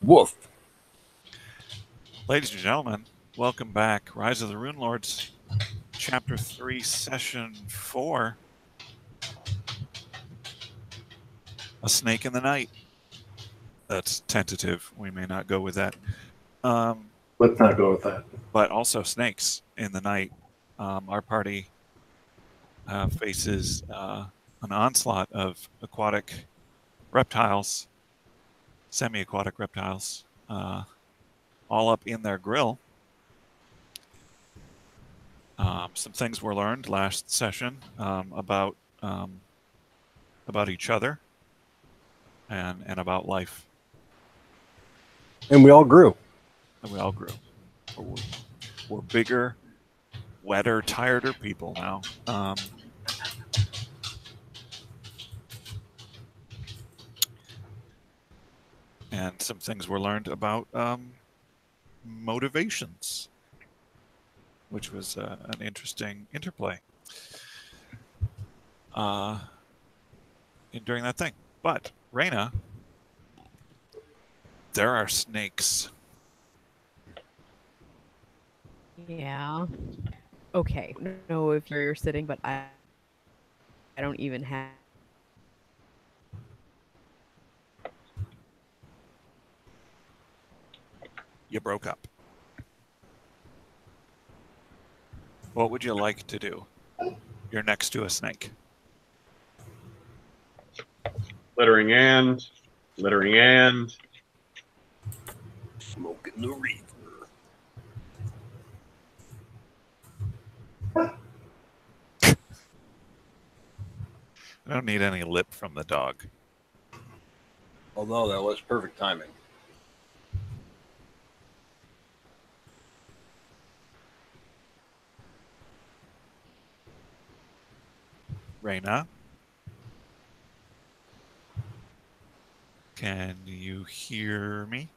Woof. Ladies and gentlemen, welcome back. Rise of the Rune Lords, Chapter 3, Session 4. A Snake in the Night. That's tentative. We may not go with that. Let's not go with that. But also snakes in the night. Our party faces an onslaught of aquatic reptiles, semi-aquatic reptiles, all up in their grill. Some things were learned last session about each other and about life. And we all grew. And we all grew. We're bigger, wetter, tireder people now. And some things were learned about motivations, which was an interesting interplay during that thing. But, Reyna, there are snakes. Yeah. Okay. I don't know if you're sitting, but I don't even have. You broke up. What would you like to do? You're next to a snake. Littering and Smoking the reefer. I don't need any lip from the dog. Although that was perfect timing. Reyna? Can you hear me?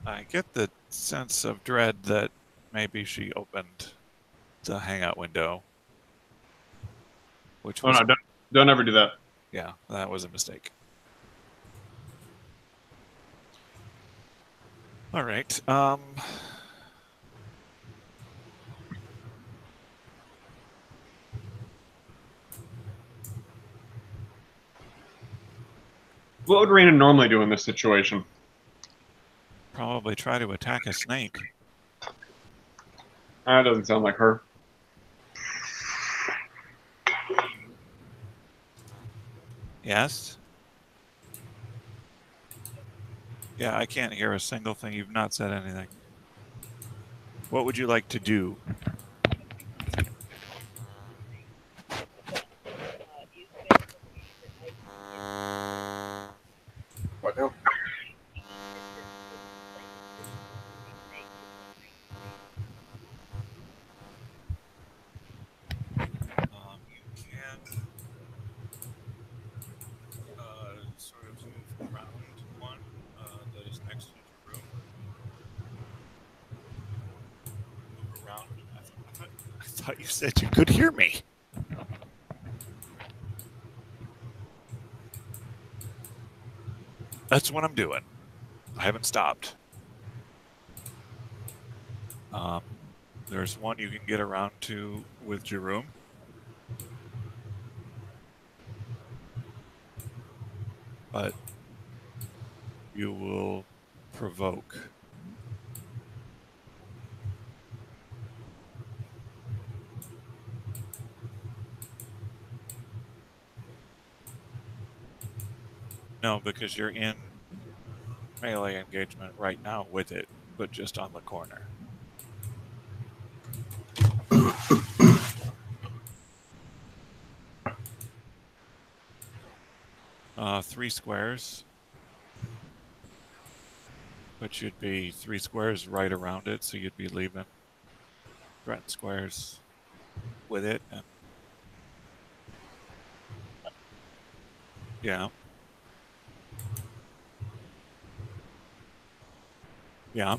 I get the sense of dread that maybe she opened the hangout window. Which was, no, don't ever do that. Yeah, that was a mistake. All right. What would Reyna normally do in this situation? Probably try to attack a snake. That doesn't sound like her. Yes? Yeah, I can't hear a single thing. You've not said anything. What would you like to do? What now? You can sort of move around one that is next to the room. Move around. I thought you said you could hear me. That's what I'm doing. I haven't stopped. There's one you can get around to with Jerome. But you will provoke. No, because you're in melee engagement right now with it, but just on the corner. 3 squares. But you'd be 3 squares right around it, so you'd be leaving threatened squares with it. And yeah. Yeah.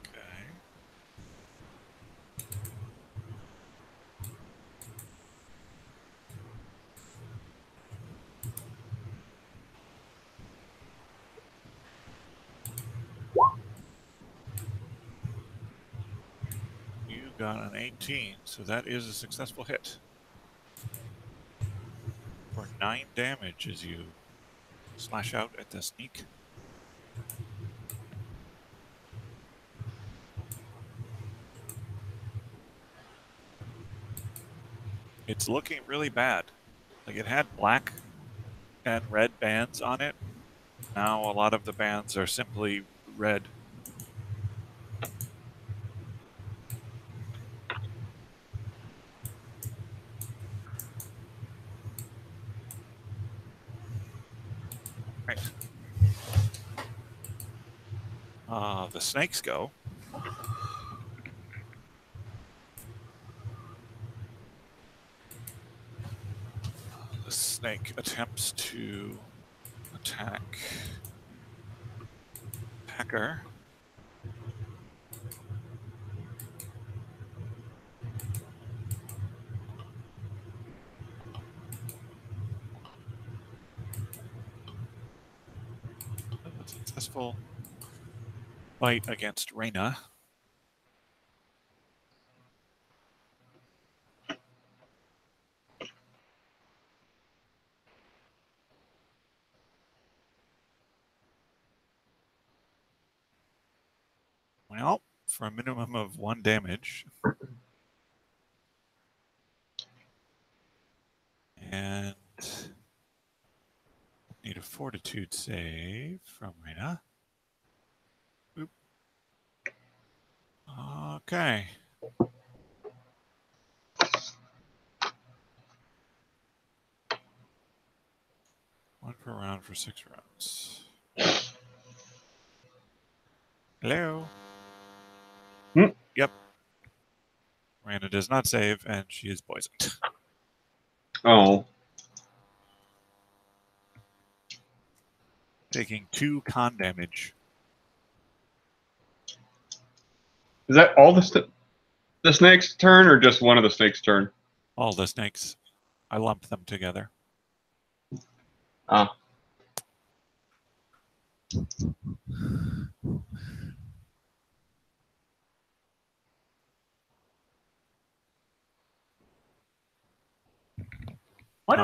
Okay. You got an 18, so that is a successful hit. For 9 damage as you slash out at the sneak. It's looking really bad. Like it had black and red bands on it. Now a lot of the bands are simply red. Right. The snakes go. The snake attempts to attack Packer. A successful fight against Reyna. Well, for a minimum of 1 damage. And need a fortitude save from Reyna. Oop. Okay. One per round for 6 rounds. Hello? Yep. Reyna does not save, and she is poisoned. Oh. Taking 2 con damage. Is that all the snake's turn, or just one of the snake's turn? All the snakes. I lumped them together. Ah. Why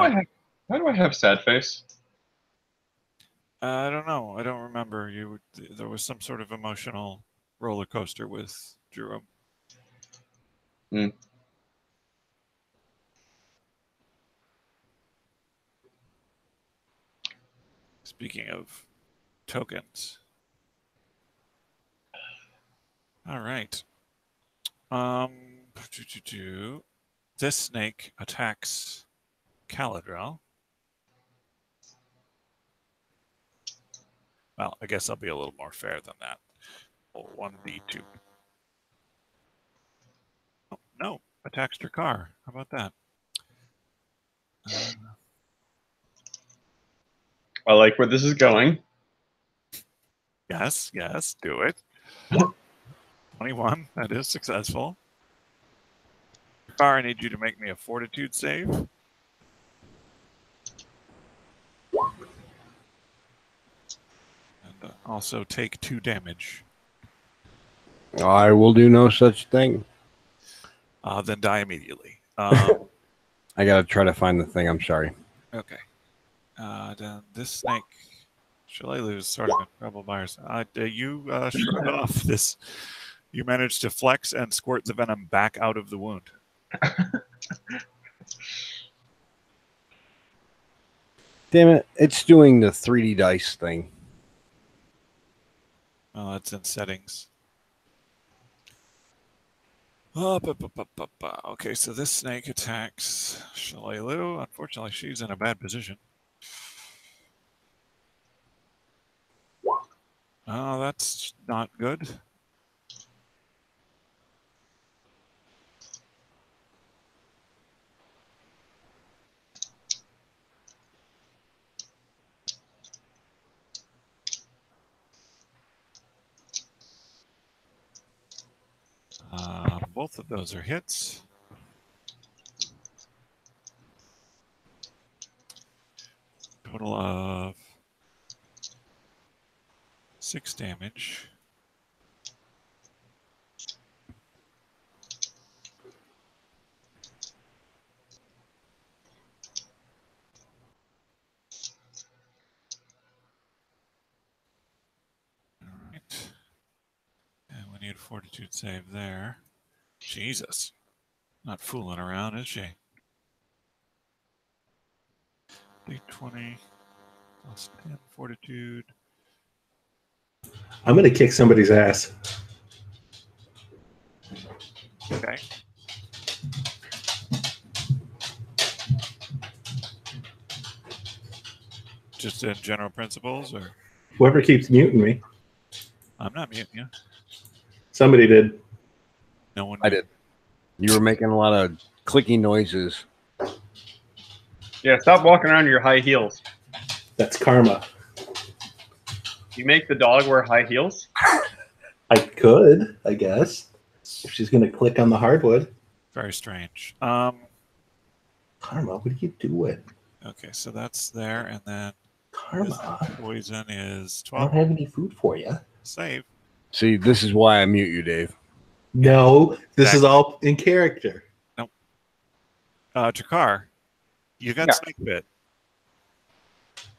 do I have sad face? I don't know. I don't remember. There was some sort of emotional roller coaster with Jerome. Hmm. Speaking of tokens. All right. This snake attacks Caladrel. Well, I guess I'll be a little more fair than that. 1d2. Oh, no, attacks your car. How about that? I like where this is going. Yes, do it. 21, that is successful. Car, I need you to make me a fortitude save. And also take 2 damage. I will do no such thing. Then die immediately. I gotta try to find the thing. I'm sorry. Okay. Then this snake, shall I lose sort of in trouble by yourself? You shrug off this. You manage to flex and squirt the venom back out of the wound. Damn it! It's doing the 3D dice thing. Oh, that's in settings. Okay, so this snake attacks Shalelu. Unfortunately, she's in a bad position. Oh, that's not good. Both of those are hits. Total of 6 damage. All right. And we need a fortitude save there. Jesus. Not fooling around, is she? D20 plus 10 fortitude. I'm gonna kick somebody's ass. Okay. Just in general principles, or Whoever keeps muting me. I'm not muting you. Somebody did. No one. I did. You were making a lot of clicking noises. Yeah, stop walking around in your high heels. That's karma. You make the dog wear high heels? I could, I guess. If she's gonna click on the hardwood. Very strange. Karma, what are you doing? Okay, so that's there, and then Karma. poison is I don't 12. have any food for you. Save. See, this is why I mute you, Dave. No, this is Exactly. all in character. Jakar, you got Yeah. snake bit.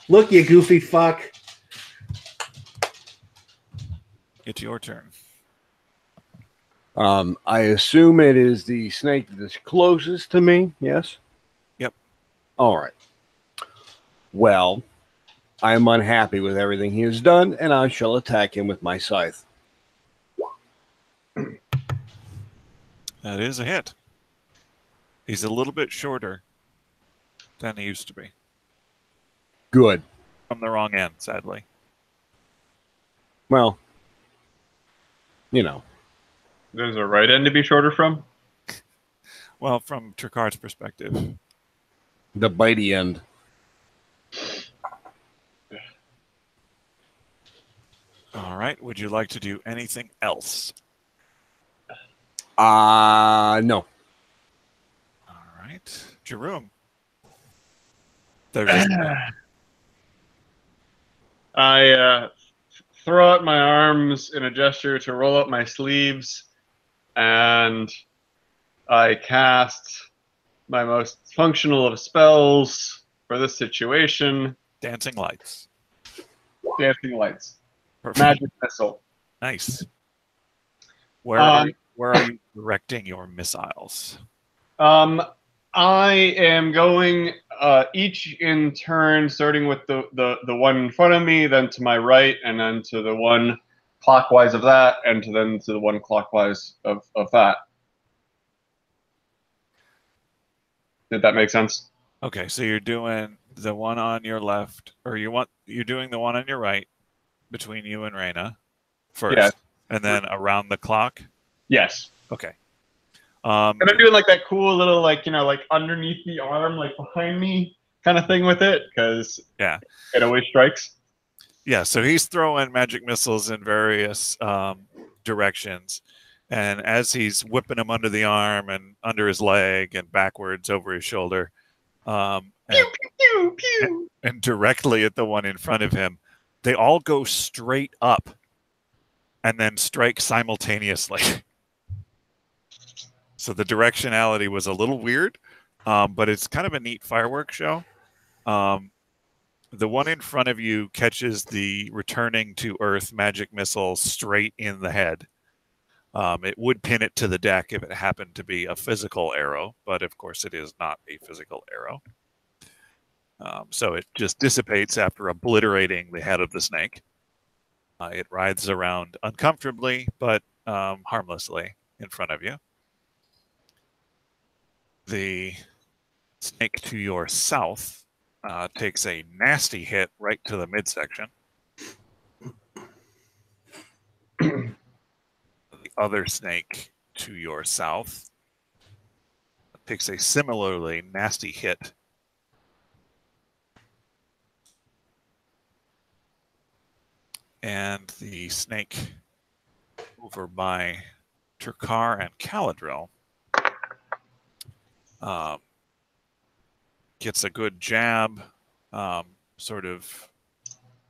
Look, you goofy fuck. It's your turn. I assume it is the snake that's closest to me. Yes. Yep. All right. Well, I am unhappy with everything he has done, and I shall attack him with my scythe. That is a hit. He's a little bit shorter than he used to be. Good. From the wrong end, sadly. Well, you know. There's a right end to be shorter from? Well, from Tricar's perspective. The bitey end. All right. Would you like to do anything else? No. All right. Jerome. There's a snake. I throw out my arms in a gesture to roll up my sleeves, and I cast my most functional of spells for this situation, Dancing lights. Dancing Lights. Perfect. Magic Missile. Nice. Where are you directing your missiles? I am going each in turn, starting with the one in front of me, then to my right, and then to the one clockwise of that, and then to the one clockwise of that. Did that make sense? Okay, so you're doing the one on your left, or you're doing the one on your right between you and Reyna first, Yeah. and then around the clock. Yes. Okay. And I'm doing like that cool little like underneath the arm, like behind me kind of thing with it, because Yeah. it always strikes. Yeah, so he's throwing magic missiles in various directions. And as he's whipping them under the arm and under his leg and backwards over his shoulder, and Pew, pew. directly at the one in front of him, they all go straight up and then strike simultaneously. So the directionality was a little weird, but it's kind of a neat fireworks show. The one in front of you catches the returning to Earth magic missile straight in the head. It would pin it to the deck if it happened to be a physical arrow, but of course it is not a physical arrow. So it just dissipates after obliterating the head of the snake. It writhes around uncomfortably, but harmlessly in front of you. The snake to your south takes a nasty hit right to the midsection. The other snake to your south takes a similarly nasty hit. And the snake over by Turkar and Caladril gets a good jab sort of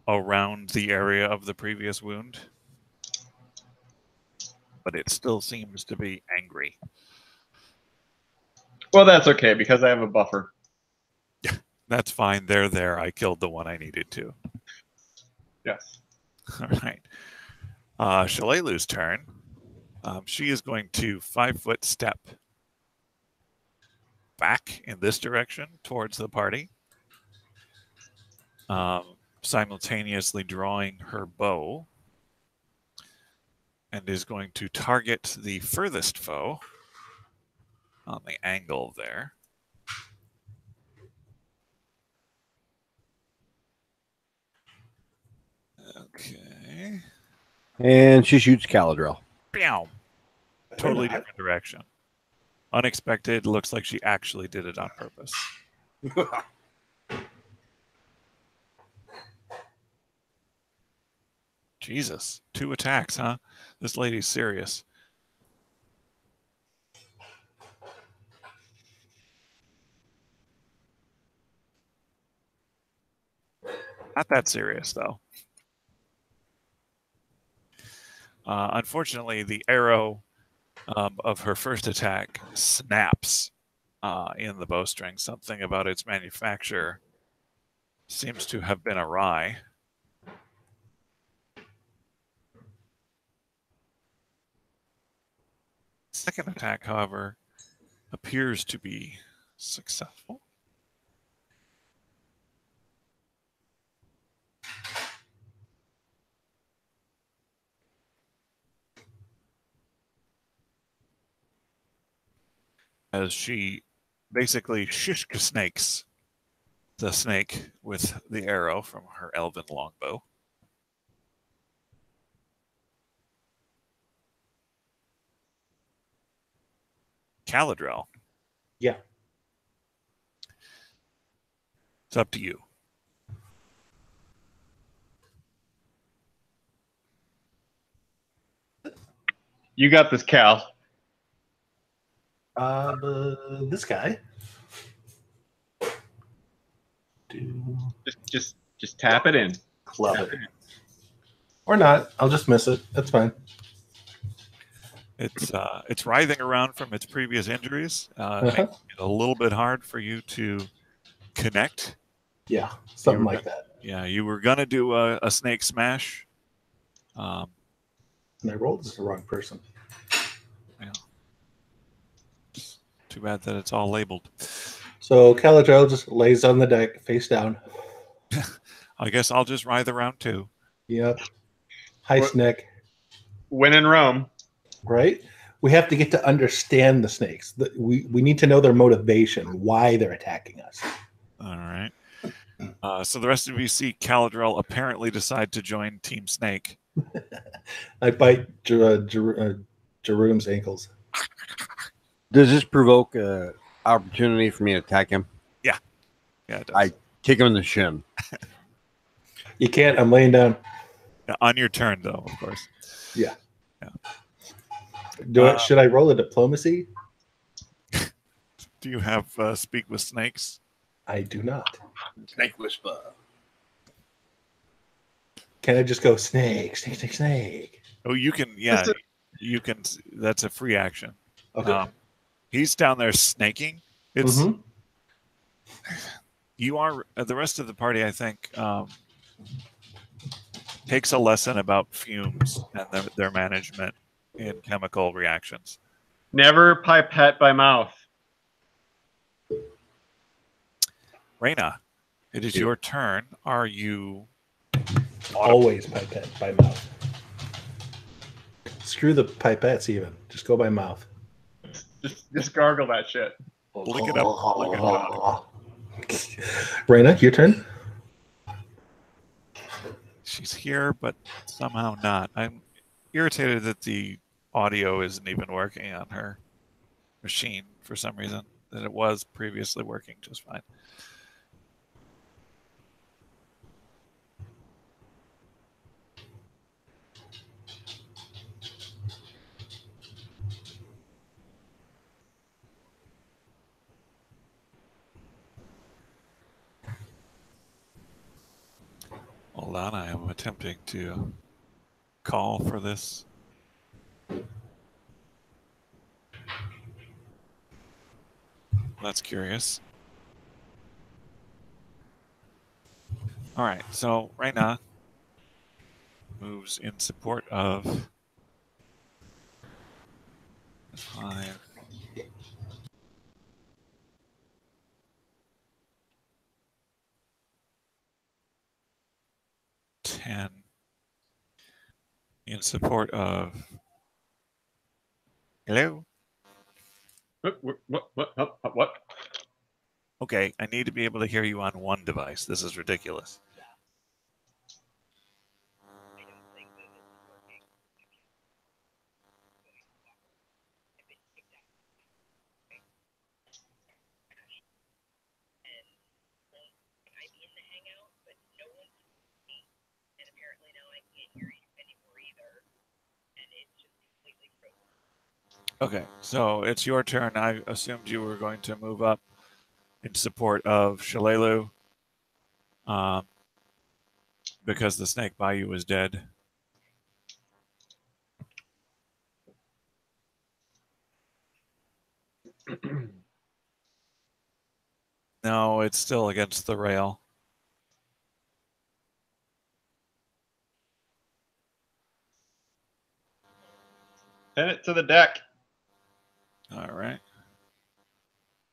around the area of the previous wound. But it still seems to be angry. Well, that's okay because I have a buffer. That's fine. They're there. I killed the one I needed to. Yes. All right. Shalalu's turn. She is going to 5-foot step back in this direction towards the party, simultaneously drawing her bow, and is going to target the furthest foe on the angle there. Okay. And she shoots Caladril. Bam! Totally different direction. Unexpected. Looks like she actually did it on purpose. Jesus. 2 attacks, huh? This lady's serious. Not that serious, though. Unfortunately, the arrow of her first attack snaps in the bowstring. Something about its manufacture seems to have been awry. Second attack, however, appears to be successful. As she basically shishka snakes the snake with the arrow from her elven longbow. Caladril. Yeah. It's up to you. You got this, Cal. This guy. Just tap it in. Club it. Or not. I'll just miss it. That's fine. It's writhing around from its previous injuries, making it a little bit hard for you to connect. Yeah, something like that. Yeah, you were gonna do a snake smash. And I rolled as the wrong person. Yeah. Too bad that it's all labeled. So Caladril just lays on the deck, face down. I guess I'll just writhe around too. Yep. Hi, Snick. When in Rome. Right? We have to get to understand the snakes. We need to know their motivation, why they're attacking us. All right. So the rest of you see Caladril apparently decide to join Team Snake. I bite Jerome's ankles. Does this provoke an opportunity for me to attack him? Yeah, it does. I kick him in the shin. You can't. I'm laying down. Yeah, on your turn, though, of course. Yeah. Yeah. Should I roll a diplomacy? Do you have speak with snakes? I do not. Snake whisper. Can I just go snake, snake, snake, snake? Oh, you can. Yeah, you can. That's a free action. Okay. He's down there snaking. It's Mhm. You are the rest of the party. I think takes a lesson about fumes and their management in chemical reactions. Never pipette by mouth. Raina, it is your turn. Are you Always pipette by mouth. Screw the pipettes even. Just go by mouth. Just gargle that shit. Lick it up. Lick it up. Raina, your turn. She's here, but somehow not. irritated that the audio isn't even working on her machine for some reason, that it was previously working just fine. Hold on, I am attempting to call for this. That's curious. All right, so Reyna moves in support of 5. Ten in support of. Hello? What? Okay, I need to be able to hear you on one device. This is ridiculous. Okay, so it's your turn. I assumed you were going to move up in support of Shalelu because the snake by you is dead. No, it's still against the rail. Send it to the deck. All right.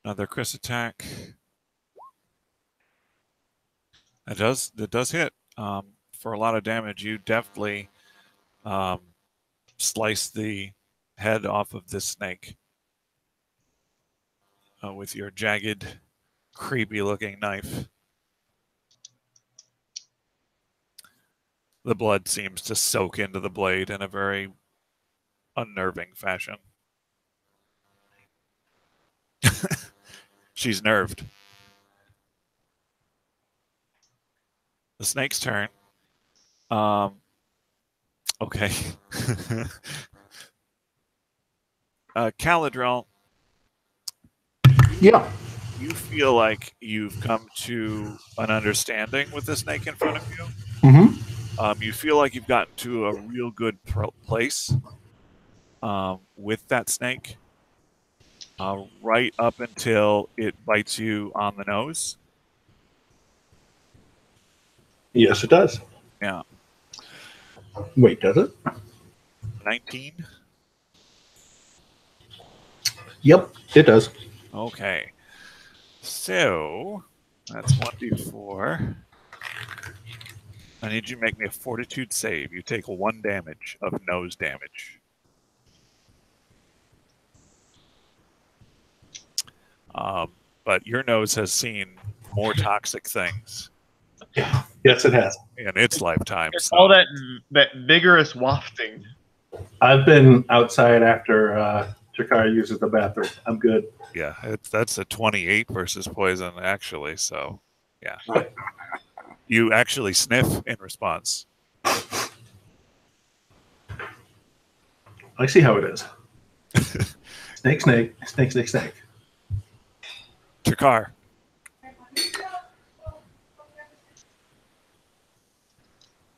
Another Chris attack. It does hit. For a lot of damage, you deftly slice the head off of this snake with your jagged, creepy-looking knife. The blood seems to soak into the blade in a very unnerving fashion. She's nerved. The snake's turn. Okay. Caladrel, Yeah. you feel like you've come to an understanding with the snake in front of you. Mm-hmm. You feel like you've gotten to a real good place with that snake right up until it bites you on the nose. Yes, it does. Yeah. Wait, does it? 19? Yep, it does. Okay. So, that's 1d4. I need you to make me a fortitude save. You take 1 damage of nose damage. But your nose has seen more toxic things Yeah. Yes, it has. in its lifetime. It's so- all that vigorous wafting. I've been outside after Ch.3 uses the bathroom. I'm good. Yeah, that's a 28 versus poison, actually. So, yeah. Right. You actually sniff in response. I see how it is. Snake, snake, snake, snake, snake. Ch.3.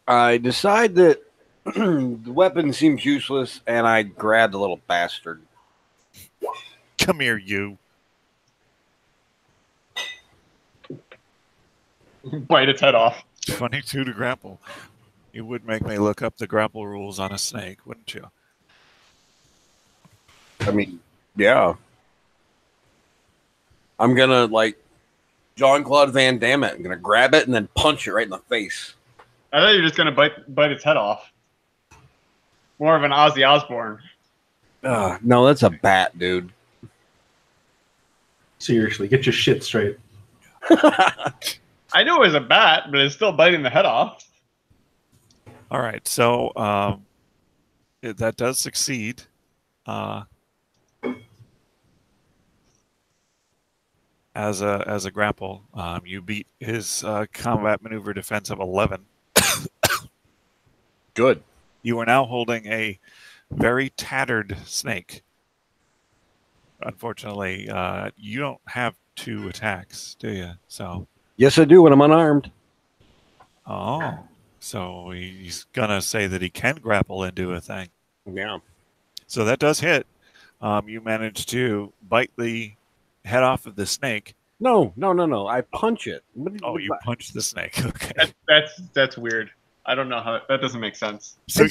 I decide that the weapon seems useless, and I grab the little bastard. Come here, you. Bite its head off. 22 to grapple. You would make me look up the grapple rules on a snake, wouldn't you? I mean, yeah. I'm gonna like Jean-Claude Van Damme it. I'm gonna grab it and then punch it right in the face. I thought you were just gonna bite its head off. More of an Ozzy Osbourne. No, that's a bat, dude. Seriously, get your shit straight. I knew it was a bat, but it's still biting the head off. All right, so That does succeed. As a grapple, you beat his combat maneuver defense of 11. Good. You are now holding a very tattered snake. Unfortunately, you don't have 2 attacks, do you? So. Yes, I do when I'm unarmed. Oh, so he's gonna say that he can grapple into a thing. Yeah. So that does hit. You manage to bite the head off of the snake. No. I punch it. Oh, you punch the snake. Okay. That's weird. I don't know how that doesn't make sense. So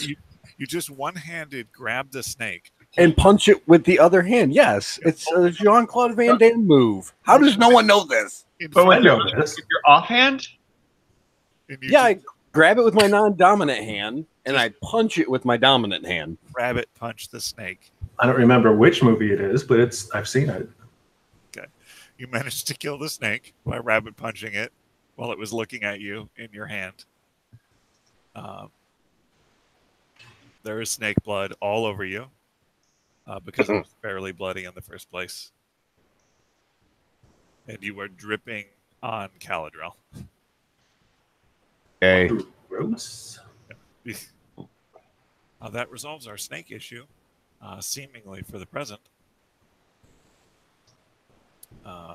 you just one-handed grab the snake and punch it with the other hand. Yes, it's a Jean-Claude Van Damme move. How does no one know this? But I know this. If you're offhand, Yeah, I grab it with my non-dominant hand, and I punch it with my dominant hand. Grab it, punch the snake. I don't remember which movie it is, but I've seen it. Okay. You managed to kill the snake by rabbit punching it while it was looking at you in your hand. There is snake blood all over you because it was fairly bloody in the first place. And you are dripping on Caladrel. Okay. Gross. That resolves our snake issue, seemingly for the present.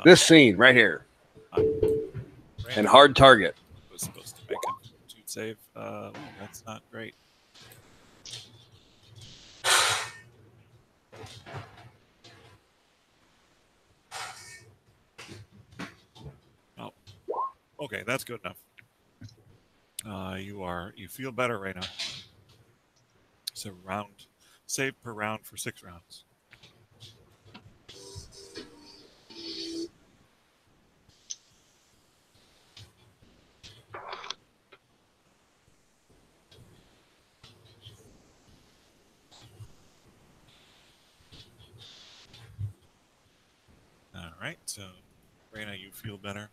This scene right here. And hard target. Was supposed to make a fortitude save. That's not great. Oh, okay, that's good enough. You feel better right now. So save per round for 6 rounds. All right, so Raina, you feel better.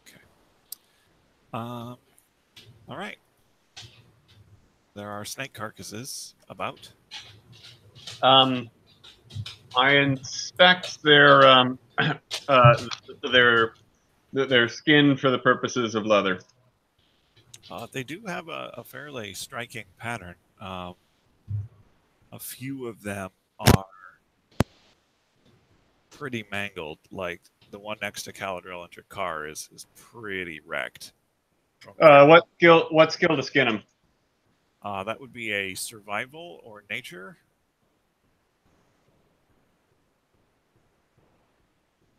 Okay. All right. There are snake carcasses about. I inspect their skin for the purposes of leather. They do have a fairly striking pattern. A few of them are pretty mangled. Like the one next to Caladrel and your car is pretty wrecked. What skill to skin them? That would be a survival or nature.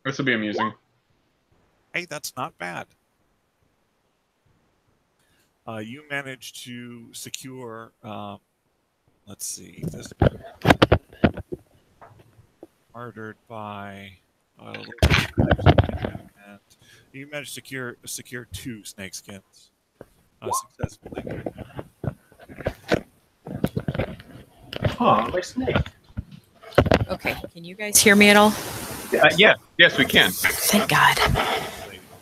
This will be amusing. Hey, that's not bad. You managed to secure. Let's see. This murdered by. And you managed to secure 2 snake skins successfully. Oh, my snake. Okay, can you guys hear me at all? Yes, we can. Thank God.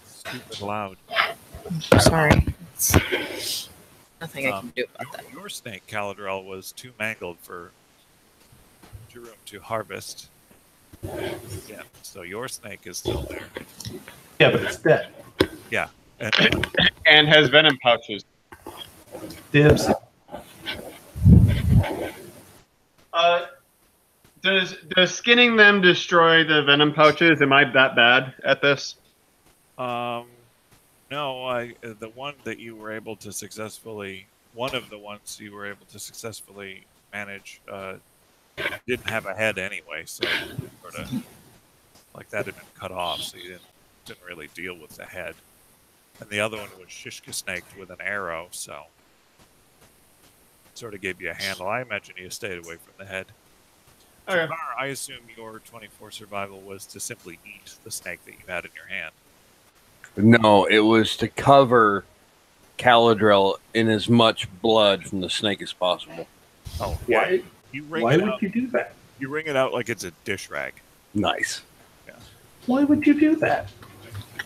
Stupid loud. I'm sorry. It's nothing I can do about that. Your snake, Caladrel, was too mangled for Jerome to harvest. Yeah, so your snake is still there. Yeah, but it's dead. Yeah. And has venom pouches. Dibs. Does skinning them destroy the venom pouches? Am I that bad at this? No, the one that you were able to successfully, one of the ones you were able to successfully manage, didn't have a head anyway, so sort of like that had been cut off, so you didn't really deal with the head. And the other one was Shishka snaked with an arrow, so sort of gave you a handle. I imagine you stayed away from the head. Okay. Tar, I assume your 24 survival was to simply eat the snake that you had in your hand. No, it was to cover Caladrel in as much blood from the snake as possible. Oh, yeah. Why would you do that? You wring it out like it's a dish rag. Nice. Yeah. Why would you do that?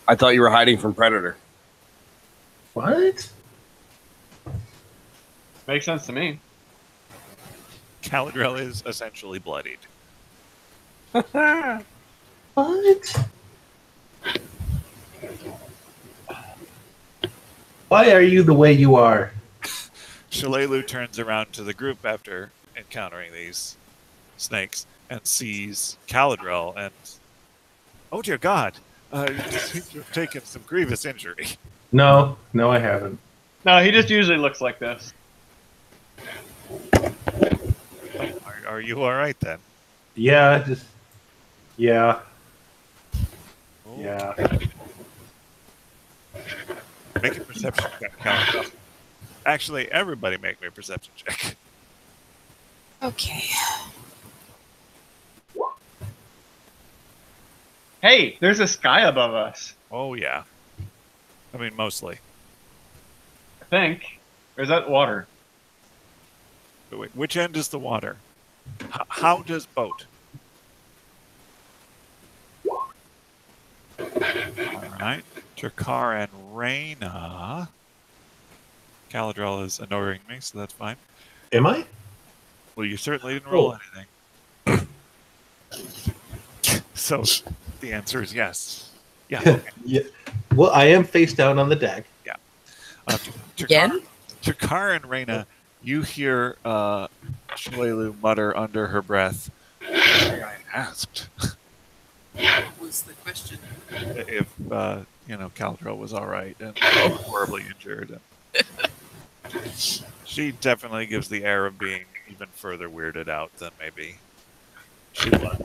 I thought you were hiding from Predator. What? Makes sense to me. Caladrel is essentially bloodied. What? Why are you the way you are? Shalelu turns around to the group after encountering these snakes and sees Caladrel and, oh dear God, you seem to have taken some grievous injury. No, I haven't. No, he just usually looks like this. Are you all right then? Yeah. Oh. Yeah. Make a perception check, Caladrel. Actually, everybody make me a perception check. Okay. Hey, there's a sky above us. Oh yeah. I mean, mostly. I think. Or is that water? But wait, which end is the water? How does boat? Alright. Ch.3 and Reyna. Caladrel is annoying me, so that's fine. Am I? Well, you certainly didn't roll anything. So, the answer is yes. Yeah. Okay. Yeah. Well, I am face down on the deck. Again? Ch.3 and Reyna, you hear Shalelu mutter under her breath, I asked What was the question? if, Caladrel was alright and horribly injured. She definitely gives the air of being even further weirded out than maybe she was.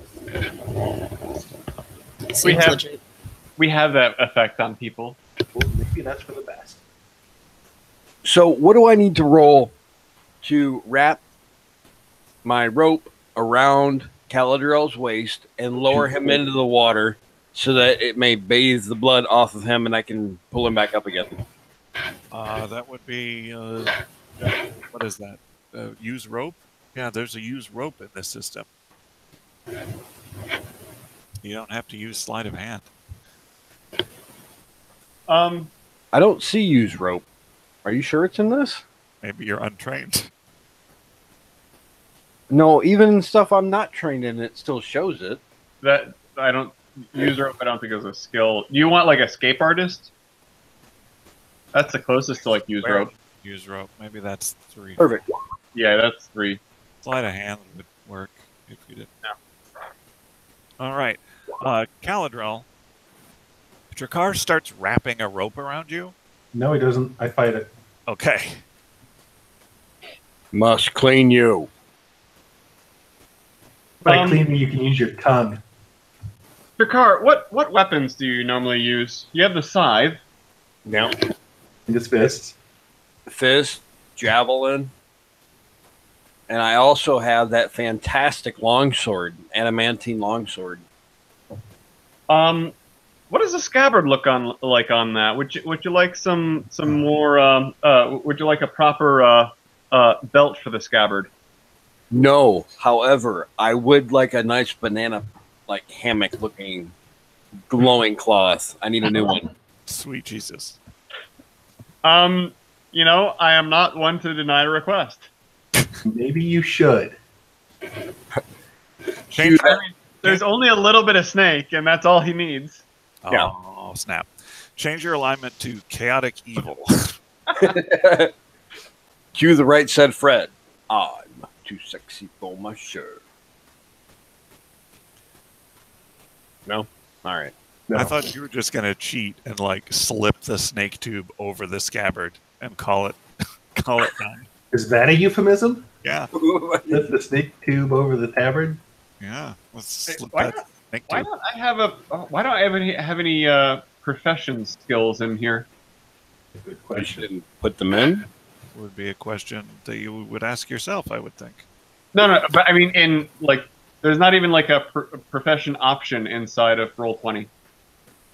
Seems legit. We have that effect on people. Well, maybe that's for the best. So, what do I need to roll to wrap my rope around Caladriel's waist and lower him into the water so that it may bathe the blood off of him and I can pull him back up again? That would be, what is that? Use rope? Yeah, there's a use rope in this system. You don't have to use sleight of hand. I don't see use rope. Are you sure it's in this? Maybe you're untrained. No, even stuff I'm not trained in, it still shows it. That I don't use rope. I don't think is a skill. Do you want like escape artist? That's the closest to like use rope. Use rope. Maybe that's 3. Perfect. Yeah, that's 3. Sleight of hand would work if you didn't. All right. Caladrel, Ch.3 starts wrapping a rope around you. No, he doesn't. I fight it. Okay. Must clean you. By cleaning, you can use your tongue. Ch.3, what weapons do you normally use? You have the scythe. Now, And his fists. fist, javelin, and I also have that fantastic longsword, adamantine longsword. What does the scabbard look like on that? Would you like some more? Would you like a proper belt for the scabbard? No, however, I would like a nice banana, like hammock-looking, glowing cloth. I need a new one. Sweet Jesus. I am not one to deny a request. Maybe you should. Change There's only a little bit of snake, and that's all he needs. Oh, snap. Change your alignment to chaotic evil. Cue the right said Fred. I'm too sexy for my shirt. No? All right. No. I thought you were just going to cheat and slip the snake tube over the scabbard and call it done. Is that a euphemism? Yeah. The snake tube over the tabard? Yeah. Let's slip Why that not? snake Why tube. don't I have Why don't I have any profession skills in here? Good I question. didn't put them in. Would be a question that you would ask yourself, I would think. No, but I mean, there's not even like a profession option inside of Roll20.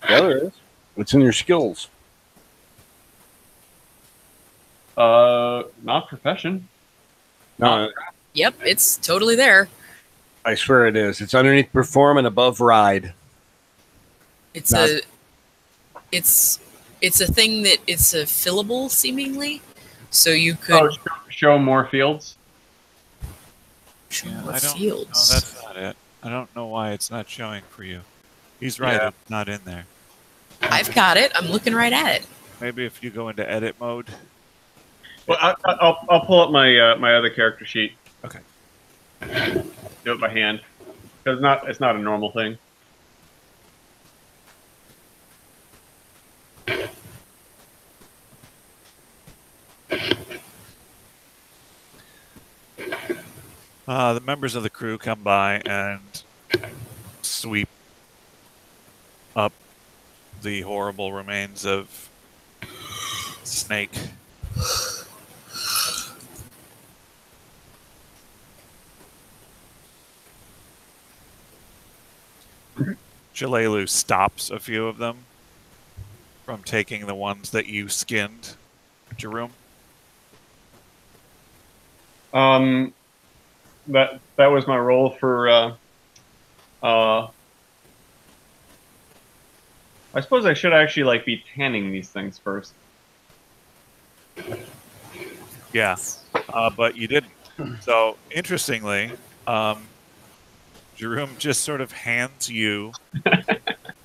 Yeah, there is. It's in your skills. Not profession. No, Yep, it's totally there. I swear it is. It's underneath perform and above ride. It's Not- it's a thing that it's a fillable seemingly, so you could. Oh, show more fields? Show Yeah, more I don't. No, fields. that's not it. I don't know why it's not showing for you. He's right. Yeah. It's not in there. I've got it. I'm looking right at it. Maybe if you go into edit mode. Well, I'll pull up my my other character sheet. Okay. Do it by hand because it's not a normal thing. The members of the crew come by and sweep up the horrible remains of Snake. Jalelu stops a few of them from taking the ones that you skinned, Jerome. That was my role for. I suppose I should actually like be tanning these things first. Yeah, but you didn't. So interestingly, Jerome just sort of hands you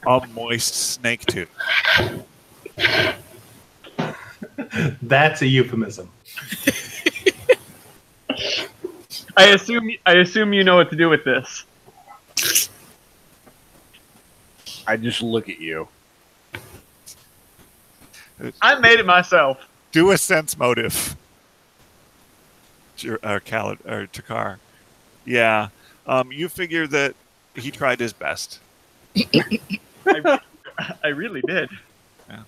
a moist snake tooth. That's a euphemism. I assume you know what to do with this. I just look at you. I made it myself. Do a sense motive. Takar. Yeah. You figure that he tried his best. I really did. Yeah.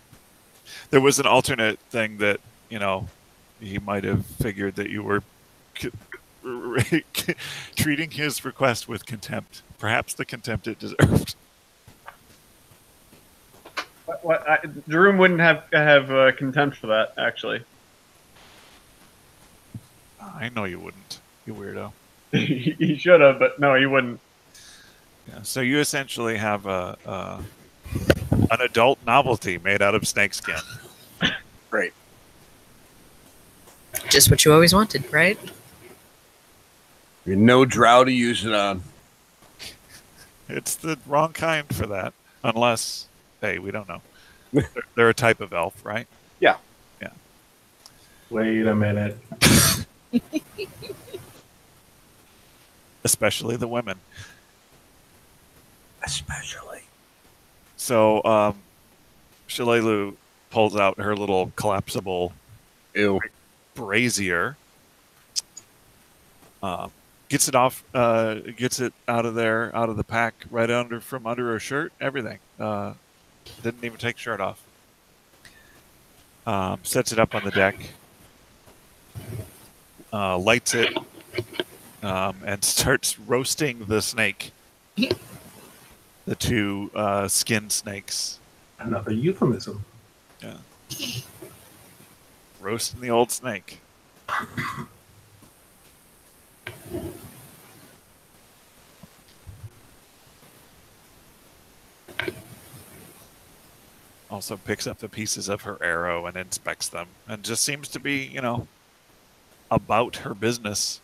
There was an alternate thing that, he might have figured that you were treating his request with contempt. Perhaps the contempt it deserved. Jerome wouldn't have contempt for that, actually. I know you wouldn't, you weirdo. He should have, but no, he wouldn't. Yeah, so you essentially have an adult novelty made out of snakeskin. Great. Just what you always wanted, right? You're no drow to use it on. It's the wrong kind for that, unless, hey, we don't know. They're a type of elf, right? Yeah. Yeah. Wait a minute. Especially the women. Especially. So, Shalelu pulls out her little collapsible brazier. Gets it off. Gets it out of there, out of the pack, right from under her shirt. Everything. Didn't even take shirt off. Sets it up on the deck. Lights it. And starts roasting the snake. The two skin snakes. Another euphemism. Yeah. Roasting the old snake. Also picks up the pieces of her arrow and inspects them. And just seems to be, about her business.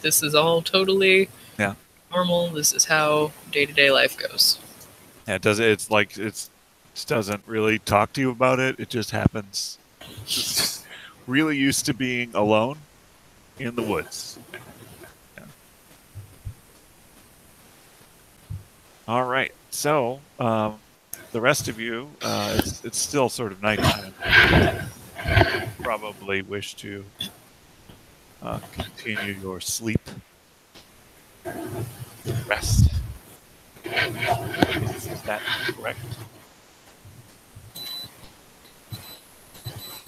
This is all totally Yeah. normal. This is how day-to-day life goes. Yeah, it's like it doesn't really talk to you about it. It just happens. It's really used to being alone in the woods. Yeah. All right. So the rest of you, it's still sort of nighttime. Probably wish to continue your sleep. Rest. Is that correct?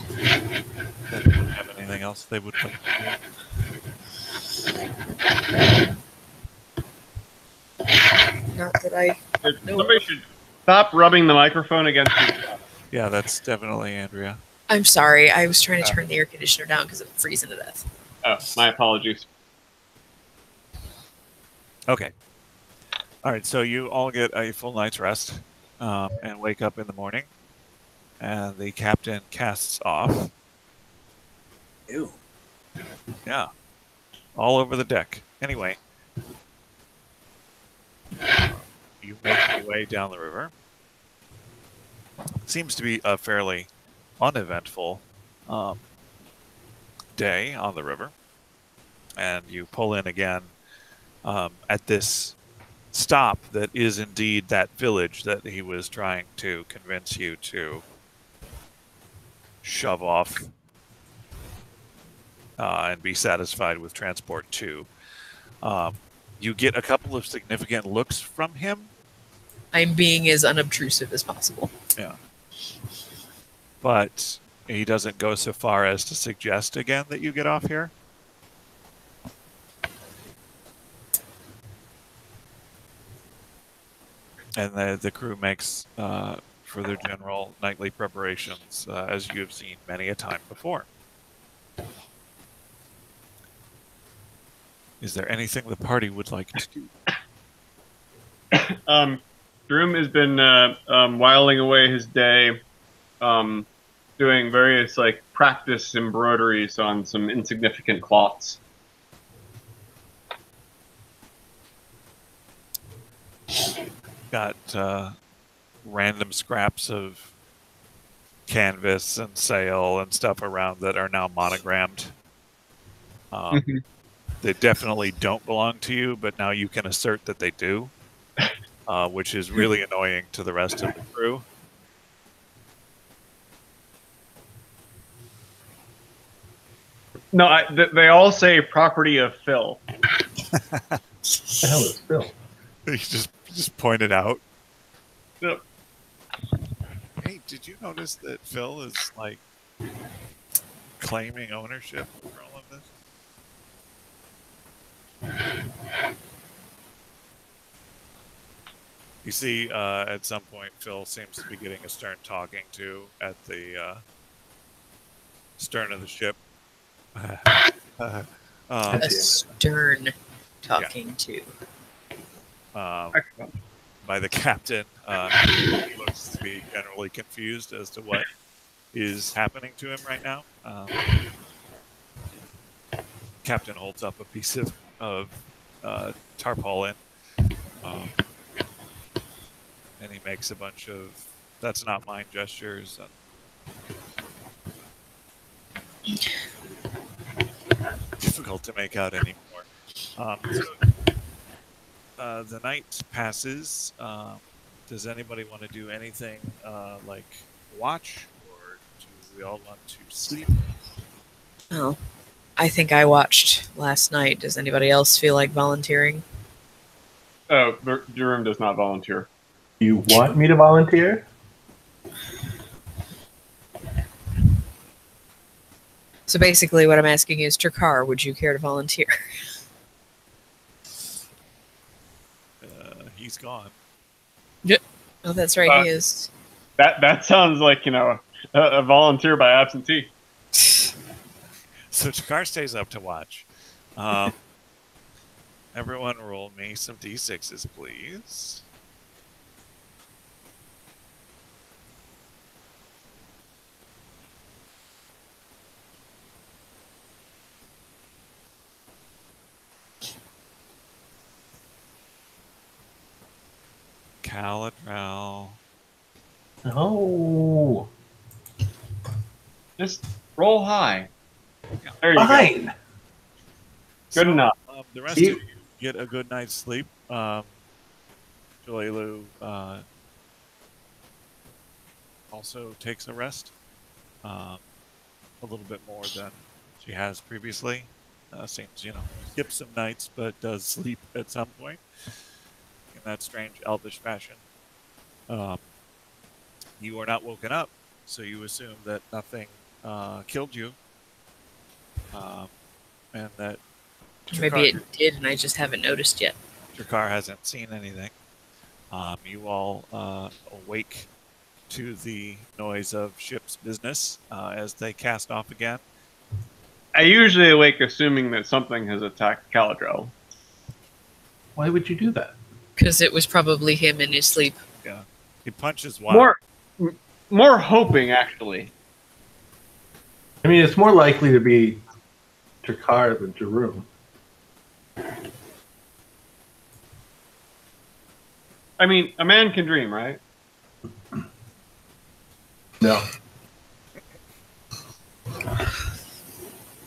Does anyone have anything else they would like to do? Not that I know. Somebody should stop rubbing the microphone against your chest. Yeah, that's definitely Andrea. I'm sorry. I was trying to turn the air conditioner down because I'm freezing to death. Oh, my apologies. Okay. All right, so you all get a full night's rest and wake up in the morning, and the captain casts off. Ew. Yeah. All over the deck. Anyway. You make your way down the river. Seems to be a fairly uneventful day on the river. And you pull in again at this stop that is indeed that village that he was trying to convince you to shove off and be satisfied with transport to. You get a couple of significant looks from him. I'm being as unobtrusive as possible. Yeah. But he doesn't go so far as to suggest again that you get off here. And the crew makes for their general nightly preparations, as you have seen many a time before. Is there anything the party would like to do? Droom has been whiling away his day, doing various practice embroideries on some insignificant cloths. Got random scraps of canvas and sail and stuff around that are now monogrammed. They definitely don't belong to you, but now you can assert that they do, which is really annoying to the rest of the crew. No, they all say property of Phil. What the hell is Phil? You just pointed out. Yep. Hey, did you notice that Phil is claiming ownership for all of this? You see, at some point, Phil seems to be getting a stern talking to at the stern of the ship. A stern talking to. By the captain. He looks to be generally confused as to what is happening to him right now. Captain holds up a piece of tarpaulin, and he makes a bunch of "that's not mine" gestures. Difficult to make out anymore. The night passes. Does anybody want to do anything like watch, or do we all want to sleep? Oh, I think I watched last night. Does anybody else feel like volunteering? Oh, Durham does not volunteer. You want me to volunteer? So basically what I'm asking is, Ch.3, would you care to volunteer? He's gone. Oh, that's right, he is. That sounds like, a volunteer by absentee. So Ch.3 stays up to watch. Everyone roll me some d6s, please. Caladrel. No. Just roll high. There you Fine. go. Good enough. The rest of you get a good night's sleep. Jalelu also takes a rest. A little bit more than she has previously. Seems, skips some nights, but does sleep at some point in that strange elvish fashion. You are not woken up, so you assume that nothing killed you, and that Maybe it did, and I just haven't noticed yet. Ch.3 hasn't seen anything. You all awake to the noise of ship's business as they cast off again. I usually awake assuming that something has attacked Caladrel. Why would you do that? Because it was probably him in his sleep. Yeah, he punches wild. More hoping, actually. I mean, it's more likely to be Ch.3 than Jeroen. I mean, a man can dream, right? No.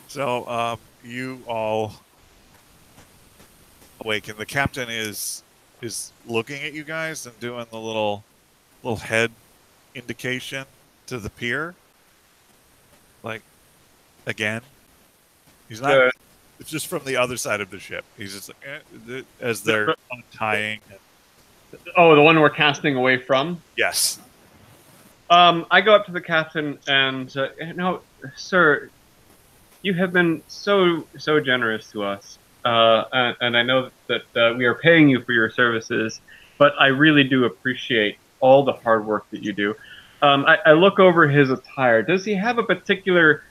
So you all awaken. The captain is looking at you guys and doing the little head indication to the pier. Like, again, he's not. The- It's just from the other side of the ship. He's just like, as they're untying. Oh, the one we're casting away from? Yes. I go up to the captain and, no, sir, you have been so generous to us. And I know that we are paying you for your services, but I really do appreciate all the hard work that you do. I look over his attire. Does he have a particular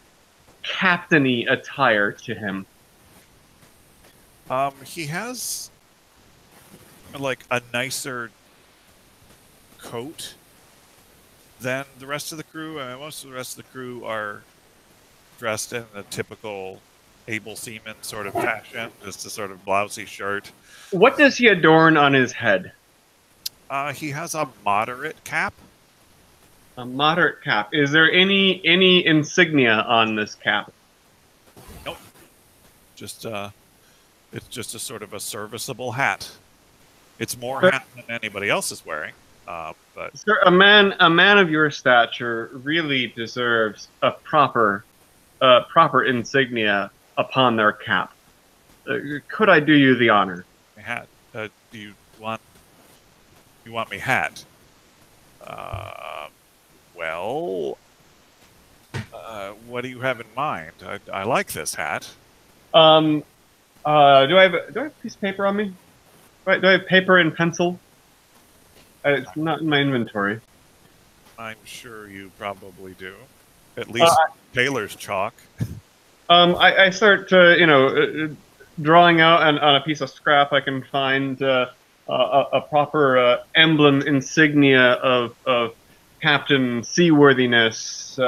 captain-y attire to him? He has like a nicer coat than the rest of the crew. I mean, most of the rest of the crew are dressed in a typical able seaman sort of fashion, just a sort of blousey shirt. What does he adorn on his head? He has a moderate cap. A moderate cap. Is there any insignia on this cap? Nope. Just it's just a sort of a serviceable hat. It's more hat than anybody else is wearing. But Sir, a man of your stature really deserves a proper insignia upon their cap. Could I do you the honor? hat. Do you want me hat? Well, what do you have in mind? I like this hat. Do I have a piece of paper on me? Right, do I have paper and pencil? It's not in my inventory. I'm sure you probably do. At least Taylor's chalk. I start, drawing out on a piece of scrap. I can find a proper emblem insignia of captain seaworthiness.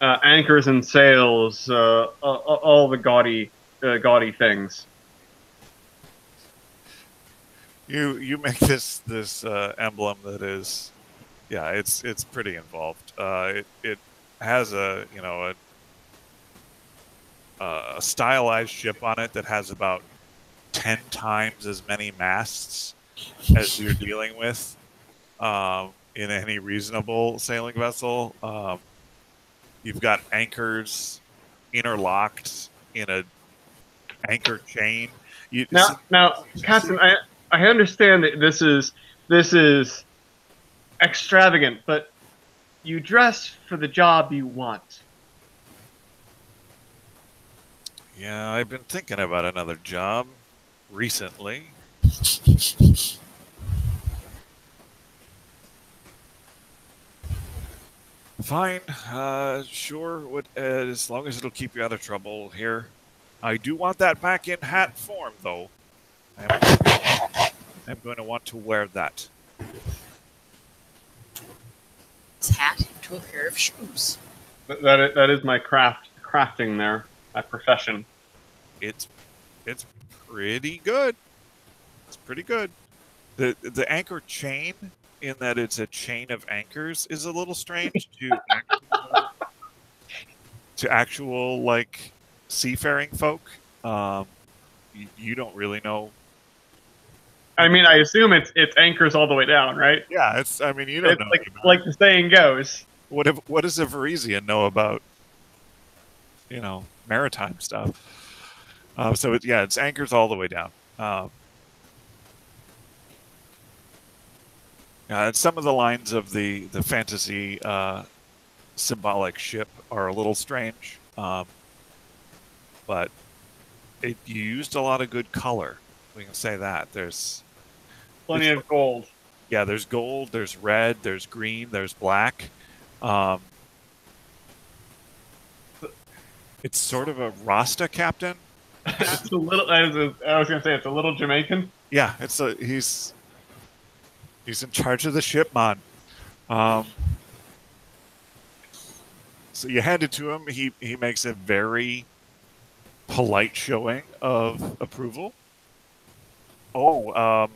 Anchors and sails. All the gaudy things. You make this emblem that is, yeah, it's pretty involved. It has a stylized ship on it that has about 10 times as many masts as you're dealing with in any reasonable sailing vessel. You've got anchors interlocked in a anchor chain. Now, Captain, I understand that this is extravagant, but you dress for the job you want. Yeah, I've been thinking about another job recently. Fine, sure. As long as it'll keep you out of trouble here. I do want that back in hat form, though. I'm going to want to wear that. It's hat into a pair of shoes. That is my crafting there, my profession. It's pretty good. It's pretty good. The anchor chain, in that it's a chain of anchors, is a little strange to actual like seafaring folk. You don't really know. I mean, I assume it's anchors all the way down, right? Yeah, it's. I mean, you don't know. Like the saying goes. What does a Varisian know about, maritime stuff? So it's anchors all the way down. And some of the lines of the fantasy symbolic ship are a little strange, but you used a lot of good color. We can say that. There's Plenty of gold. Yeah, there's gold, there's red, there's green, there's black. It's sort of a Rasta captain. It's a little. I was gonna say it's a little Jamaican. Yeah, he's in charge of the ship, man. So you hand it to him. He makes a very polite showing of approval. Oh,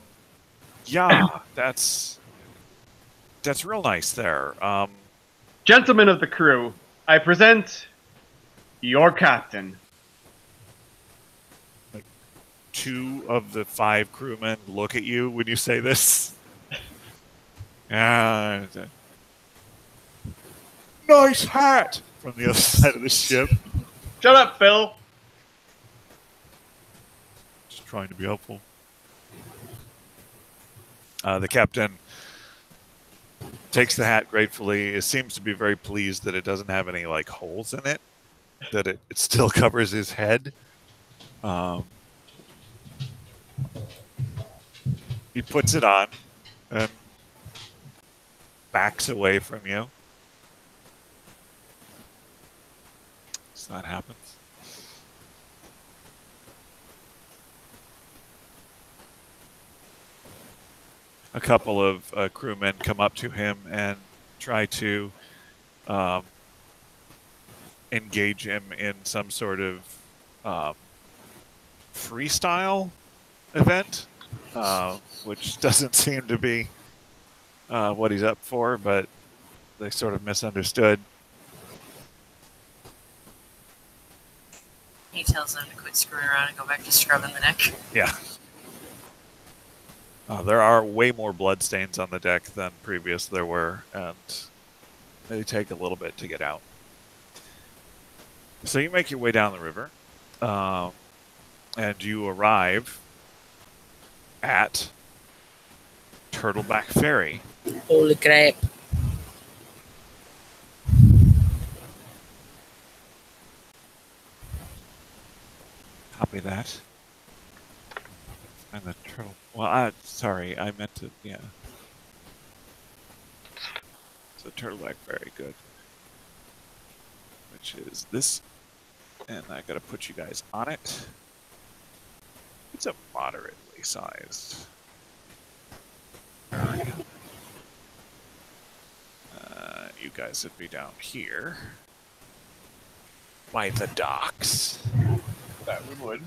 yeah, that's real nice there. Gentlemen of the crew, I present your captain. 2 of the 5 crewmen look at you when you say this. Nice hat from the other side of the ship. Shut up, Phil. Just trying to be helpful. The captain takes the hat gratefully. It seems to be very pleased that it doesn't have any like holes in it, that it still covers his head. He puts it on and backs away from you. So that happens. A couple of crewmen come up to him and try to engage him in some sort of freestyle event, which doesn't seem to be what he's up for, but they sort of misunderstood. He tells them to quit screwing around and go back to scrubbing the neck. Yeah. There are way more bloodstains on the deck than previous there were, and they take a little bit to get out. So you make your way down the river, and you arrive at Turtleback Ferry. Holy crap. Copy that. And the turtle. Well, sorry, I meant to. Yeah. So Turtleback Ferry, good. Which is this, and I gotta put you guys on it. It's a moderately sized. You guys would be down here by the docks. That we would.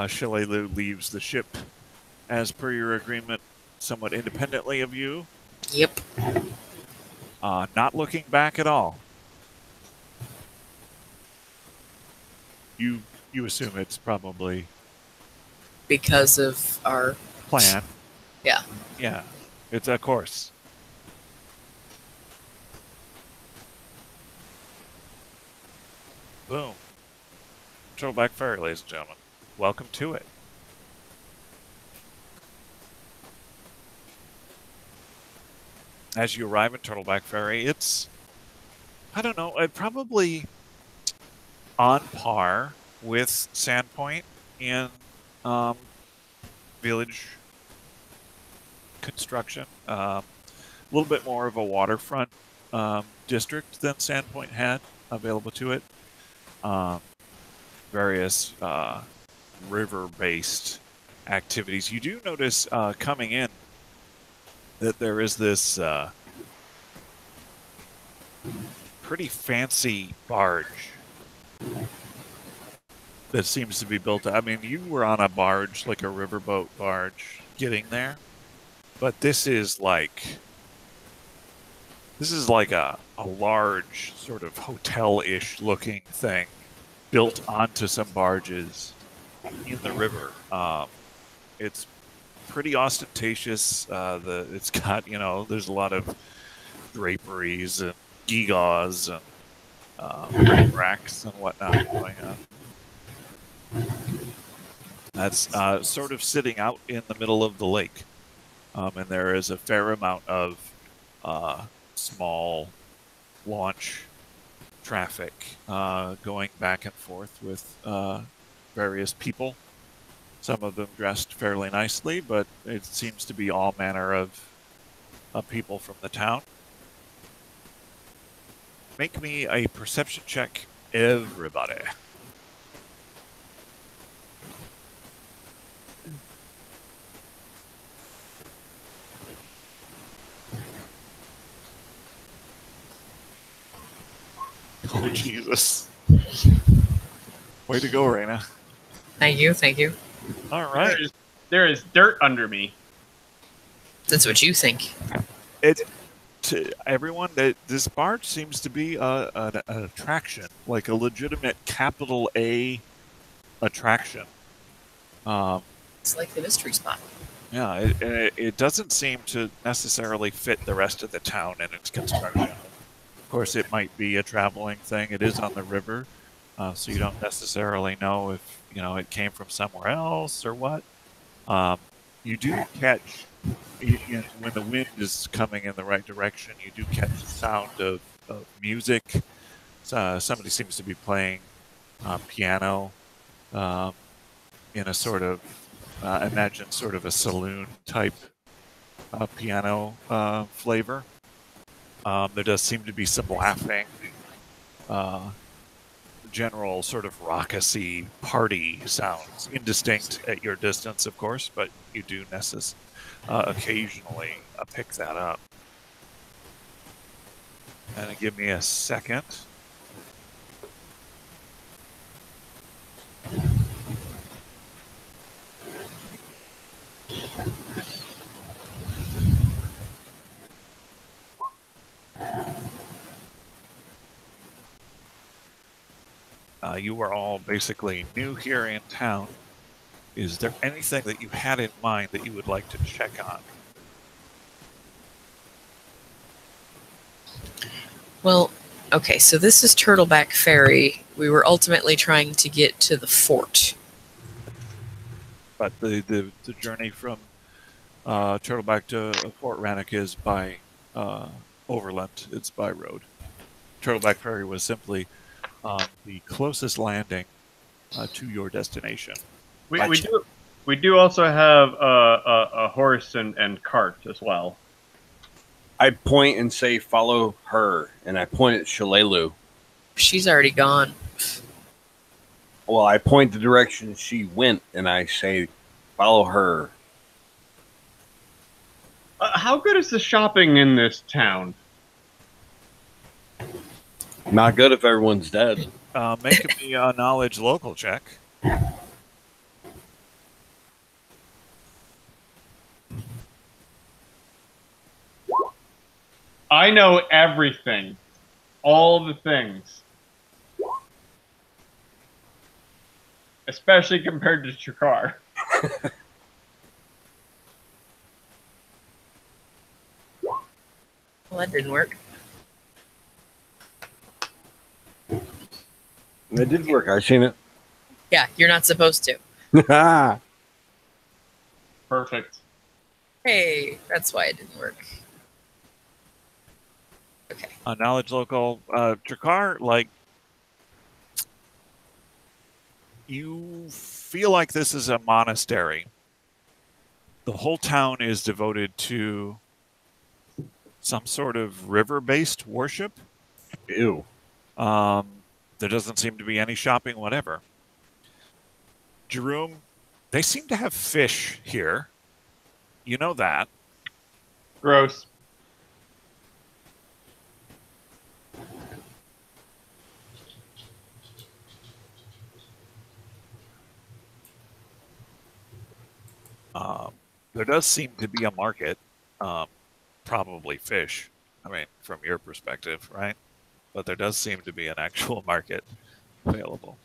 Shillelagh leaves the ship, as per your agreement, somewhat independently of you. Yep. Not looking back at all. You assume it's probably Because of our plan. Yeah. Yeah, it's a course. Boom. Turtleback Ferry, ladies and gentlemen. Welcome to it. As you arrive in Turtleback Ferry, it's, I don't know, probably on par with Sandpoint in village construction. A little bit more of a waterfront district than Sandpoint had available to it. Various river-based activities. You do notice coming in that there is this pretty fancy barge that seems to be built. I mean, you were on a barge, like a riverboat barge, getting there, but this is like a large sort of hotel-ish looking thing built onto some barges in the river. It's pretty ostentatious. It's got, there's a lot of draperies and gewgaws and racks and whatnot going on. That's sort of sitting out in the middle of the lake. And there is a fair amount of small launch traffic going back and forth with various people. Some of them dressed fairly nicely, but it seems to be all manner of people from the town. Make me a perception check, everybody. Oh, Jesus. Way to go, Raina. Thank you, thank you. All right. There is dirt under me. That's what you think. To everyone, this barge seems to be an attraction, like a legitimate capital A attraction. It's like the mystery spot. Yeah, it doesn't seem to necessarily fit the rest of the town and its construction. Of course, it might be a traveling thing. It is on the river, so you don't necessarily know if it came from somewhere else or what. You do catch, when the wind is coming in the right direction, you do catch the sound of music. Somebody seems to be playing piano in a sort of, imagine sort of a saloon type piano flavor. There does seem to be some laughing, general sort of raucous-y party sounds, indistinct at your distance, of course, but you do occasionally pick that up. And give me a second. You were all basically new here in town. Is there anything that you had in mind that you would like to check on? Well, okay, so this is Turtleback Ferry. We were ultimately trying to get to the fort. But the journey from Turtleback to Fort Rannoch is by overland. It's by road. Turtleback Ferry was simply the closest landing to your destination. We do also have a horse and cart as well. I point and say, follow her. And I point at Shalelu. She's already gone. Well, I point the direction she went, and I say, follow her. How good is the shopping in this town? Not good if everyone's dead. Make me a knowledge local check. I know everything. All the things. Especially compared to Chakar. Well, that didn't work. It did work. I seen it. Yeah, you're not supposed to. Perfect. Hey, that's why it didn't work. Okay. Knowledge local. Chakar, like, you feel like this is a monastery. The whole town is devoted to some sort of river-based worship. Ew. There doesn't seem to be any shopping, whatever. Jerome, they seem to have fish here. You know that. Gross. There does seem to be a market, probably fish. I mean, from your perspective, right? But there does seem to be an actual market available.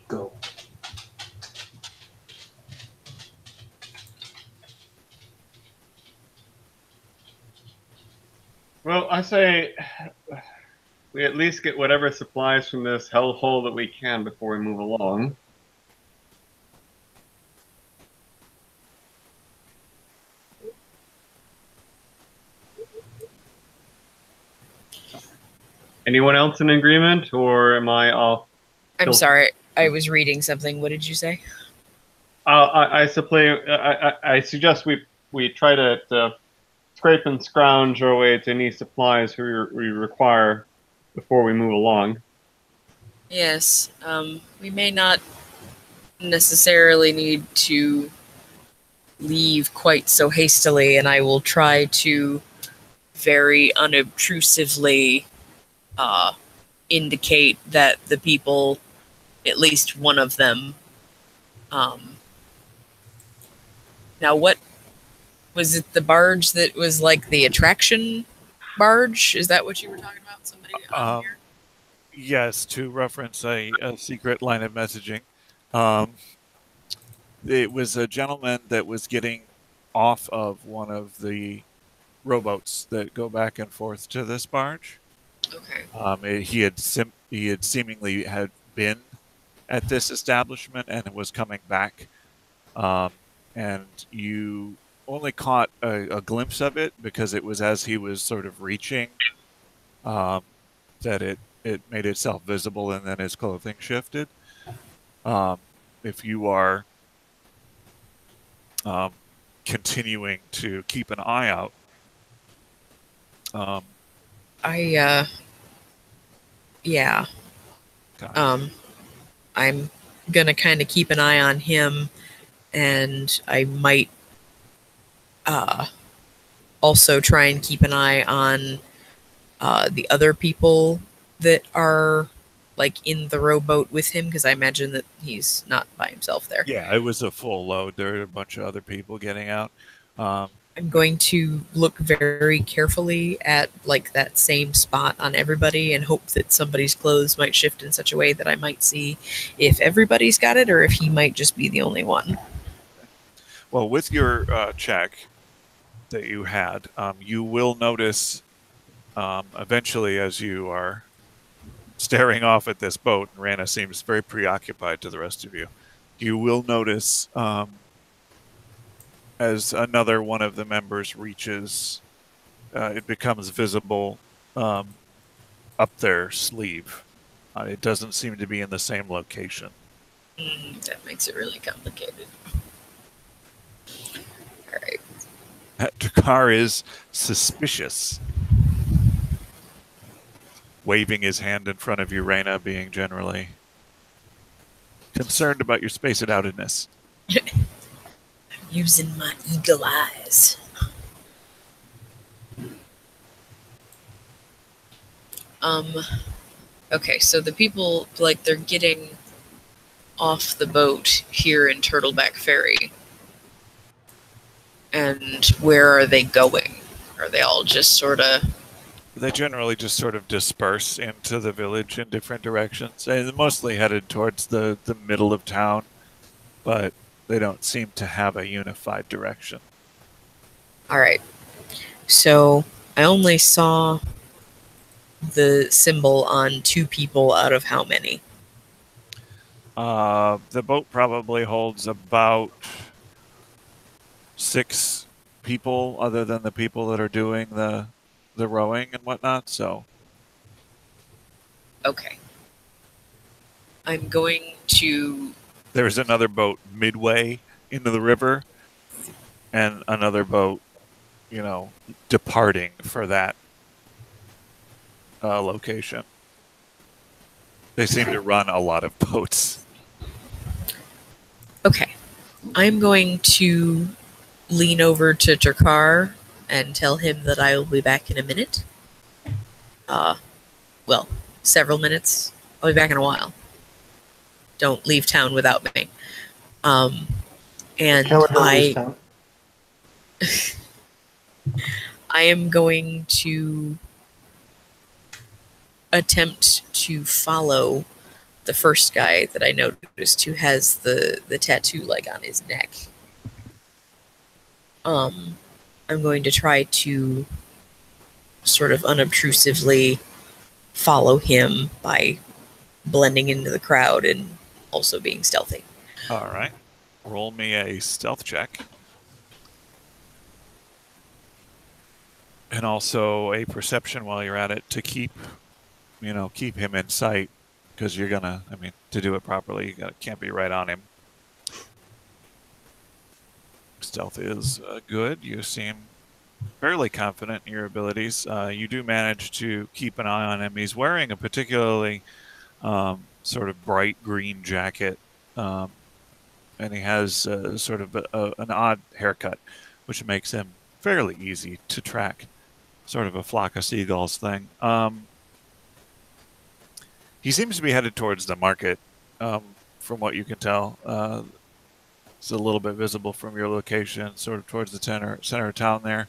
Go. Well, I say we at least get whatever supplies from this hellhole that we can before we move along. Anyone else in agreement, or am I off? I'm sorry. I was reading something. What did you say? I suggest we try to scrape and scrounge our way to any supplies we require before we move along. Yes. We may not necessarily need to leave quite so hastily, and I will try to very unobtrusively indicate that the people, at least one of them, now what was it, the barge that was like the attraction barge? Is that what you were talking about? Somebody on here? Yes, to reference a secret line of messaging. It was a gentleman that was getting off of one of the rowboats that go back and forth to this barge. Okay. He had seemingly had been at this establishment and was coming back. And you only caught a glimpse of it because it was as he was sort of reaching that it made itself visible, and then his clothing shifted. If you are continuing to keep an eye out, yeah. God. I'm gonna kind of keep an eye on him, and I might also try and keep an eye on the other people that are like in the rowboat with him, because I imagine that he's not by himself there. Yeah, it was a full load. There were a bunch of other people getting out. I'm going to look very carefully at like that same spot on everybody and hope that somebody's clothes might shift in such a way that I might see if everybody's got it or if he might just be the only one. Well, with your check that you had, you will notice eventually, as you are staring off at this boat, and Rana seems very preoccupied to the rest of you, you will notice as another one of the members reaches, it becomes visible up their sleeve. It doesn't seem to be in the same location. That makes it really complicated. All right. Ch.3 is suspicious, waving his hand in front of you, Rana, being generally concerned about your spaced-outedness. Using my eagle eyes. Okay, so the people, like, they're getting off the boat here in Turtleback Ferry. And where are they going? Are they all just sort of... They generally just sort of disperse into the village in different directions. And mostly headed towards the middle of town, but they don't seem to have a unified direction. All right. So I only saw the symbol on 2 people out of how many? The boat probably holds about 6 people, other than the people that are doing the rowing and whatnot. So, okay. I'm going to... There's another boat midway into the river, and another boat, departing for that location. They seem to run a lot of boats. Okay. I'm going to lean over to Ch.3 and tell him that I will be back in a minute. Well, several minutes. I'll be back in a while. Don't leave town without me. And I am going to attempt to follow the first guy that I noticed who has the tattoo like on his neck. I'm going to try to sort of unobtrusively follow him by blending into the crowd and also being stealthy. All right. Roll me a stealth check. And also a perception while you're at it to keep him in sight, because you're gonna, to do it properly, can't be right on him. Stealth is good. You seem fairly confident in your abilities. You do manage to keep an eye on him. He's wearing a particularly sort of bright green jacket, and he has sort of an odd haircut, which makes him fairly easy to track. Sort of a flock of seagulls thing. He seems to be headed towards the market, from what you can tell. It's a little bit visible from your location, sort of towards the center of town there.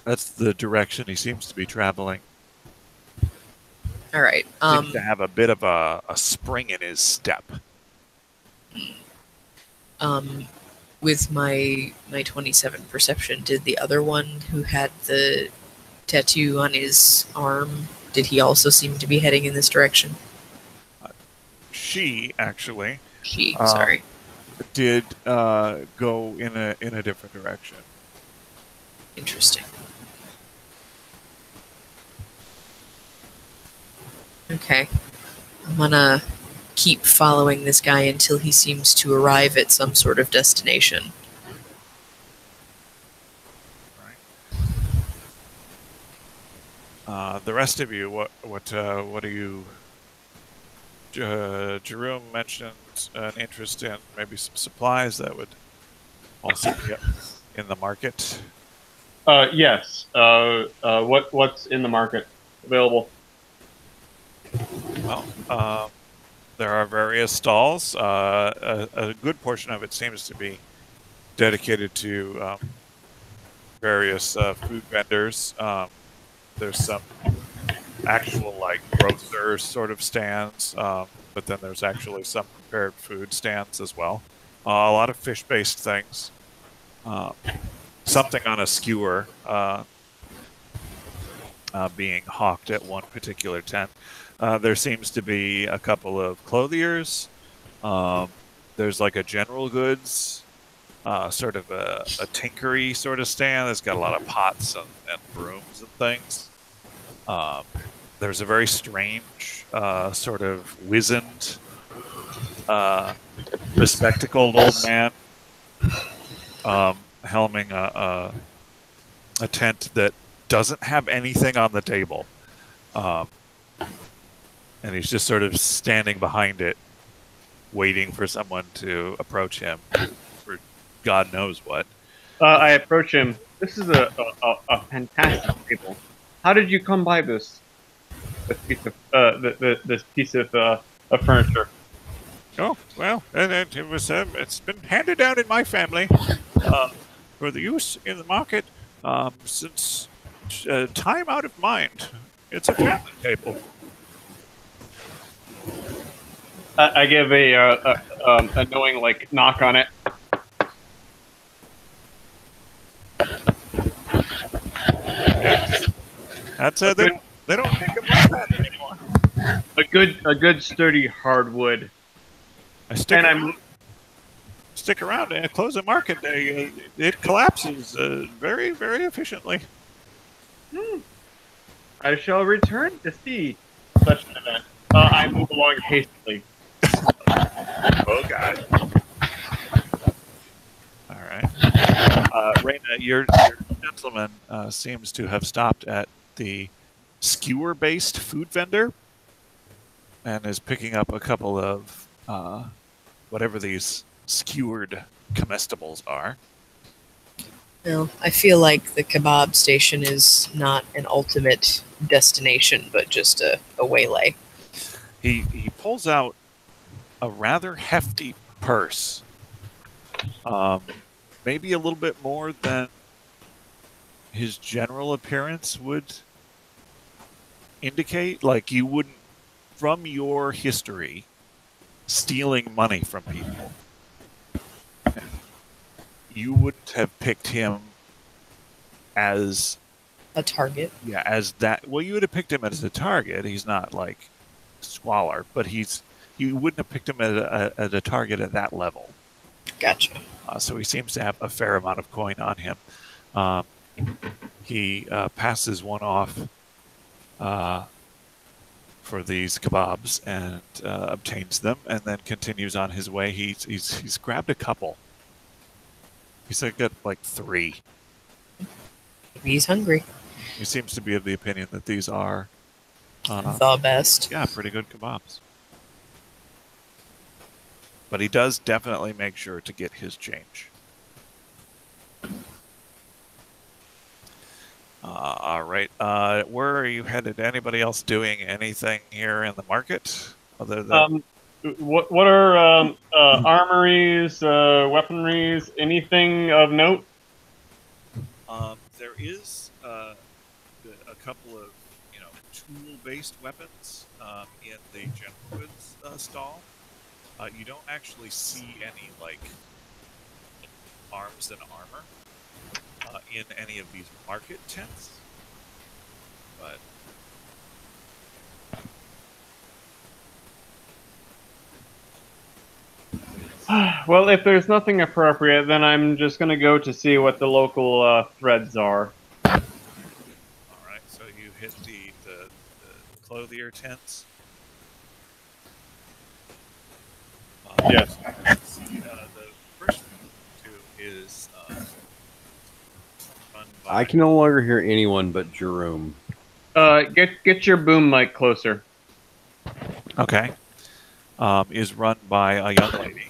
That's the direction he seems to be traveling. All right. Seems to have a bit of a spring in his step. With my 27 perception, did the other one who had the tattoo on his arm, did he also seem to be heading in this direction? She actually. Sorry. Did go in a different direction. Interesting. Okay. I'm gonna keep following this guy until he seems to arrive at some sort of destination. Right. The rest of you, what do you? Jerome mentioned an interest in maybe some supplies that would also be in the market. Yes. What's in the market available? Well, there are various stalls. A good portion of it seems to be dedicated to various food vendors. There's some actual like grocer sort of stands, but then there's actually some prepared food stands as well. A lot of fish-based things. Something on a skewer being hawked at one particular tent. There seems to be a couple of clothiers. There's like a general goods, sort of a tinkery sort of stand that's got a lot of pots and brooms and things. There's a very strange, sort of wizened, bespectacled old man helming a tent that doesn't have anything on the table. And he's just sort of standing behind it, waiting for someone to approach him for God knows what. I approach him. This is a fantastic table. How did you come by this piece of furniture? Oh, well, it's been handed down in my family for the use in the market since time out of mind. It's a family table. I give a knowing like knock on it. That's they don't think about that anymore. A good sturdy hardwood. Stick around and close the market. It collapses very, very efficiently. I shall return to see such an event. I move along hastily. Oh God! All right, Raina, your gentleman seems to have stopped at the skewer-based food vendor and is picking up a couple of whatever these skewered comestibles are. Well, I feel like the kebab station is not an ultimate destination, but just a waylay. He pulls out a rather hefty purse, maybe a little bit more than his general appearance would indicate. Like you wouldn't, from your history, stealing money from people, you wouldn't have picked him as a target. Yeah, as that. Well, you would have picked him as a target. He's not like squalor, but you wouldn't have picked him as a target at that level. Gotcha. So he seems to have a fair amount of coin on him. He passes one off for these kebabs and obtains them, and then continues on his way. He's grabbed a couple. He's got like 3. Maybe he's hungry. He seems to be of the opinion that these are the best. Yeah, pretty good kebabs. But he does definitely make sure to get his change. All right. Where are you headed? Anybody else doing anything here in the market other than? What are armories, weaponries, anything of note? There is a couple of tool-based weapons in the general goods stall. You don't actually see any like arms and armor in any of these market tents, but Well, if there's nothing appropriate, then I'm just going to go to see what the local threads are. all right. So you hit the clothier tents. Yes. The first two is run by. I can no longer hear anyone but Jerome. Get your boom mic closer. Okay. Is run by a young lady.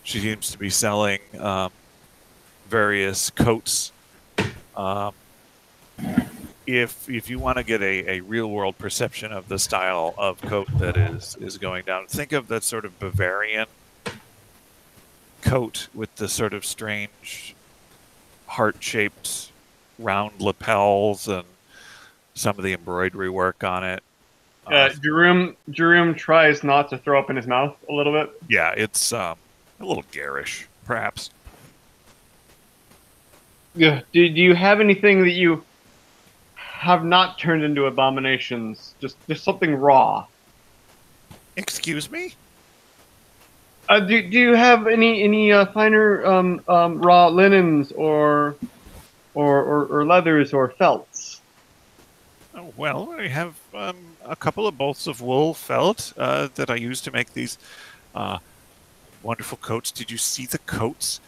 She seems to be selling various coats. If you want to get a real world perception of the style of coat that is going down, think of that sort of Bavarian coat with the sort of strange heart-shaped round lapels and some of the embroidery work on it. Jerome tries not to throw up in his mouth a little bit. Yeah, it's a little garish, perhaps. Yeah. Do you have anything that you have not turned into abominations? Just something raw. Excuse me? Do you have any finer raw linens or leathers or felts? Oh, well, I have a couple of bolts of wool felt that I use to make these wonderful coats. Did you see the coats?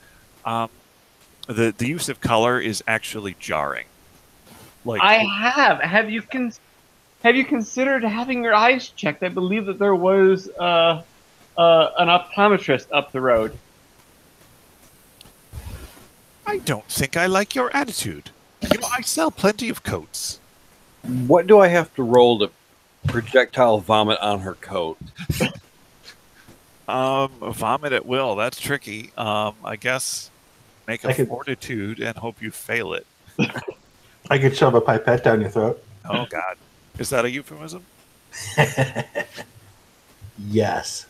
The use of color is actually jarring. Like I have. Have you considered having your eyes checked? I believe that there was an optometrist up the road. I don't think I like your attitude. You know, I sell plenty of coats. What do I have to roll to projectile vomit on her coat? Vomit at will. That's tricky. I guess make a fortitude and hope you fail it. I could shove a pipette down your throat. Oh, God. Is that a euphemism? Yes.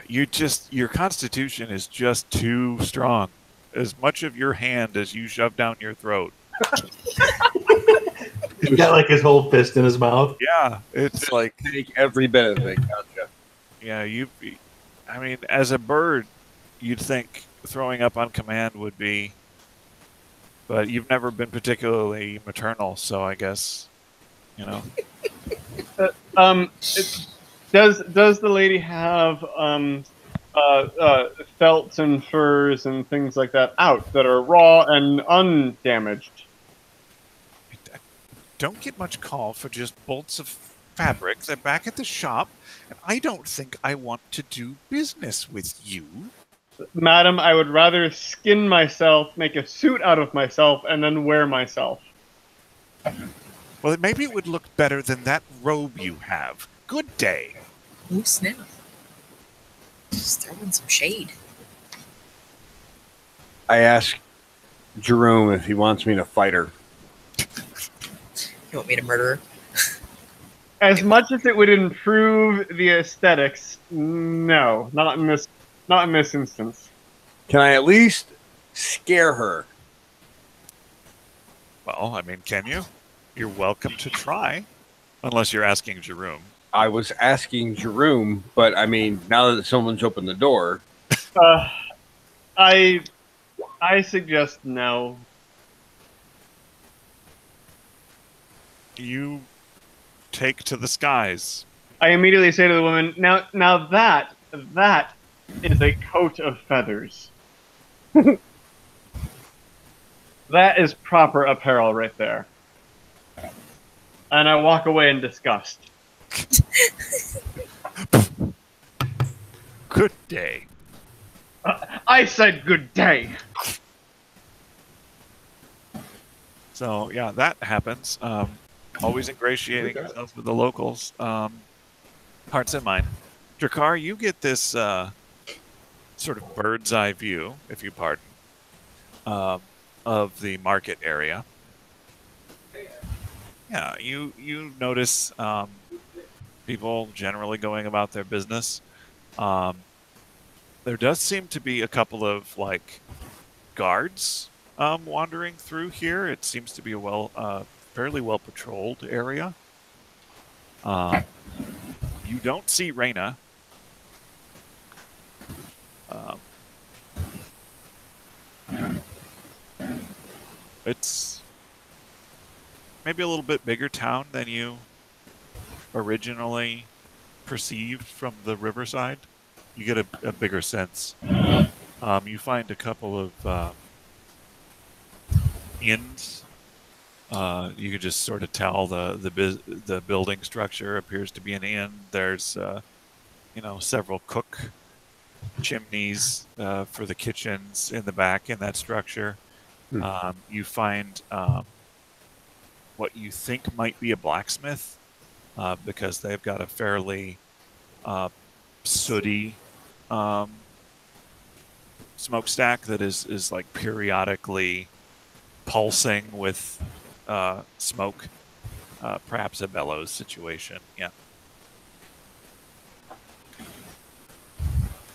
Your constitution is just too strong. As much of your hand as you shove down your throat. He's got like his whole fist in his mouth. Yeah, it's like Take every bit of it. Gotcha. yeah. I mean, as a bird, you'd think throwing up on command would be, but you've never been particularly maternal, so I guess, you know. Does the lady have felts and furs and things like that out that are raw and undamaged? Don't get much call for just bolts of fabric. They're back at the shop, and I don't think I want to do business with you. Madam, I would rather skin myself, make a suit out of myself, and then wear myself. Well, maybe it would look better than that robe you have. Good day. Ooh, snap. Just throwing some shade. I asked Jerome if he wants me to fight her. You want me to murder her? As much as it would improve the aesthetics, no, not in this instance. Can I at least scare her? Well, I mean, can you? You're welcome to try. Unless you're asking Jerome. I was asking Jerome, but I mean, now that someone's opened the door. I suggest no. You take to the skies. I immediately say to the woman, now that is a coat of feathers. That is proper apparel right there. And I walk away in disgust. Good day. I said good day. So yeah, that happens. Always ingratiating yourself with the locals. Hearts and mind. Drakkar, you get this sort of bird's eye view, if you pardon, of the market area. Yeah, you notice people generally going about their business. There does seem to be a couple of like guards wandering through here. It seems to be a fairly well patrolled area. You don't see Reyna. It's maybe a little bit bigger town than you originally perceived from the riverside. You get a bigger sense. You find a couple of inns. You can just sort of tell the building structure appears to be an inn. There's several cook chimneys for the kitchens in the back in that structure. You find what you think might be a blacksmith because they've got a fairly sooty smokestack that is like periodically pulsing with smoke, perhaps a bellows situation. Yeah.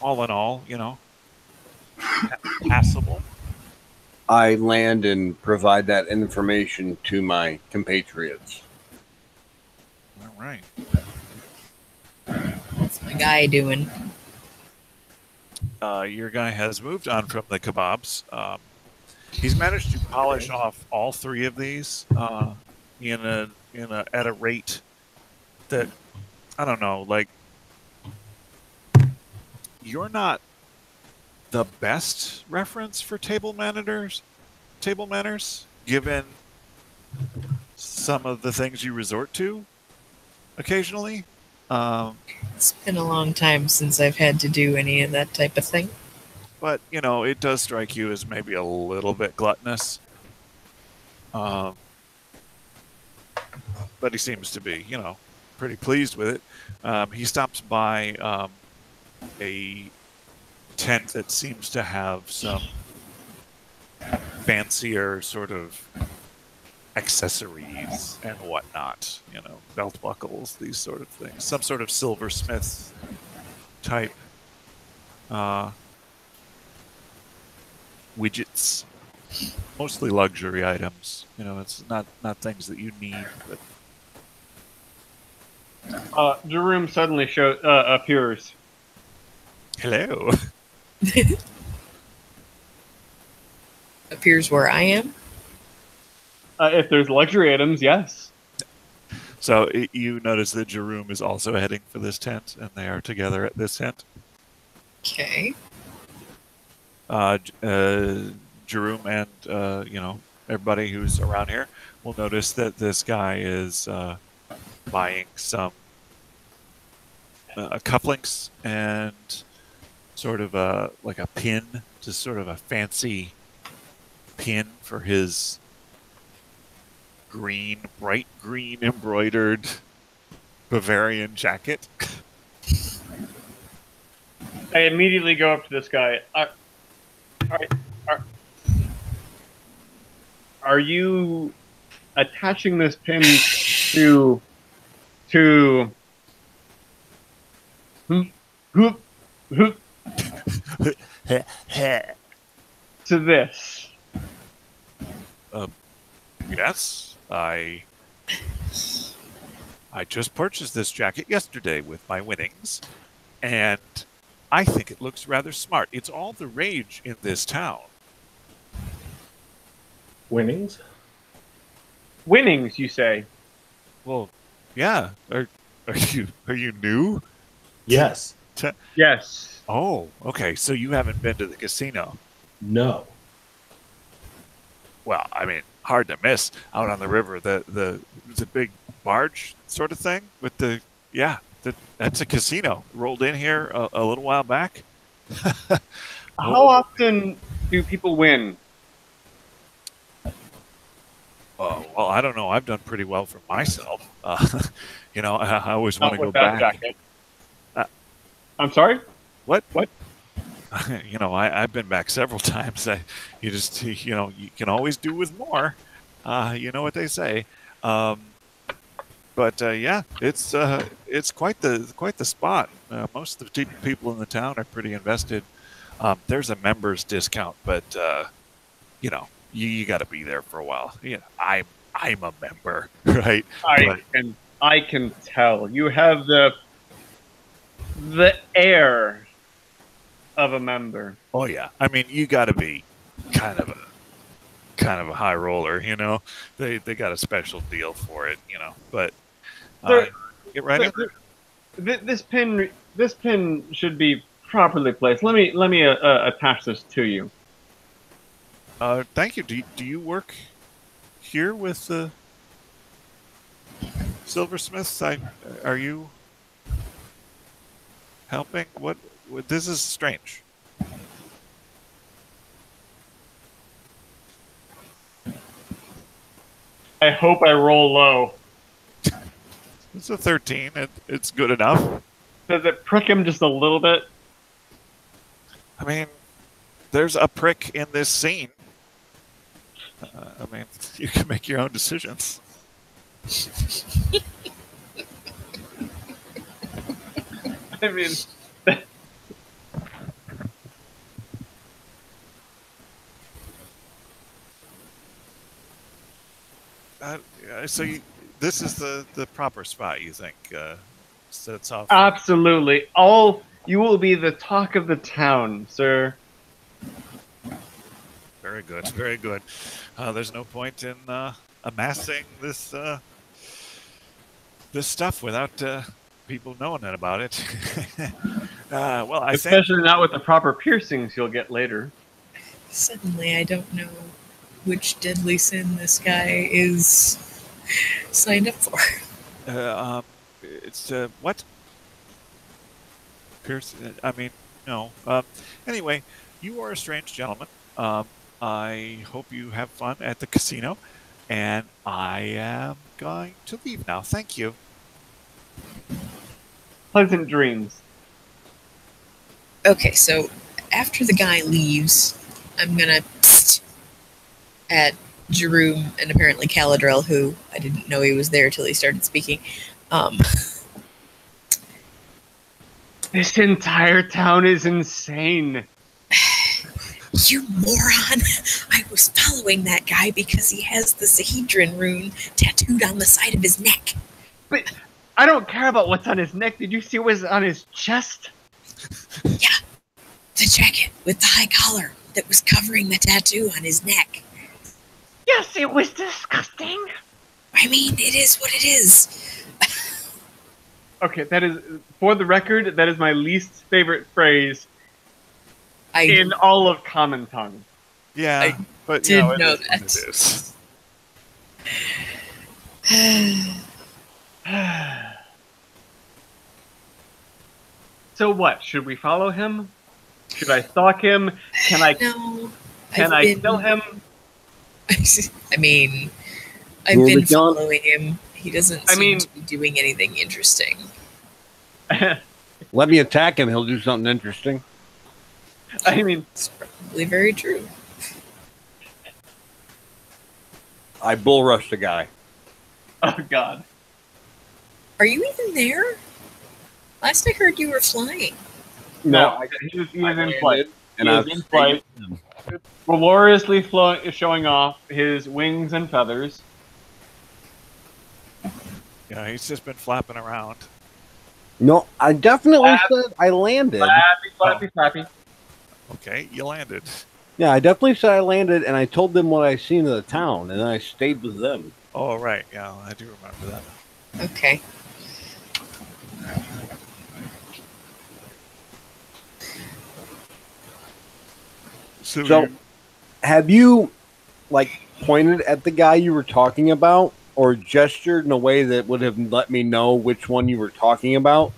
All in all, passable. I land and provide that information to my compatriots. All right. What's my guy doing? Your guy has moved on from the kebabs. He's managed to polish off all three of these at a rate that I don't know. Like, you're not the best reference for table manners, given some of the things you resort to occasionally. It's been a long time since I've had to do any of that type of thing. But, it does strike you as maybe a little bit gluttonous. But he seems to be, pretty pleased with it. He stops by a tent that seems to have some fancier sort of accessories and whatnot, belt buckles, these sort of things. Some sort of silversmith type widgets, mostly luxury items. It's not things that you need, but Jerome suddenly appears. hello. Appears where I am. If there's luxury items, yes. So you notice that Jerome is also heading for this tent, and they are together at this tent. Okay. Jerome and everybody who's around here will notice that this guy is buying some cufflinks and sort of like a pin, just sort of a fancy pin for his bright green embroidered Bavarian jacket. I immediately go up to this guy. Are you attaching this pin to this? Yes, I just purchased this jacket yesterday with my winnings, and I think it looks rather smart. It's all the rage in this town. Winnings? Winnings, you say? Well, yeah. Are you new? Yes. Yes. Oh, okay. So you haven't been to the casino. No. Well, I mean, hard to miss out on the river. The big barge sort of thing with the That's a casino. Rolled in here a little while back. How often do people win? Well, I don't know. I've done pretty well for myself. I always want to go With that back. jacket. Uh, I'm sorry? What? I've been back several times. You can always do with more. You know what they say. But yeah, it's quite the spot. Most of the people in the town are pretty invested. There's a members discount, but you got to be there for a while. I'm a member, right? I can tell you have the air of a member. Oh yeah, I mean you got to be kind of a high roller. They got a special deal for it. But get right in there. This pin should be properly placed. Let me attach this to you. Thank you. Do you work here with the silversmiths? Are you helping? What? This is strange. I hope I roll low. It's a 13. It's good enough. Does it prick him just a little bit? I mean, there's a prick in this scene. I mean, you can make your own decisions. I mean, this is the proper spot, you think? Sets off. absolutely. You will be the talk of the town, sir. Very good, very good. There's no point in amassing this stuff without people knowing about it. Well, Especially not with the proper piercings you'll get later. Suddenly, I don't know which deadly sin this guy is signed up for. It's what? Pierce? I mean, no. Anyway, you are a strange gentleman. I hope you have fun at the casino, and I am going to leave now. Thank you. Pleasant dreams. Okay, so after the guy leaves, I'm gonna psst at Jerome and apparently Caladrell, who I didn't know he was there till he started speaking. This entire town is insane. You moron! I was following that guy because he has the Sahedron rune tattooed on the side of his neck. But I don't care about what's on his neck. Did you see what was on his chest? Yeah, the jacket with the high collar that was covering the tattoo on his neck. Yes, it was disgusting. I mean, it is what it is. Okay, that is, for the record, that is my least favorite phrase in all of Common Tongue. Yeah, but did know it that. is. So what? Should we follow him? Should I stalk him? Can I No. kill him? I mean, I've Where are we been going? following him. He doesn't seem to be doing anything interesting. Let me attack him. He'll do something interesting. I mean, It's probably very true. I bull rush the guy. oh god. Are you even there? Last I heard, you were flying. No, he was in flight. And He I was in flight, gloriously showing off his wings and feathers. Yeah, he's just been flapping around. No, I definitely said I landed. Flappy. Okay, you landed. Yeah, I definitely said I landed, and I told them what I seen in the town, and then I stayed with them. Oh, right. Yeah, I do remember that. Okay. So So, have you, like, pointed at the guy you were talking about or gestured in a way that would have let me know which one you were talking about?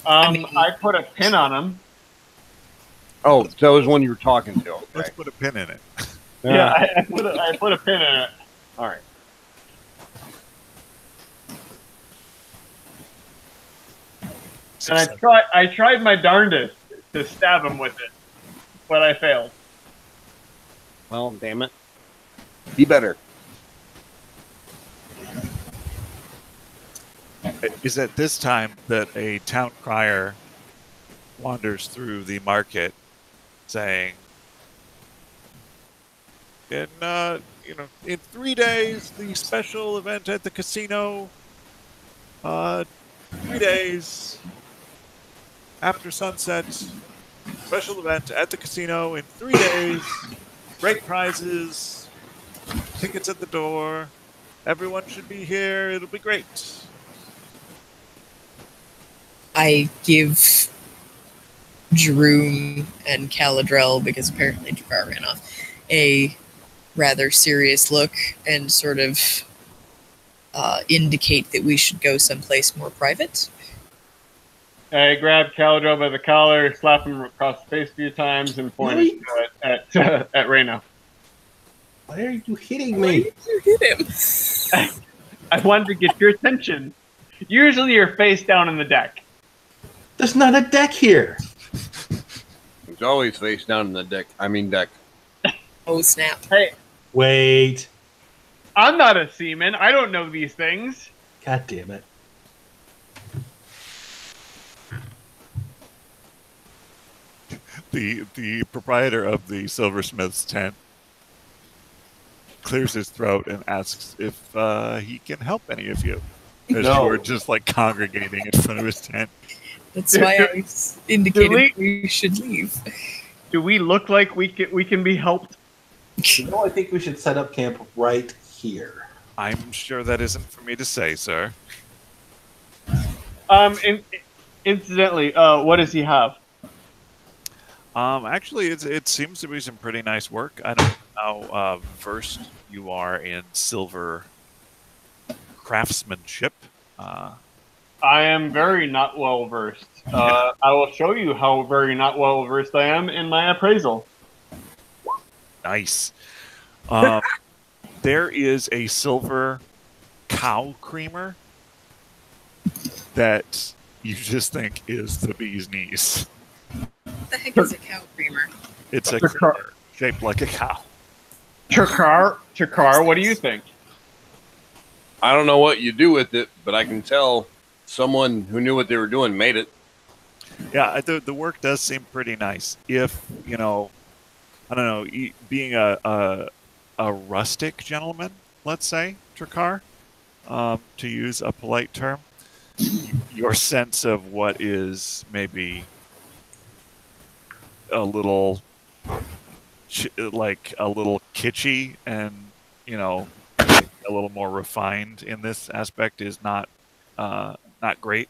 I put a pin on him. Oh, that was one you were talking to. Okay. Let's put a pin in it. Yeah, I put a pin in it. All right. And I tried my darndest to stab him with it, but I failed. Well, damn it. Be better. It is at this time that a town crier wanders through the market saying, in 3 days, the special event at the casino, 3 days after sunset, special event at the casino in 3 days, great prizes, tickets at the door, everyone should be here, it'll be great. I give Droom and Caladrell, because apparently Jakar ran off, a rather serious look and sort of indicate that we should go someplace more private. I grabbed Caladrell by the collar, slapped him across the face a few times, and pointed at Reyna. Why are you hitting Why me? did you hit him? I wanted to get your attention. Usually you're face down in the deck. There's not a deck here. It's always face down in the deck. Oh, snap. Hey, Wait. I'm not a seaman. I don't know these things. God damn it. The proprietor of the silversmith's tent clears his throat and asks if he can help any of you. As No. you are just like congregating in front of his tent. That's why I indicated we should leave. Do we look like we can be helped? No, I think we should set up camp right here. I'm sure that isn't for me to say, sir. Incidentally, what does he have? Actually, it seems to be some pretty nice work. I don't know how versed you are in silver craftsmanship. I am very not well versed. I will show you how very not well versed I am in my appraisal. Nice. There is a silver cow creamer that you just think is the bee's knees. What the heck is a cow creamer? It's a creamer shaped like a cow. Ch.3, what do you think? I don't know what you do with it, but I can tell someone who knew what they were doing made it. Yeah, the work does seem pretty nice. If, I don't know, being a rustic gentleman, let's say, Ch.3, to use a polite term, your sense of what is maybe a little kitschy and a little more refined in this aspect is not great,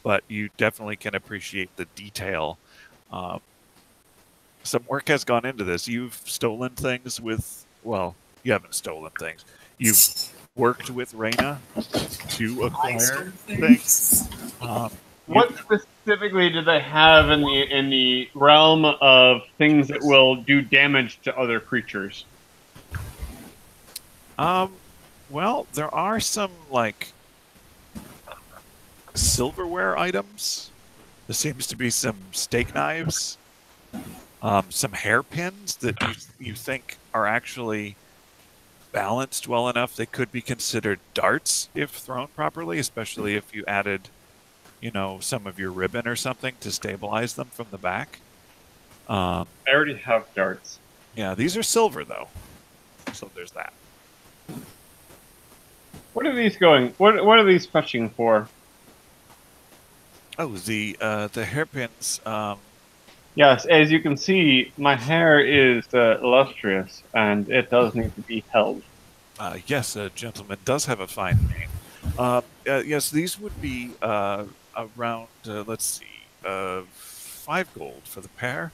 but you definitely can appreciate the detail. Some work has gone into this. You've stolen things with, well, you haven't stolen things. You've worked with Reyna to acquire things. What specifically do they have in the realm of things that will do damage to other creatures? Well, there are some silverware items. There seems to be some steak knives, some hairpins that you think are actually balanced well enough they could be considered darts if thrown properly, especially if you added, some of your ribbon or something to stabilize them from the back. I already have darts. Yeah, these are silver though, so there's that. What are these going? What are these fetching for? Oh, the hairpins. Yes, as you can see, my hair is illustrious, and it does need to be held. Yes, a gentleman does have a fine name. Yes, these would be around, let's see, 5 gold for the pair.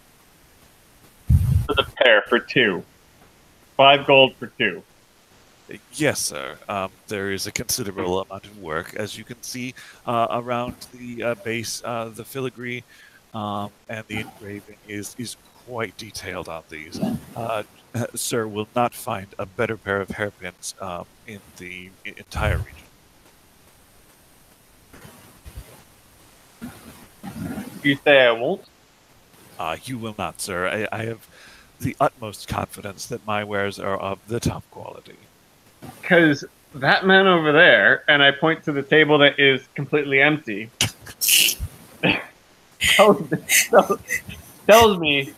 For the pair, for 2. 5 gold for 2. Yes, sir. There is a considerable amount of work, as you can see, around the base. The filigree and the engraving is quite detailed on these. Sir will not find a better pair of hairpins in the entire region. You say I won't? You will not, sir. I have the utmost confidence that my wares are of the top quality. Because that man over there, and I point to the table that is completely empty, tells me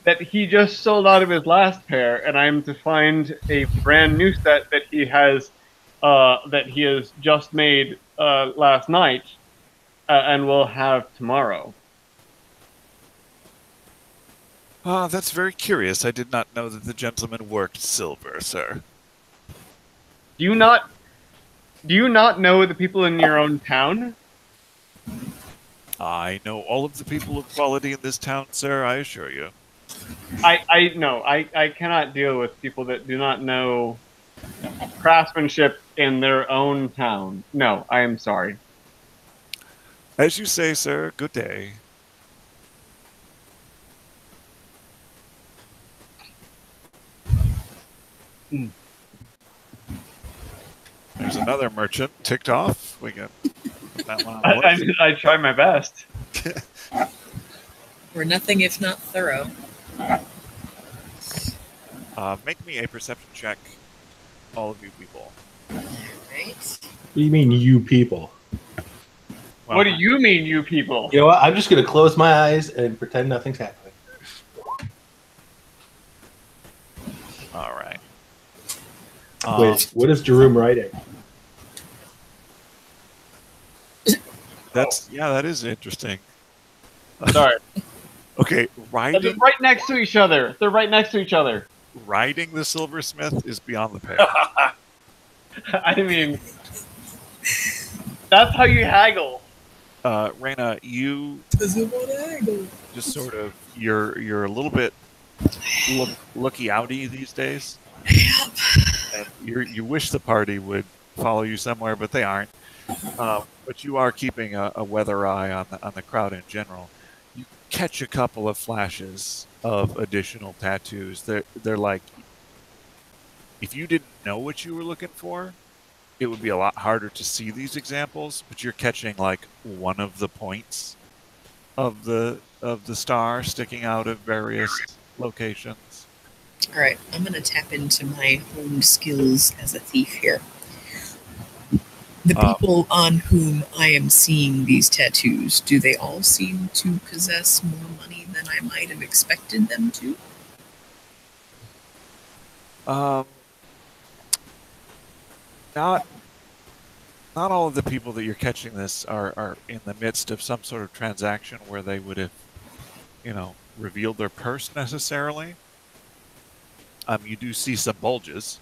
that he just sold out of his last pair, and I am to find a brand new set that he has just made last night, and will have tomorrow. That's very curious. I did not know that the gentleman worked silver, sir. Do you not know the people in your own town? I know all of the people of quality in this town, sir, I assure you. I cannot deal with people that do not know craftsmanship in their own town. No, I am sorry. As you say, sir, good day. There's another merchant ticked off. We got that one on the list. I try my best. We're nothing if not thorough. Make me a perception check, all of you people. Right? What do you mean, you people? Well, What do you mean, you people? You know what? I'm just going to close my eyes and pretend nothing's happening. all right. Wait, what is Jerome writing? That is interesting. Sorry. Okay, They're riding right next to each other. They're right next to each other. riding the silversmith is beyond the pale. I mean, that's how you haggle. Raina, you just sort of you're a little bit looky outy these days. Yep. And you wish the party would follow you somewhere, but they aren't. But you are keeping a weather eye on the crowd in general. You catch a couple of flashes of additional tattoos. They're like, if you didn't know what you were looking for, it would be a lot harder to see these examples. But you're catching like one of the points of the star sticking out of various locations. All right, I'm going to tap into my honed skills as a thief here. The people on whom I am seeing these tattoos, do they all seem to possess more money than I might have expected them to? Not all of the people that you're catching this are in the midst of some sort of transaction where they would have, revealed their purse necessarily. You do see some bulges.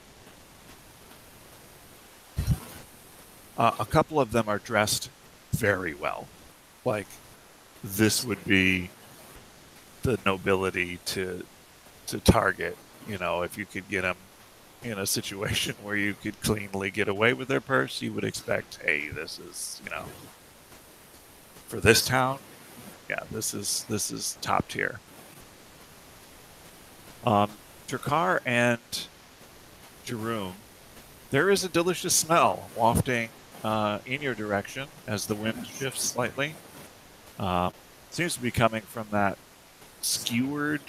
A couple of them are dressed very well. Like, this would be the nobility to target, if you could get them in a situation where you could cleanly get away with their purse, you would expect, hey, this is, for this town, yeah, this is top tier. Drakar and Jerome, there is a delicious smell wafting in your direction as the wind shifts slightly. Seems to be coming from that skewered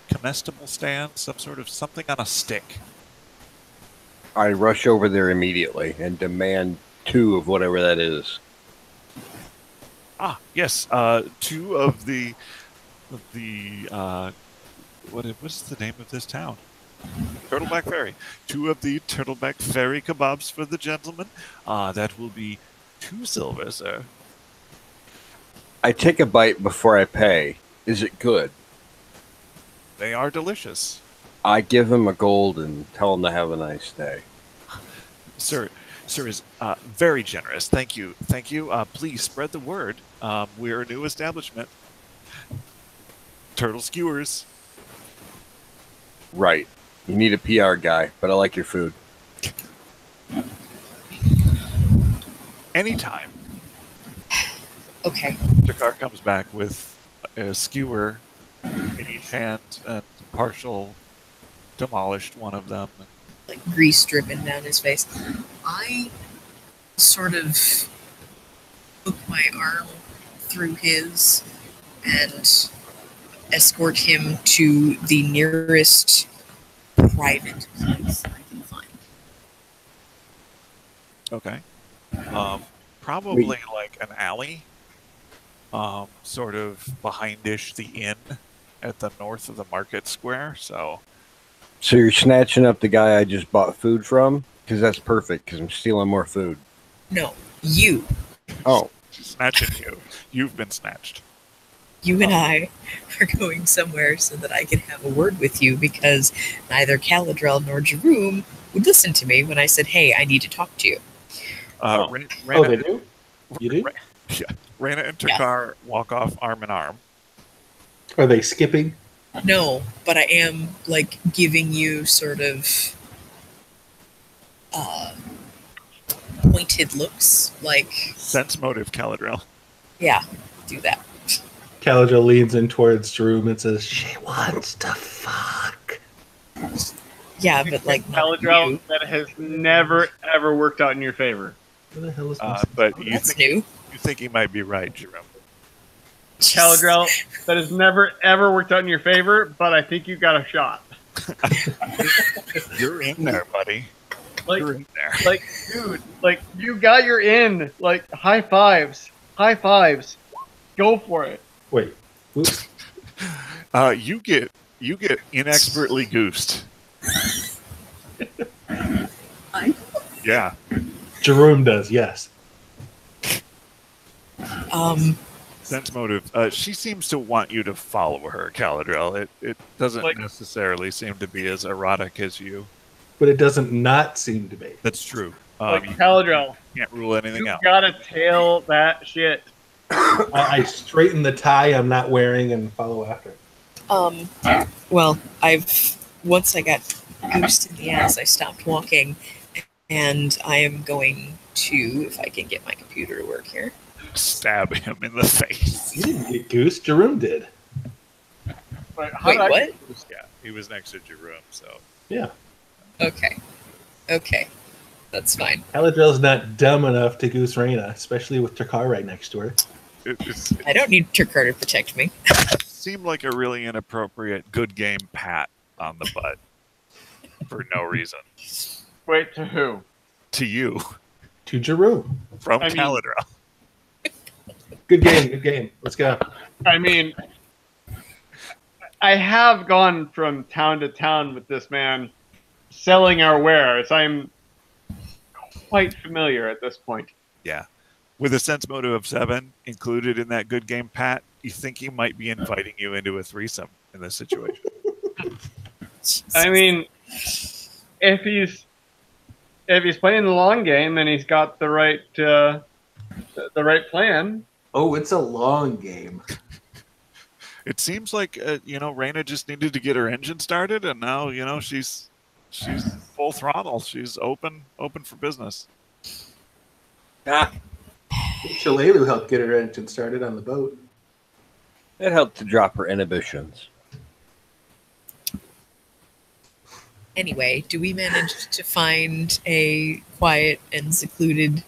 comestible stand, something on a stick. I rush over there immediately and demand 2 of whatever that is. Ah, yes, 2 of the what's the name of this town? Turtleback Ferry. 2 of the Turtleback Ferry kebabs for the gentleman. That will be 2 silver, sir. I take a bite before I pay. Is it good? They are delicious. I give him a gold and tell him to have a nice day. Sir is very generous. Thank you. Please spread the word. We're a new establishment. Turtle skewers. Right. You need a PR guy, but I like your food. Anytime. Okay. Jakar comes back with a skewer in each hand and partial demolished one of them. Like grease dripping down his face. I sort of hook my arm through his and escort him to the nearest private place I can find. Okay. Probably like an alley. Sort of behindish the inn at the north of the market square. So you're snatching up the guy I just bought food from? Because that's perfect, because I'm stealing more food. No, you. Oh. Snatching you. You've been snatched. You and I are going somewhere so that I can have a word with you because neither Caladrel nor Jeroen would listen to me when I said, hey, I need to talk to you. Raina, they do? You do? Yeah. Raina and Takar walk off arm in arm. Are they skipping? No, but I am like giving you sort of pointed looks, like Sense motive, Caladrel. yeah, do that. Caladrel leans in towards Jeroen and says, "She wants to fuck." Yeah, but like not Caladrel, you. that has never ever worked out in your favor. What the hell is But Oh, you that's think new. you think he might be right, Jerome. Caladrel, that has never ever worked out in your favor, but I think you got a shot. You're in there, buddy. Like, You're in there. like, dude, like you got your in. Like, high fives, high fives. Go for it. Wait. Oops. You get inexpertly goosed. Yeah. Jeroen does, yes. Sense motive. She seems to want you to follow her, Caladrel. It doesn't Like- necessarily seem to be as erotic as you. But it doesn't not seem to be. That's true. Like, You Caladrel, can't rule anything you out. gotta tail that shit. I straighten the tie I'm not wearing and follow after. Well, once I got goosed in the ass, I stopped walking, and I am going to, if I can get my computer to work here. Stab him in the face. You didn't get goose, Jeroen did. But how Wait, did I- what? Yeah, he was next to Jerome, so Yeah. Okay, that's fine. Caladrel's not dumb enough to goose Raina, especially with Takar right next to her. it I don't need Turkar to protect me. seemed like a really inappropriate good game pat on the butt for no reason. Wait, to who? To you To Jeroen. from I mean- Caladrel. Good game, good game. Let's go. I mean, I have gone from town to town with this man selling our wares. I'm quite familiar at this point. Yeah. With a sense motive of 7 included in that good game pat, you think he might be inviting you into a threesome in this situation. I mean, if he's playing the long game and he's got the right plan. Oh, it's a long game. It seems like Raina just needed to get her engine started, and now she's full throttle. She's open for business. Shalelu helped get her engine started on the boat. It helped to drop her inhibitions. Anyway, do we manage to find a quiet and secluded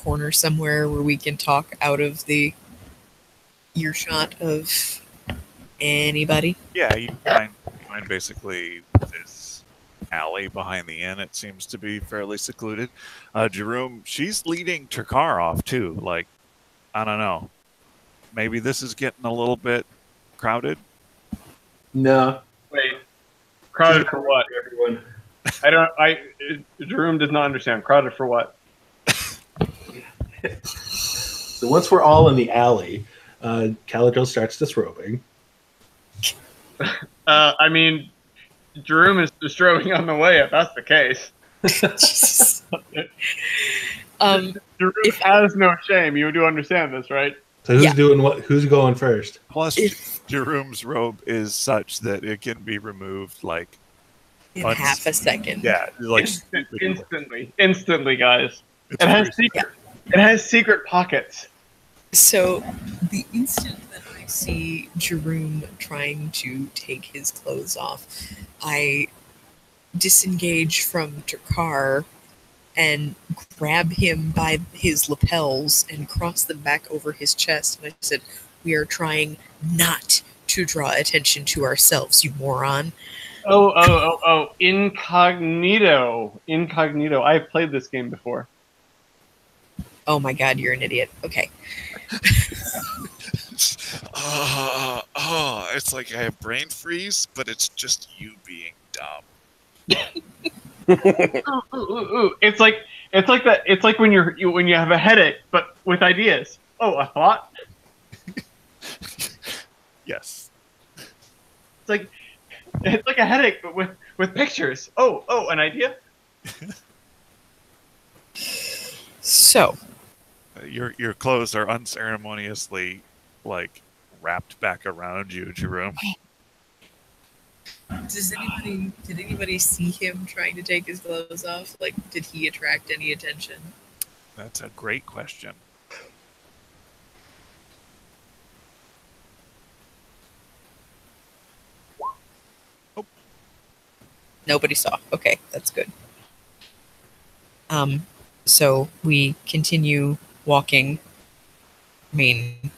corner somewhere where we can talk out of the earshot of anybody? Yeah, you find basically this alley behind the inn. It seems to be fairly secluded. Jerome, she's leading Takar off too. Like, I don't know. Maybe this is getting a little bit crowded. No. Wait, crowded for what? Everyone. Jerome does not understand. Crowded for what? So once we're all in the alley, Caladrel starts disrobing. I mean, Jerome is distrobing on the way, if that's the case. Jerome has no shame. You do understand this, right? So who's Yeah. doing what? Who's going first? Plus, If- Jerome's robe is such that it can be removed In half a second. yeah, Instantly, guys. It's It has pretty- secrets. It has secret pockets. So the instant that I see Jerome trying to take his clothes off, I disengage from Takar and grab him by his lapels and cross them back over his chest. And I said, "We are trying not to draw attention to ourselves, you moron." Oh. Incognito. I've played this game before. Oh my god, you're an idiot. Okay. It's like I have brain freeze, but it's just you being dumb. Ooh. It's like that. It's like when you have a headache, but with ideas. Oh, a thought. Yes. It's like a headache, but with pictures. Oh, an idea. So, Your clothes are unceremoniously like wrapped back around you, Jerome. did anybody see him trying to take his clothes off? Like, did he attract any attention? That's a great question. Nobody saw. Okay, that's good. So we continue walking. I mean,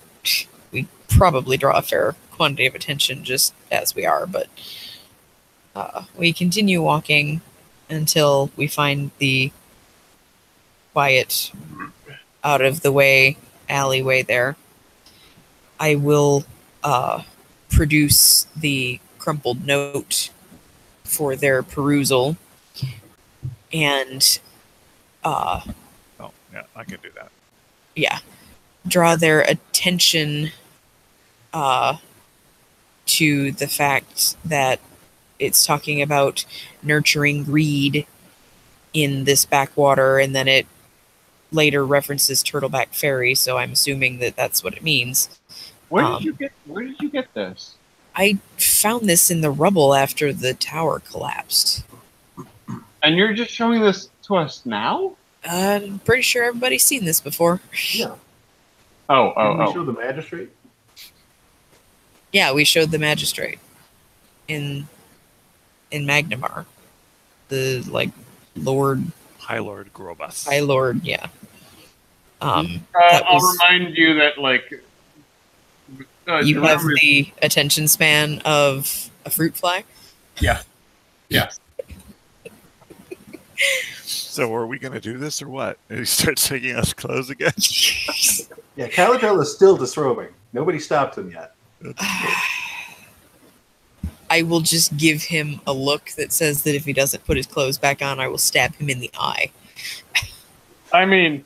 we probably draw a fair quantity of attention just as we are, but we continue walking until we find the quiet, out of the way alleyway there. I will produce the crumpled note for their perusal, and Oh, yeah, I can do that. yeah, draw their attention to the fact that it's talking about nurturing greed in this backwater, and then it later references Turtleback Ferry, so I'm assuming that that's what it means. Where did you get this? I found this in the rubble after the tower collapsed. And you're just showing this to us now? I'm pretty sure everybody's seen this before. Yeah. Oh. Did we show the magistrate? Yeah, we showed the magistrate in Magnamar. The Lord High Lord Grobus. High Lord, yeah. I'll was, remind you that you have the attention span of a fruit fly. Yeah. Yes. So are we going to do this or what? And he starts taking us clothes again? Yeah, Caladrel is still disrobing. Nobody stopped him yet. I will just give him a look that says that if he doesn't put his clothes back on, I will stab him in the eye. I mean,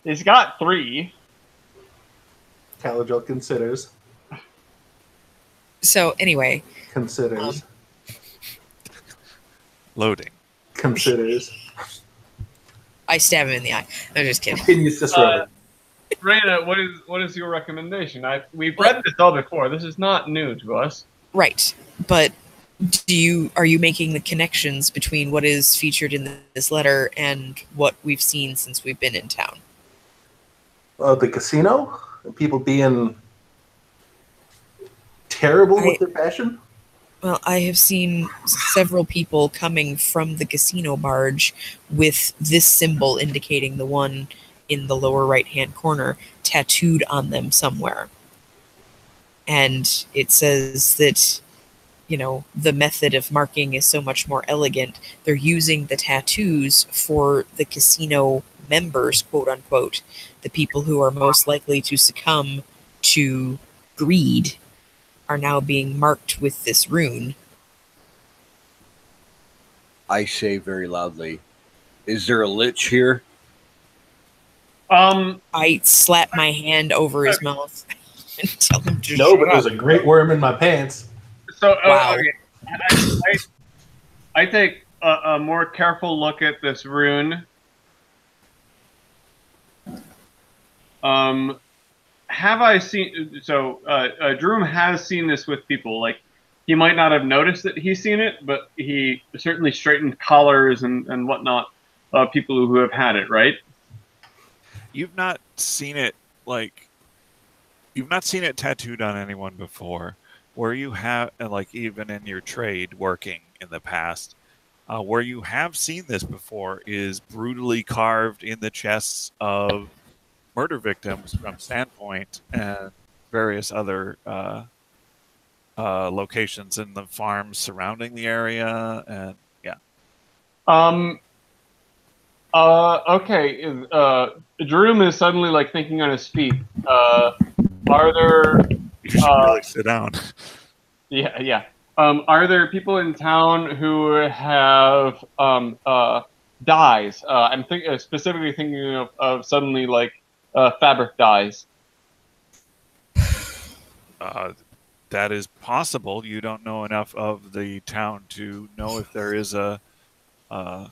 he's got 3. Caladrel considers. So anyway, Considers. Loading. Considers. I stab him in the eye. I'm just kidding. Continues disrobing. Raina, what is your recommendation? We've read this all before. This is not new to us. Right, but are you making the connections between what is featured in this letter and what we've seen since we've been in town? The casino? And people being terrible with their passion? Well, I have seen several people coming from the casino barge with this symbol indicating the one in the lower right-hand corner tattooed on them somewhere. And it says that, the method of marking is so much more elegant. They're using the tattoos for the casino members, quote unquote, the people who are most likely to succumb to greed are now being marked with this rune. I say very loudly, is there a lich here? I slap my hand over his mouth and tell him to No, shut but up. there's a great worm in my pants. So, Wow. okay. I take a more careful look at this rune. Have I seen? So, Droom has seen this with people. Like, he might not have noticed that he's seen it, but he certainly straightened collars and whatnot. People who have had it, right? you've not seen it you've not seen it tattooed on anyone before. Where you have, even in your trade working in the past, where you have seen this before is brutally carved in the chests of murder victims from Sandpoint and various other locations in the farms surrounding the area, and yeah. Okay. Drew is suddenly like thinking on his feet. Are there? You should really sit down. Yeah, yeah. Are there people in town who have dyes? I'm specifically thinking of suddenly like fabric dyes. That is possible. You don't know enough of the town to know if there is a dye.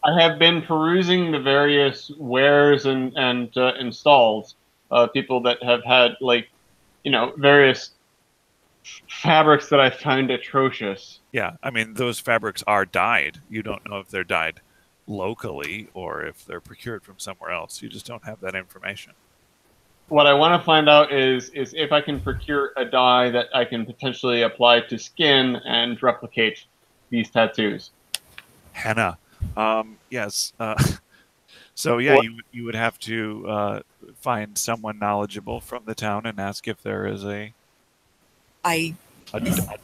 I have been perusing the various wares and stalls. People that have had various fabrics that I find atrocious. Yeah, I mean, those fabrics are dyed. You don't know if they're dyed locally or if they're procured from somewhere else. You just don't have that information. What I want to find out is if I can procure a dye that I can potentially apply to skin and replicate these tattoos. Henna. Yes. So yeah, you would have to find someone knowledgeable from the town and ask if there is a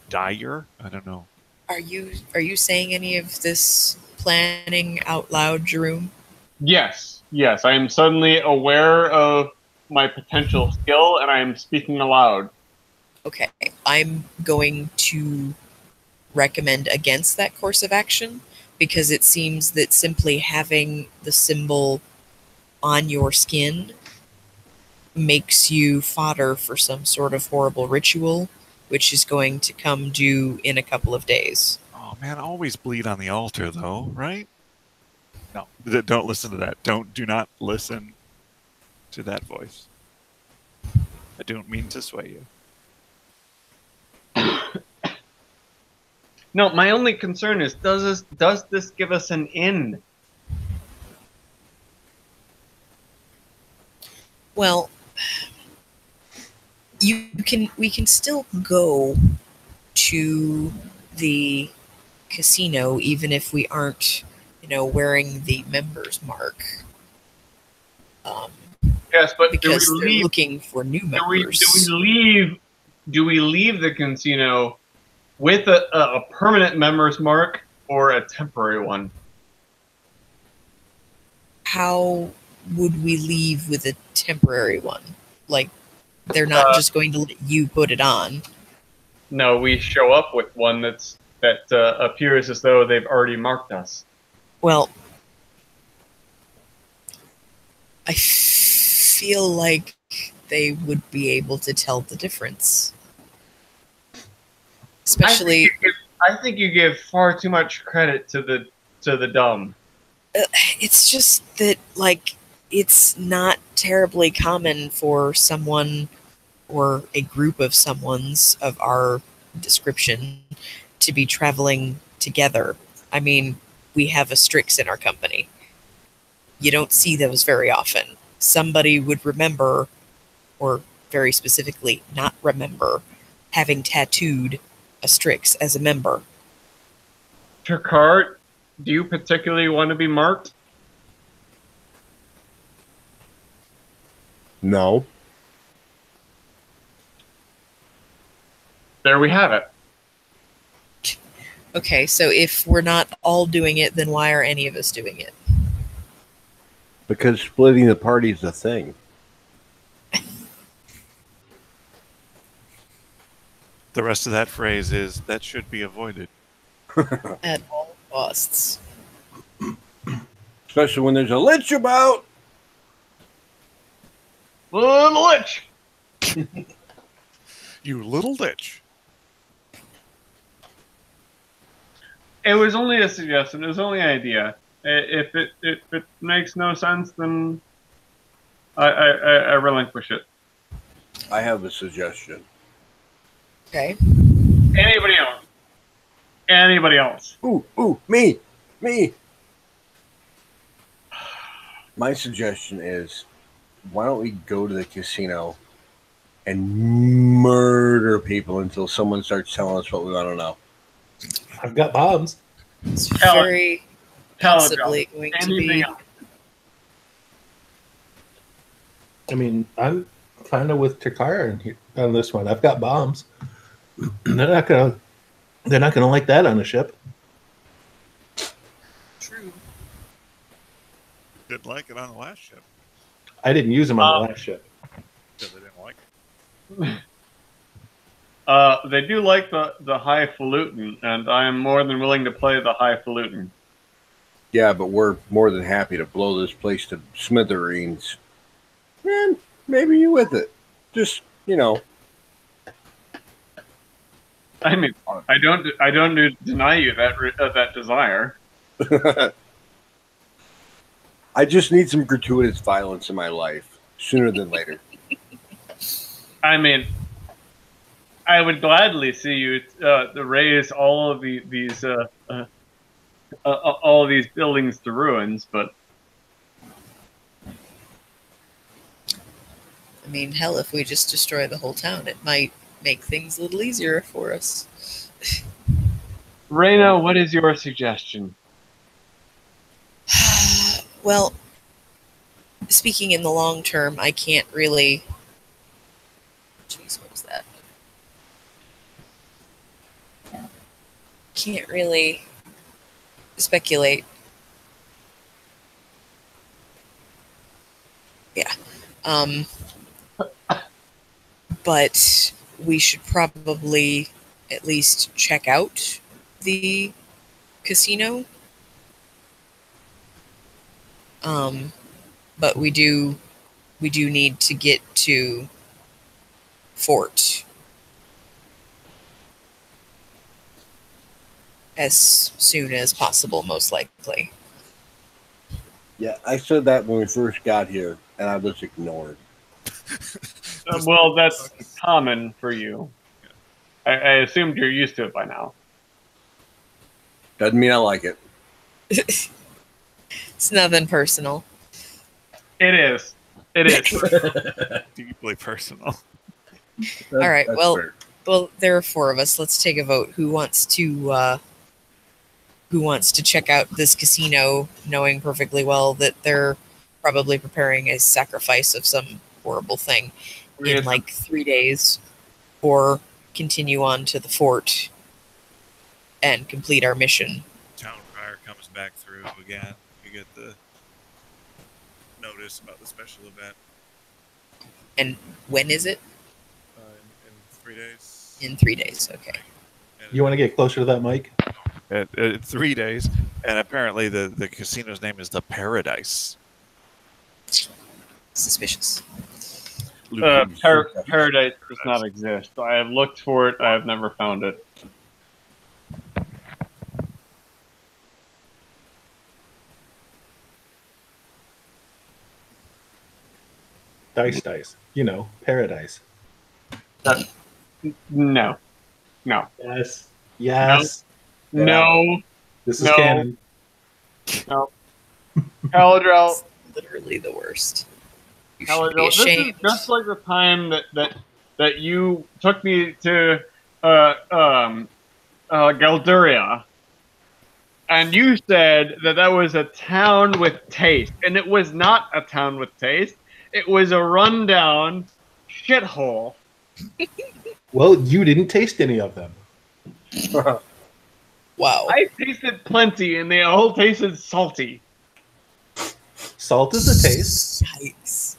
dyer. I don't know. Are you saying any of this planning out loud, Jerome? Yes. I am suddenly aware of my potential skill, and I am speaking aloud. Okay, I'm going to recommend against that course of action because it seems that simply having the symbol on your skin makes you fodder for some sort of horrible ritual, which is going to come due in a couple of days. Oh man, always bleed on the altar though, right? No, don't listen to that. Do not listen to that voice. I don't mean to sway you. No, my only concern is does this give us an in? Well, we can still go to the casino even if we aren't, wearing the members mark. Yes, but because do we they're leave, looking for new members. Do we leave the casino with a permanent members mark or a temporary one? How would we leave with a temporary one? Like, they're not just going to let you put it on. No, we show up with one that appears as though they've already marked us. Well, I feel like they would be able to tell the difference. Especially, I think you give far too much credit to the dumb. It's just that, it's not terribly common for someone or a group of someone's of our description to be traveling together. I mean, we have a Strix in our company. You don't see those very often. Somebody would remember, or very specifically not remember, having tattooed a Strix as a member. Picard, do you particularly want to be marked? No. There we have it. Okay, so if we're not all doing it, then why are any of us doing it? Because splitting the party is a thing. The rest of that phrase is that should be avoided. At all costs. Especially when there's a lich about. Little lich! You little lich. It was only a suggestion. It was only an idea. If it makes no sense, then I relinquish it. I have a suggestion. Okay. Anybody else? Anybody else? Ooh, me. My suggestion is, why don't we go to the casino and murder people until someone starts telling us what we want to know? I've got bombs. It's Tell it. very Tell it, possibly going to Anything be. else? I mean, I'm kind of with Takara on this one. I've got bombs. They're not gonna like that on a ship. True. Didn't like it on the last ship I didn't use them on the last ship. because they didn't like it. They do like the highfalutin, and I am more than willing to play the highfalutin. Yeah, but we're more than happy to blow this place to smithereens. And maybe you with it. Just, I mean, I don't deny you that desire. I just need some gratuitous violence in my life sooner than later. I mean, I would gladly see you raise all of these buildings to ruins, but I mean, hell, if we just destroy the whole town, it might make things a little easier for us. Reyna, what is your suggestion? Well, speaking in the long term, I can't really. Jeez, what was that? Can't really speculate. Yeah. But we should probably at least check out the casino. But we do need to get to Fort as soon as possible, most likely. Yeah, I said that when we first got here, and I was ignored. Well, that's common for you. I assumed you're used to it by now. Doesn't mean I like it. It's nothing personal. It is. It is. Deeply personal. All right. That's Well, fair. well, there are four of us. Let's take a vote. Who wants to check out this casino, knowing perfectly well that they're probably preparing a sacrifice of some horrible thing in like 3 days, or continue on to the fort and complete our mission? Town crier comes back through again. You get the notice about the special event And when is it? in 3 days. In 3 days. Okay. And You want to get closer to that mic? 3 days, and apparently the casino's name is the Paradise. Suspicious. Paradise does not exist. I have looked for it. I have never found it. Dice. Paradise. No. Yes. No. This is No. canon. Caladrel, It's literally the worst. You should be Caladrel, this is ashamed. just like the time that you took me to Galduria, and you said that was a town with taste, and it was not a town with taste. It was a rundown shithole. Well, you didn't taste any of them. Wow. I tasted plenty, and they all tasted salty. Salt is a taste. Yikes.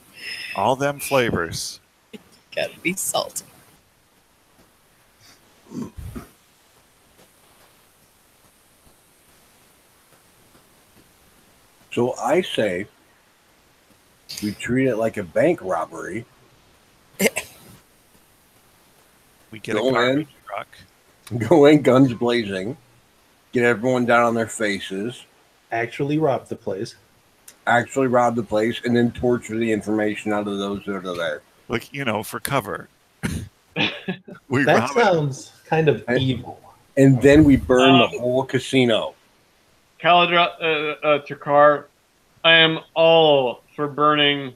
All them flavors. Gotta be salty. So I say we treat it like a bank robbery. We get Go a garbage in. truck. Go in guns blazing. Get everyone down on their faces. Actually robbed the place. Actually rob the place, and then torture the information out of those that are there. Like, for cover. We That rob it. sounds kind of evil. And then we burn the whole casino. Caladrel, Takar, I am all for burning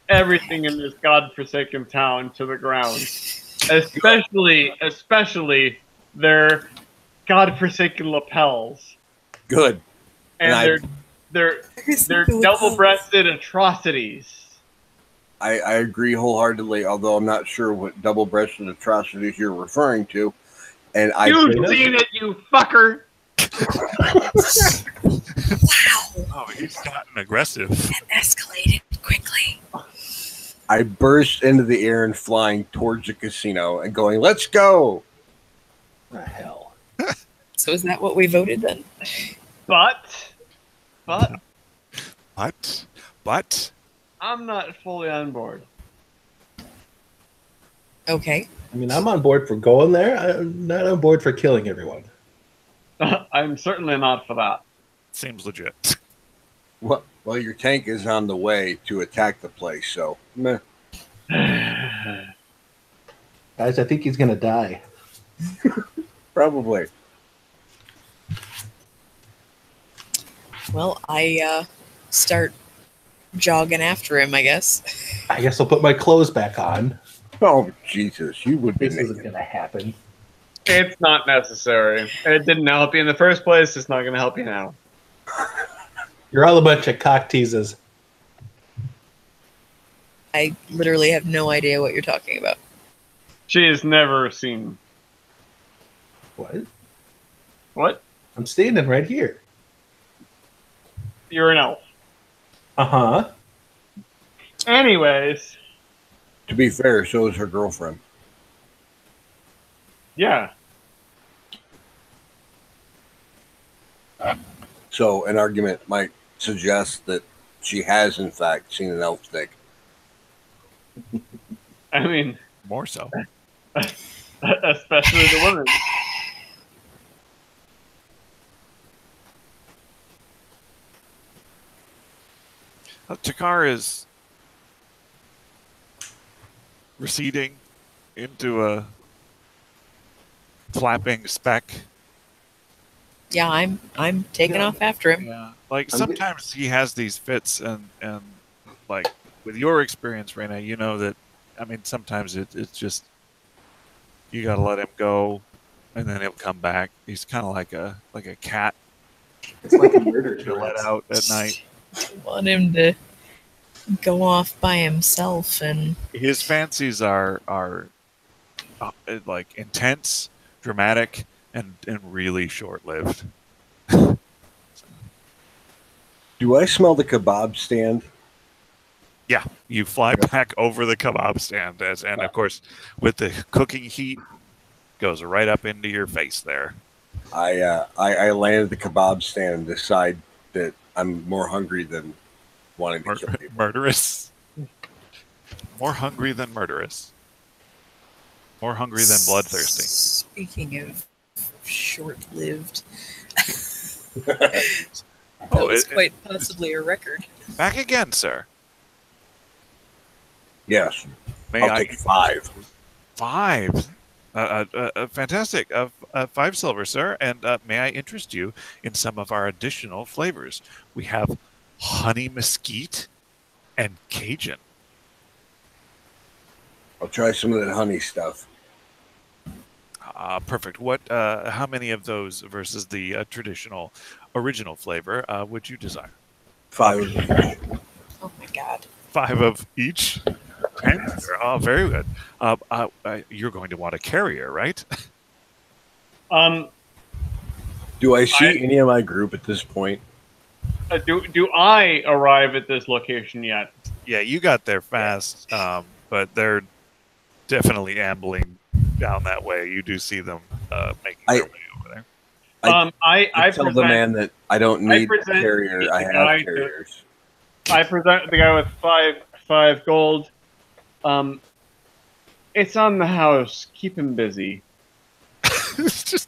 everything in this godforsaken town to the ground, especially their godforsaken lapels Good. and And their double-breasted atrocities. I agree wholeheartedly, although I'm not sure what double-breasted atrocities you're referring to. And You've seen it, you fucker! Wow, Oh, he's gotten aggressive. that escalated quickly. I burst into the air and flying towards the casino and going, "Let's go!" What the hell? So is that what we voted then? But But I'm not fully on board. Okay. I mean, I'm on board for going there. I'm not on board for killing everyone. I'm certainly not for that. seems legit. Well, your tank is on the way to attack the place, so meh. Guys, I think he's going to die. Probably. Well, I start jogging after him, I guess. I guess I'll put my clothes back on. Oh, Jesus, you would be This isn't naked. going to happen. It's not necessary. And it didn't help you in the first place. It's not going to help you now. You're all a bunch of cock teases. I literally have no idea what you're talking about. She has never seen. What? What? I'm standing right here. You're an elf. Uh-huh. Anyways, To be fair, so is her girlfriend. yeah. So an argument might suggest that she has, in fact, seen an elf stick. I mean, More so. especially the women. Takar is receding into a flapping speck. Yeah, I'm taking off after him. Yeah, like sometimes he has these fits, and like with your experience, Raina, you know that. I mean, sometimes it's just you got to let him go, and then he'll come back. He's kind of like a cat It's like a murder to let out at night. I want him to go off by himself and His fancies are like intense, dramatic, and really short lived. Do I smell the kebab stand? Yeah, you fly back over the kebab stand, and of course, with the cooking heat, goes right up into your face there. I landed the kebab stand and decide that I'm more hungry than wanting to kill people. Murderous. More hungry than murderous. More hungry than bloodthirsty. Speaking of short-lived, Oh, that was quite possibly a record. Back again, sir. Yes, May I'll I take 5. 5? Fantastic. 5 silver, sir. And may I interest you in some of our additional flavors? We have honey mesquite and Cajun. I'll try some of that honey stuff. Perfect. What? How many of those versus the traditional, original flavor would you desire? 5. Oh my god. 5 of each. 10. Oh, very good. You're going to want a carrier, right? Do I see any of my group at this point? Do I arrive at this location yet? Yeah, you got there fast, but they're definitely ambling down that way. You do see them making their way over there. I tell the man that I don't need a present carrier. the I guy have carriers. I present the guy with five gold. It's on the house. Keep him busy. just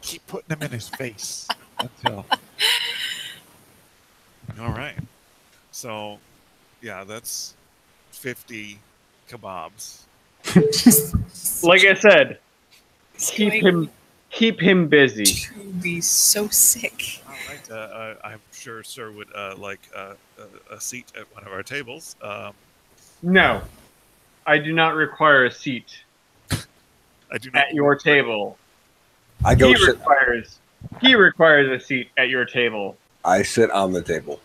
keep putting them in his face. That's all right. So, yeah, that's 50 kebabs. Like I said, It's keep going him busy. to be so sick. All right, I'm sure Sir would like a seat at one of our tables. No, I do not require a seat I do not. at your table. I go He sit. requires a seat at your table. I sit on the table.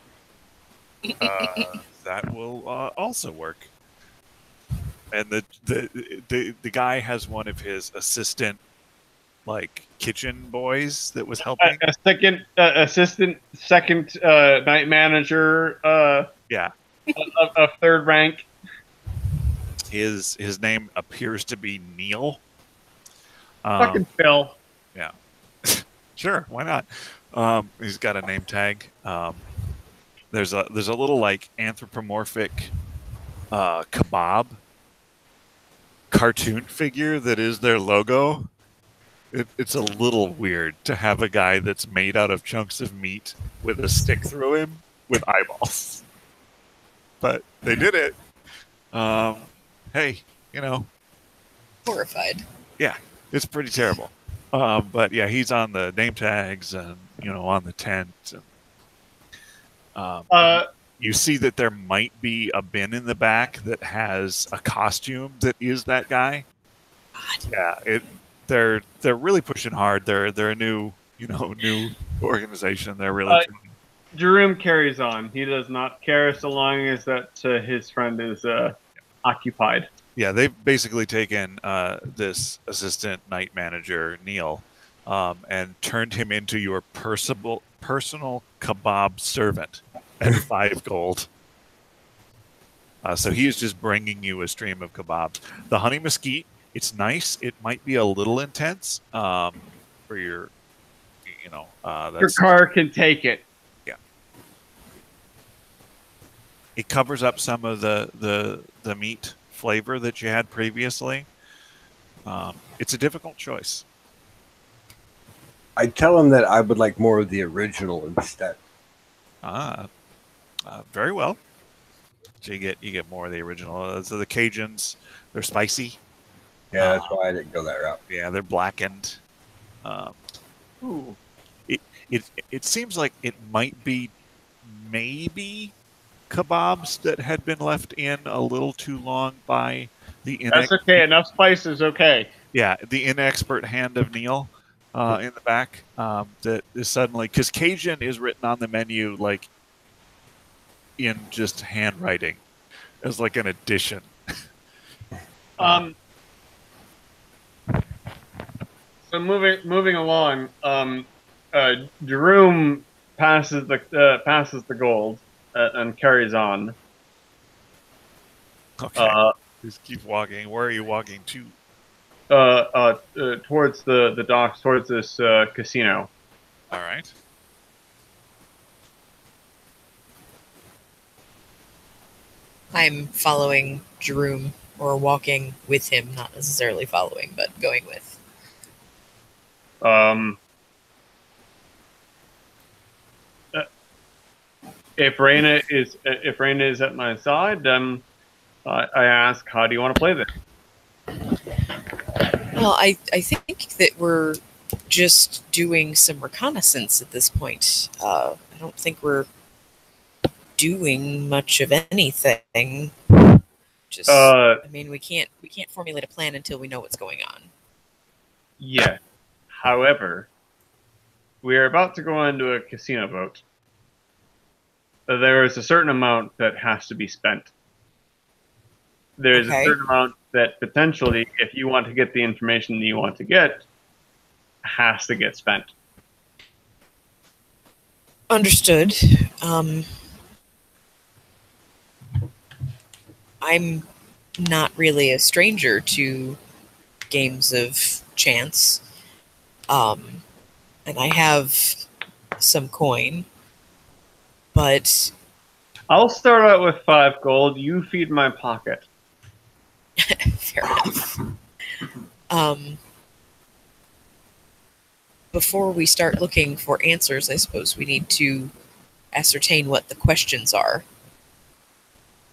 That will also work. And the guy has one of his assistant, like kitchen boys that was helping. A second assistant, second night manager. Yeah. Of third rank. His name appears to be Neil. Fucking Phil. Yeah. Sure, why not? He's got a name tag. There's a little like anthropomorphic kebab cartoon figure that is their logo. It's a little weird to have a guy that's made out of chunks of meat with a stick through him with eyeballs. But they did it. Hey, Horrified. Yeah, it's pretty terrible. But yeah, he's on the name tags and on the tent. And, you see that there might be a bin in the back that has a costume that is that guy. God. Yeah, they're really pushing hard. They're a new organization. They're really Jerome carries on. He does not care so long as that his friend is occupied. Yeah, they've basically taken this assistant night manager, Neil, and turned him into your personal kebab servant at 5 gold. So he is just bringing you a stream of kebabs. The honey mesquite, it's nice. It might be a little intense for your, Your car can take it. Yeah. It covers up some of the meat flavor that you had previously. It's a difficult choice. I tell him that I would like more of the original instead. Very well. So you get more of the original. So the Cajuns, they're spicy. Yeah, that's why I didn't go that route. Yeah, they're blackened. Ooh. It seems like it might be maybe kebabs that had been left in a little too long by the That's okay. Enough spice is okay. Yeah, the inexpert hand of Neil in the back that is suddenly, because Cajun is written on the menu like in just handwriting as like an addition. So moving along, Jerome passes the gold and carries on. Okay. Just keep walking. Where are you walking to? Towards the docks, towards this casino. All right. I'm following Jerome, or walking with him, not necessarily following, but going with. If Raina is at my side, I ask, how do you want to play this? Well, I think that we're just doing some reconnaissance at this point. I don't think we're doing much of anything. Just, I mean, we can't formulate a plan until we know what's going on. Yeah. However, we are about to go into a casino boat. There is a certain amount that has to be spent. There's a certain amount that potentially, if you want to get the information that you want to get, has to get spent. Understood. I'm not really a stranger to games of chance. And I have some coin, but I'll start out with 5 gold. You feed my pocket. fair enough. Before we start looking for answers, I suppose we need to ascertain what the questions are.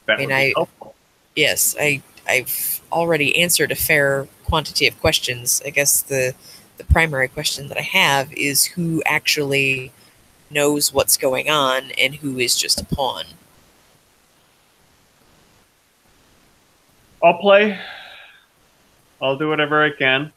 That would be helpful. Yes, I've already answered a fair quantity of questions. I guess the primary question that I have is who actually knows what's going on and who is just a pawn. I'll play. I'll do whatever I can.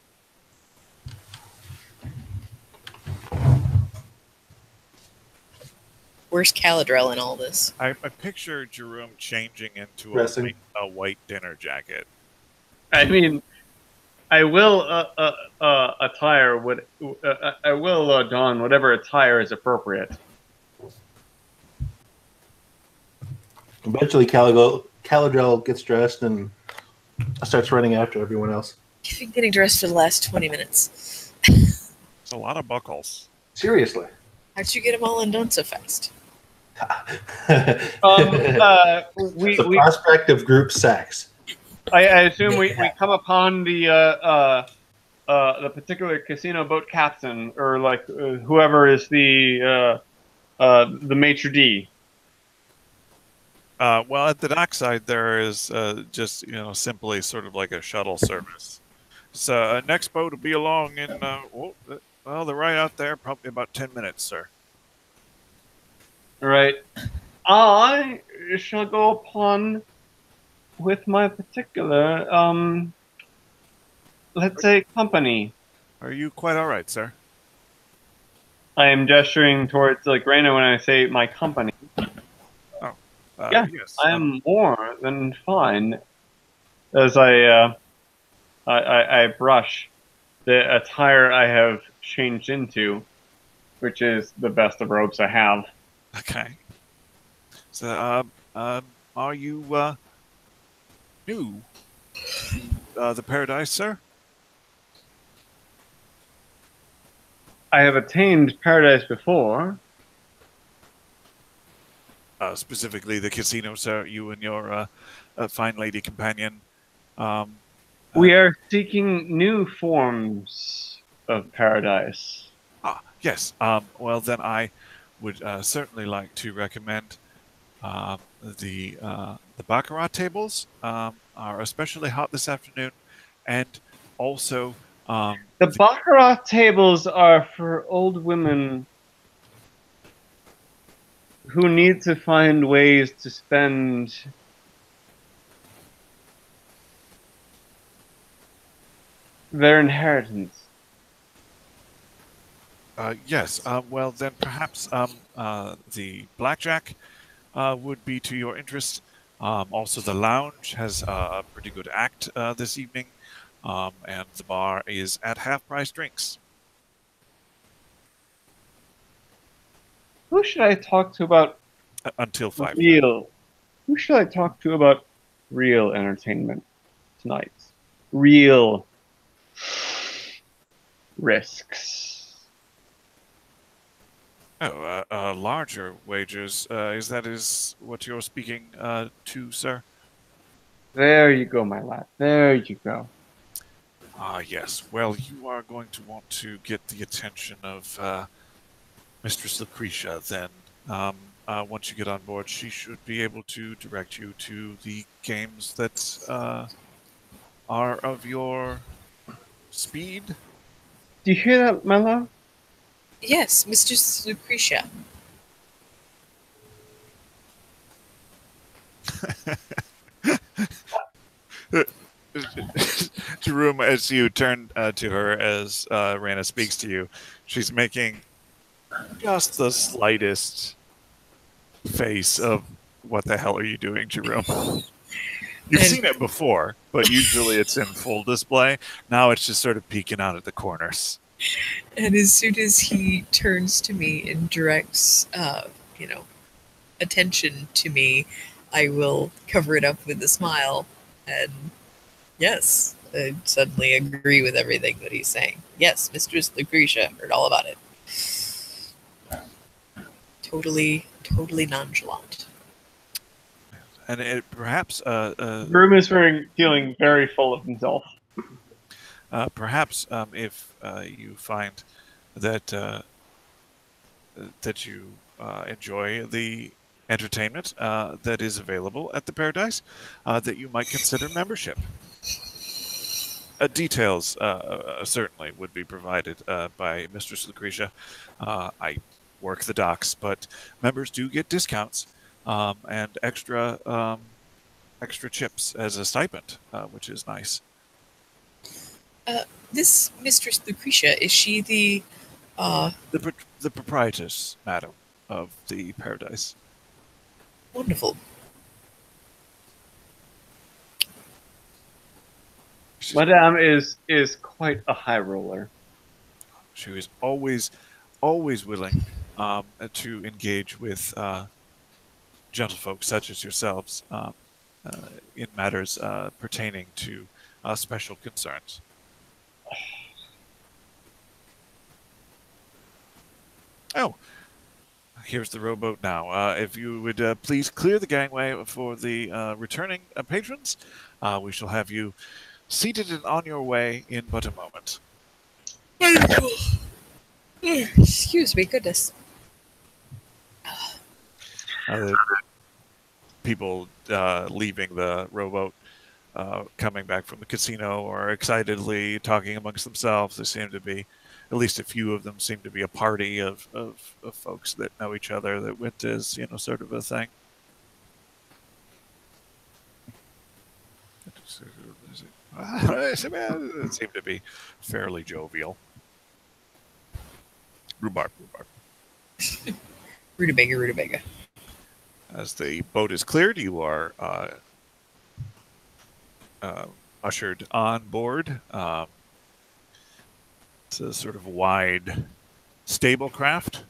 Where's Caladrel in all this? I picture Jerome changing into Dressing. a white dinner jacket. I mean, I will attire what I will don whatever attire is appropriate. Eventually, Caladrel gets dressed and starts running after everyone else. You've been getting dressed for the last 20 minutes. It's a lot of buckles. Seriously. How'd you get them all undone so fast? The prospect of group sex. I assume we come upon the particular casino boat captain, or like whoever is the maitre d'. Well, at the dockside, there is just, simply sort of like a shuttle service. So next boat will be along in, well, they're right out there, probably about 10 minutes, sir. Right. I shall go upon with my particular, let's say, company. Are you quite all right, sir? I am gesturing towards like Raina when I say my company. Yeah, yes. I am more than fine. As I brush the attire I have changed into, which is the best of robes I have. Okay. So, are you new to the Paradise, sir? I have attained paradise before. Specifically the casino, sir. You and your fine lady companion. We are seeking new forms of paradise. Yes. Well, then I would certainly like to recommend the baccarat tables are especially hot this afternoon, and also The baccarat tables are for old women who need to find ways to spend their inheritance. yes. Well, then perhaps the blackjack would be to your interest. Also, the lounge has a pretty good act this evening, and the bar is at half-price drinks. Who should I talk to about Until 5. real? Who should I talk to about real entertainment tonight? Real risks. Oh, larger wagers. Is what you're speaking to, sir? There you go, my lad. There you go. Yes. Well, you are going to want to get the attention of Mistress Lucretia, then. Once you get on board, she should be able to direct you to the games that are of your speed. Do you hear that, my love? Yes, Mistress Lucretia. Jerome, as you turn to her as Rana speaks to you, she's making just the slightest face of "What the hell are you doing, Jerome?" You've seen it before, but usually it's in full display. Now it's just sort of peeking out at the corners. And as soon as he turns to me and directs, attention to me, I will cover it up with a smile. And yes, I suddenly agree with everything that he's saying. Yes, Mistress Lucretia, heard all about it. Totally nonchalant. And it perhaps Groom is feeling very full of himself. perhaps if you find that that you enjoy the entertainment that is available at the Paradise, that you might consider membership. Details certainly would be provided by Mistress Lucretia. I work the docks, but members do get discounts and extra chips as a stipend, which is nice. This Mistress Lucretia, is she the The proprietress, madam, of the paradise. wonderful? Madame is quite a high roller. She was always willing to engage with gentlefolk such as yourselves in matters pertaining to special concerns. Oh, here's the rowboat now. If you would please clear the gangway for the returning patrons, we shall have you seated and on your way in but a moment. Wonderful. Excuse me, goodness. People leaving the rowboat, coming back from the casino, or excitedly talking amongst themselves. There seem to be, at least a few of them, seem to be a party of folks that know each other that went as sort of a thing. It seemed to be fairly jovial. Rhubarb. Rutabaga. As the boat is cleared, you are ushered on board. It's a sort of wide stable craft,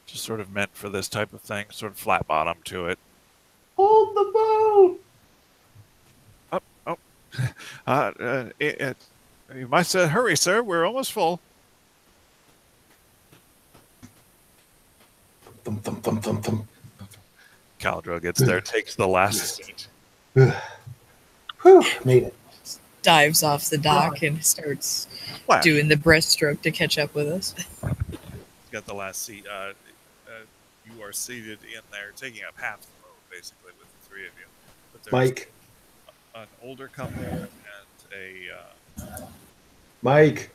just sort of meant for this type of thing, sort of flat bottom to it. Hold the boat. You must hurry, sir. We're almost full. Thump, thump, thump, thump, thump. Caldro gets there, takes the last seat. Whew, made it. Dives off the dock and starts Wow. doing the breaststroke to catch up with us. Got the last seat. You are seated in there, taking up half the boat, basically, with the three of you. But there's Mike. an older couple and a Mike.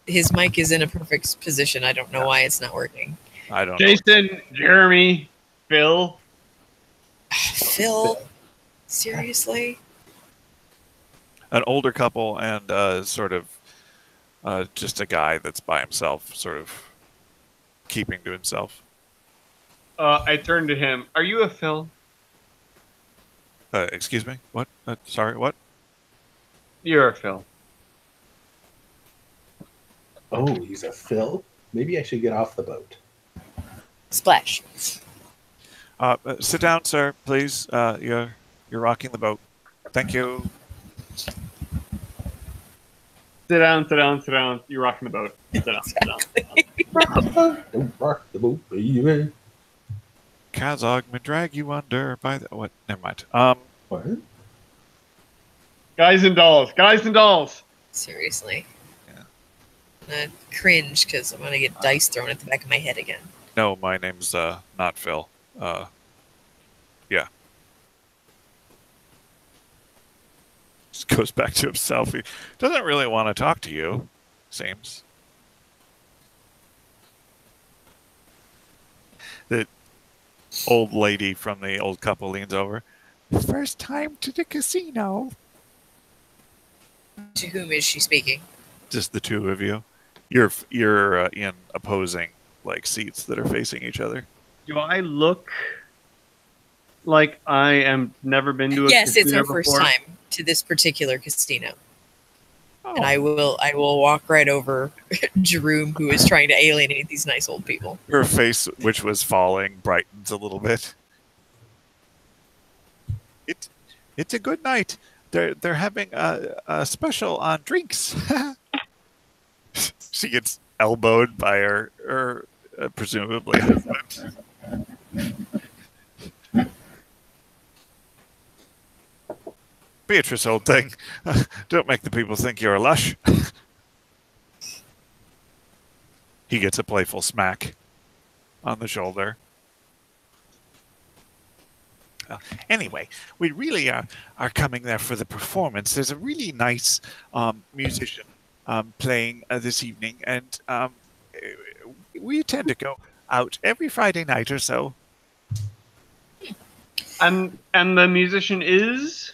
His mic is in a perfect position. I don't know why it's not working. I don't Jason, Jeremy, Phil. Phil, seriously? an older couple and sort of just a guy that's by himself, sort of keeping to himself. I turned to him. Are you a Phil? Excuse me? What? Sorry, what? You're a Phil. Oh, he's a Phil? Maybe I should get off the boat. Splash. Sit down, sir, please. You're rocking the boat. Thank you. Sit down, sit down, sit down. You're rocking the boat. Sit down, sit down. Don't rock the boat, baby. Kazog may drag you under by the... What? Never mind. What? Guys and dolls. Guys and dolls. Seriously. Yeah. I'm gonna cringe because I'm gonna get dice thrown at the back of my head again. No, my name's not Phil. Yeah. Just goes back to himself. He doesn't really want to talk to you, seems. The old lady from the old couple leans over. First time to the casino. To whom is she speaking? Just the two of you. You're in opposing seats that are facing each other. Do I look like I am never been to a Yes, it's casino our first before? time to this particular casino. Oh, And I will walk right over Jerome, who is trying to alienate these nice old people. her face, which was falling, brightens a little bit. It's a good night. They're having a special on drinks. She gets elbowed by her presumably husband. Beatrice, old thing, don't make the people think you're a lush. He gets a playful smack on the shoulder. Anyway, we really are coming there for the performance. There's a really nice musician playing this evening, and We tend to go out every Friday night or so. And the musician is?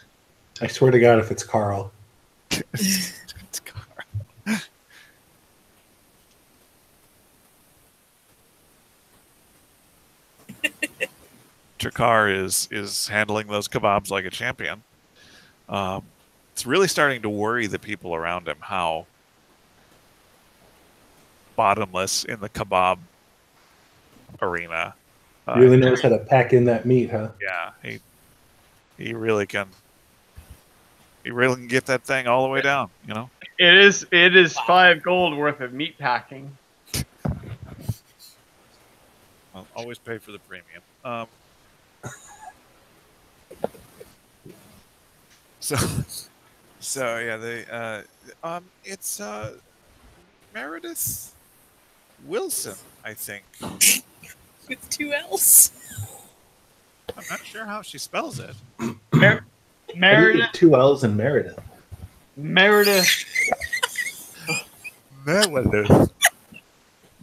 I swear to God, if it's Carl. It's Carl. Ch.3 is handling those kebabs like a champion. It's really starting to worry the people around him how bottomless in the kebab arena. Really knows how to pack in that meat, huh? Yeah, he really can. He really can get that thing all the way down. You know. It is 5 gold worth of meat packing. I'll always pay for the premium. So yeah, it's Meredith Wilson, I think. With 2 L's. I'm not sure how she spells it. How do you Meredith. get 2 L's in Meredith? Meredith.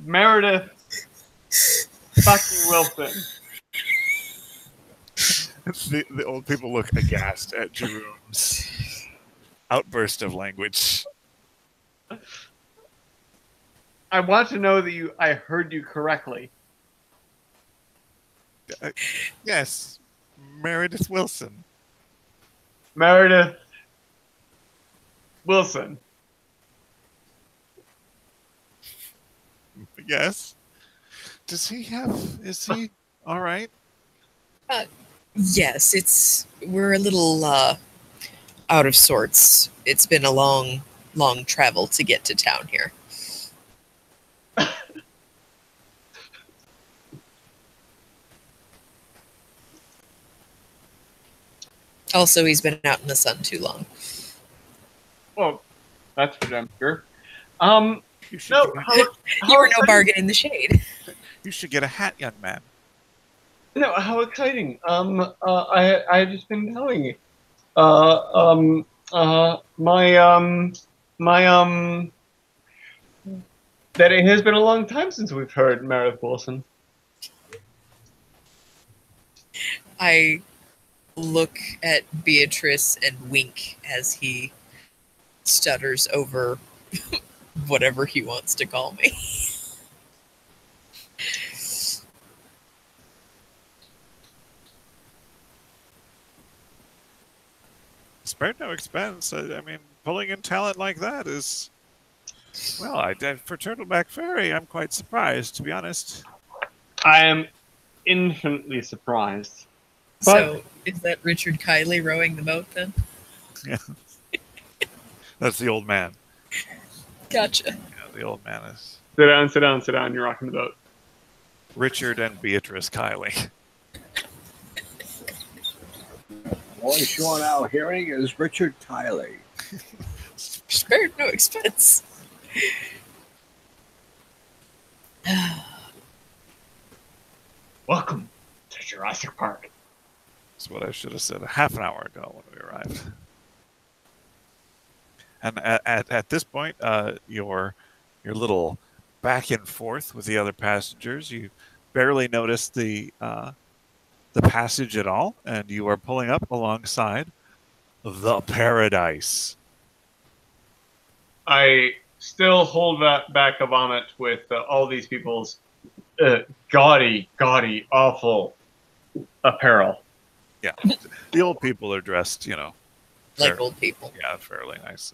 Meredith. Fucking Wilson. The old people look aghast at Jerome's outburst of language. I want to know that I heard you correctly. Yes, Meredith Wilson. Meredith Wilson. Yes. Is he all right? Yes, we're a little out of sorts. It's been a long travel to get to town here. Also, he's been out in the sun too long. Well, that's for damn sure. You should, No, You were no bargain in the shade. you should get a hat, young man. No, how exciting. I just been telling you. My that it has been a long time since we've heard Meredith Wilson. I look at Beatrice and wink as he stutters over whatever he wants to call me. Spared no expense. I mean, pulling in talent like that is... Well, for Turtleback Ferry, I'm quite surprised, to be honest. I am infinitely surprised. So, is that Richard Kiley rowing the boat then? Yeah. That's the old man. Gotcha. Yeah, the old man is... Sit down, sit down, sit down. You're rocking the boat. Richard and Beatrice Kiley. Voice you are now hearing is Richard Kiley. Spared no expense. Welcome to Jurassic Park. That's what I should have said a half an hour ago when we arrived. And at this point, your little back and forth with the other passengers, you barely notice the passage at all, and you are pulling up alongside the Paradise. I still hold back a vomit with all these people's gaudy, awful apparel. Yeah, the old people are dressed, Like old people. Yeah, fairly nice.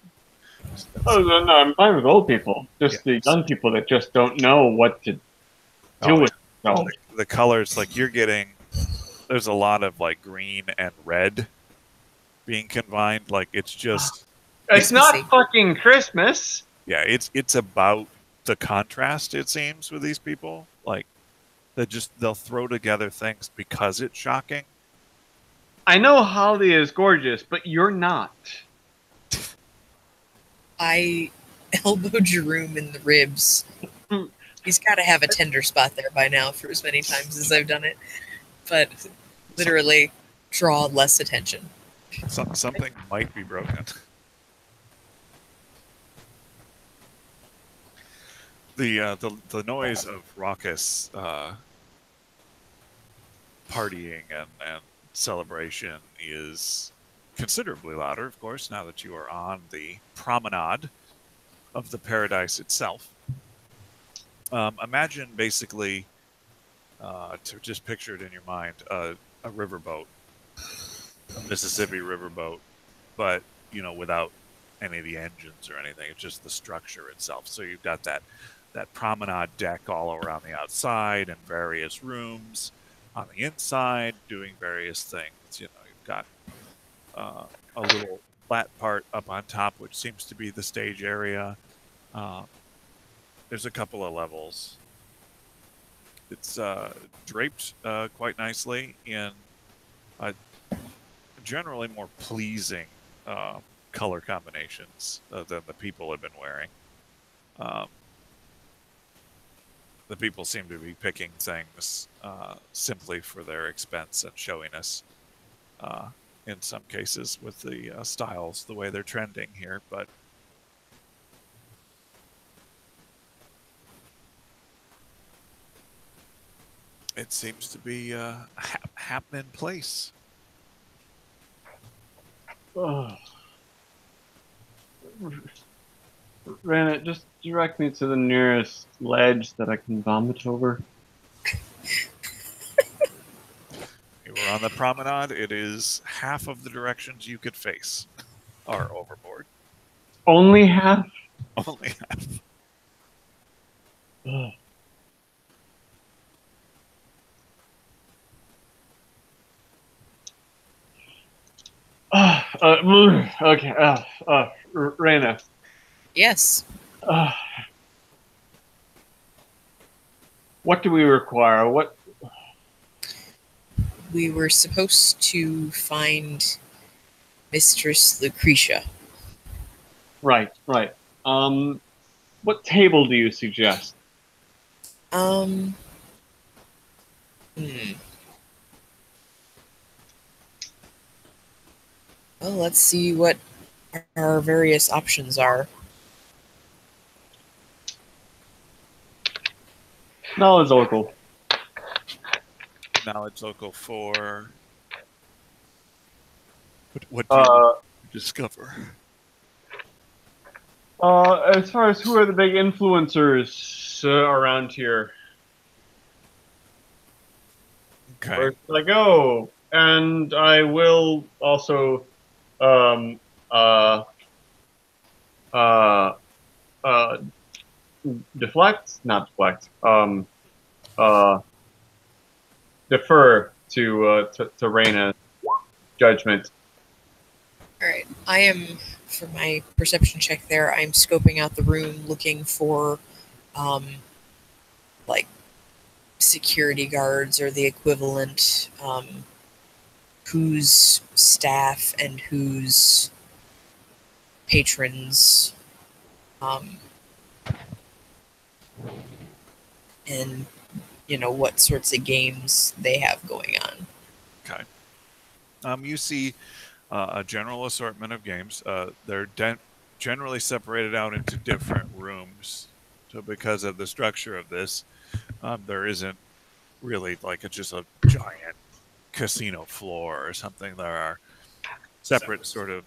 Oh, no, I'm fine with old people. Just the young people that just don't know what to do with themselves. The colors, like you're getting, there's a lot of like green and red being combined. Like it's just... It's not fucking Christmas. Yeah, it's about the contrast, it seems, with these people. Like, they'll throw together things because it's shocking. I know Holly is gorgeous, but you're not. I elbow Jerome in the ribs. He's got to have a tender spot there by now for as many times as I've done it. But literally, draw less attention. Something might be broken. The noise of raucous partying and celebration is considerably louder, of course, now that you are on the promenade of the paradise itself. Imagine basically, to just picture it in your mind, a riverboat, a Mississippi riverboat, but without any of the engines or anything. It's just the structure itself. So you've got that promenade deck all around the outside and various rooms on the inside doing various things. You've got a little flat part up on top, which seems to be the stage area. There's a couple of levels. It's draped quite nicely in generally more pleasing color combinations than the people have been wearing. The people seem to be picking things simply for their expense and showiness. In some cases, with the styles, the way they're trending here, but it seems to be a happening place. Oh. Raina, just direct me to the nearest ledge that I can vomit over. You were on the promenade. It is half of the directions you could face are overboard. Only half? Only half. Ugh. Okay, Raina. Yes. What do we require? What? We were supposed to find Mistress Lucretia. Right. What table do you suggest? Hmm. Well, let's see what our various options are. Knowledge local. Knowledge local for what do you discover? As far as who are the big influencers around here, Okay. where should I go? And I will also defer to Raina's judgment. All right. I am, for my perception check there, I'm scoping out the room looking for, like, security guards or the equivalent, whose staff and whose patrons, and, what sorts of games they have going on. Okay. You see a general assortment of games. They're generally separated out into different rooms. So because of the structure of this, there isn't really just a giant casino floor or something. There are separate sort of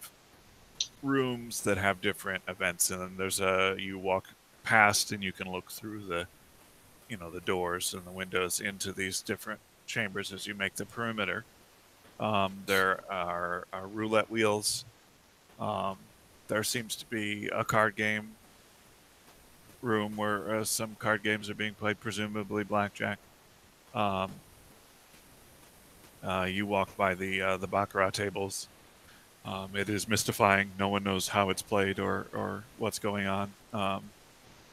rooms that have different events, and then you walk past and you can look through the doors and the windows into these different chambers as you make the perimeter. There are roulette wheels. There seems to be a card game room where some card games are being played, presumably blackjack. You walk by the baccarat tables. It is mystifying. No one knows how it's played or what's going on.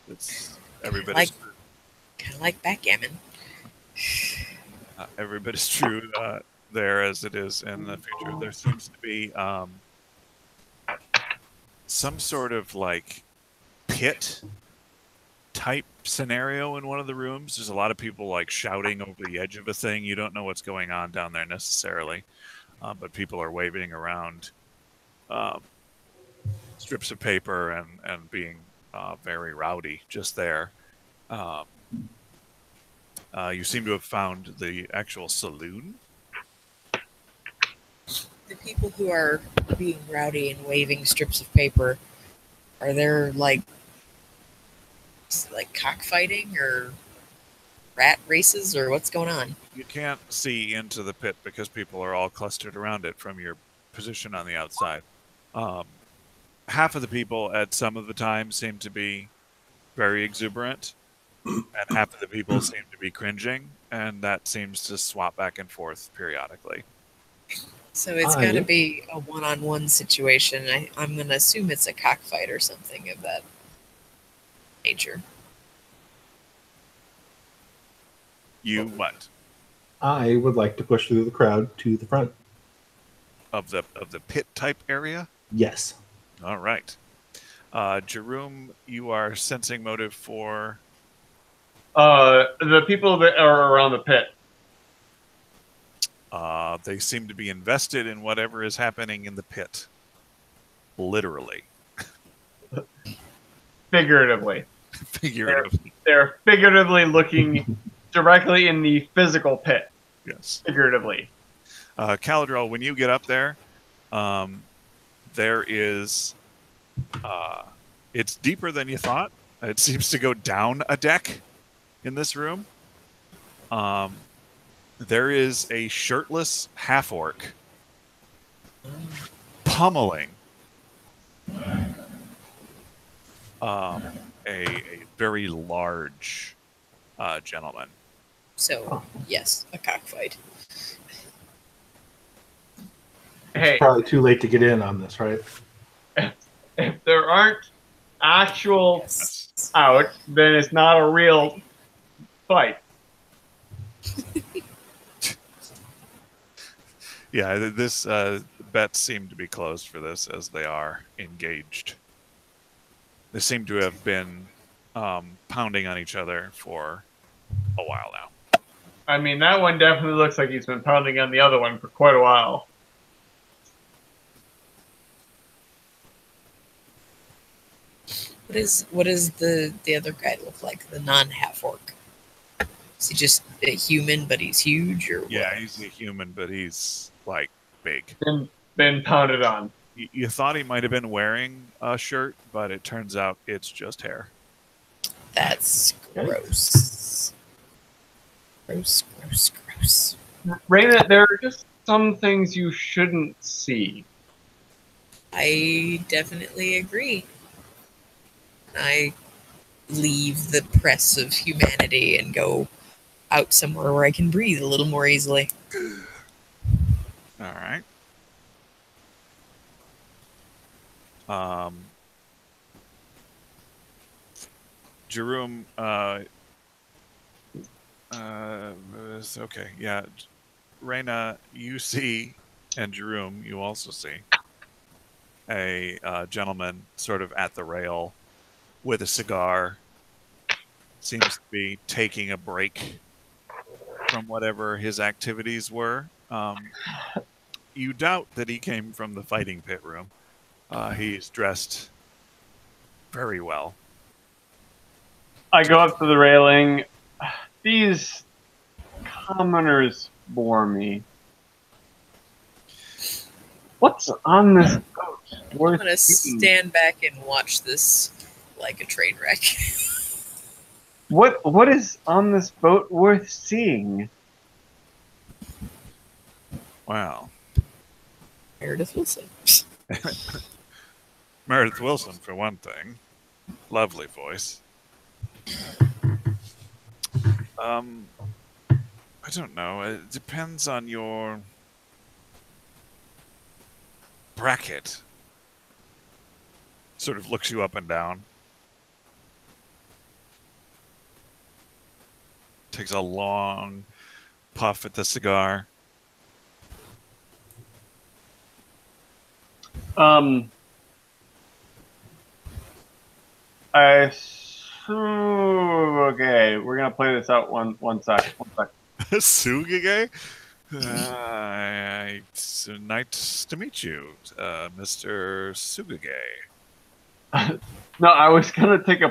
It's every bit Kind of like backgammon. every bit as true there as it is in the future. There seems to be some sort of pit type scenario in one of the rooms. There's a lot of people shouting over the edge of a thing. You don't know what's going on down there necessarily, but people are waving around strips of paper and being very rowdy just there. You seem to have found the actual saloon. The people who are being rowdy and waving strips of paper, are there like cockfighting or rat races or what's going on? You can't see into the pit because people are all clustered around it from your position on the outside. Half of the people at some of the time seem to be very exuberant, and half of the people seem to be cringing, and that seems to swap back and forth periodically. So it's got to be a one-on-one situation. I'm going to assume it's a cockfight or something of that nature. You what? I would like to push through the crowd to the front. Of the pit type area? Yes. All right. Jerome, you are sensing motive for... The people that are around the pit. They seem to be invested in whatever is happening in the pit. Literally. Figuratively. Figuratively. They're figuratively looking directly in the physical pit. Yes. Figuratively. Caladril, when you get up there, there is... it's deeper than you thought. It seems to go down a deck in this room. There is a shirtless half-orc pummeling a very large gentleman. So, yes, a cockfight. Hey, Probably too late to get in on this, right? if there aren't actual Yes. out, then it's not a real fight. Yeah, this bets seem to be closed for this as they are engaged. They seem to have been pounding on each other for a while now. I mean, that one definitely looks like he's been pounding on the other one for quite a while. What does the other guy look like? The non-half orc? Is he just a human, but he's huge, or what? Yeah, he's a human, but he's like big. Been pounded on. You thought he might have been wearing a shirt, but it turns out it's just hair. That's gross. Gross, gross, gross. Raina, there are just some things you shouldn't see. I definitely agree. I leave the press of humanity and go out somewhere where I can breathe a little more easily. All right. Jerome, okay, yeah. Raina, you see, and Jerome, you also see a gentleman sort of at the rail with a cigar. Seems to be taking a break from whatever his activities were. You doubt that he came from the fighting pit room. He's dressed very well. I go up to the railing. These commoners bore me. What's on this boat? I'm going to stand back and watch this like a train wreck. What is on this boat worth seeing? Wow. Meredith Wilson. Meredith Wilson, for one thing. Lovely voice. I don't know. It depends on your bracket. Sort of looks you up and down. Takes a long puff at the cigar. Okay, we're gonna play this out one sec. Sugige? It's nice to meet you, Mr. Sugige. No, I was gonna take a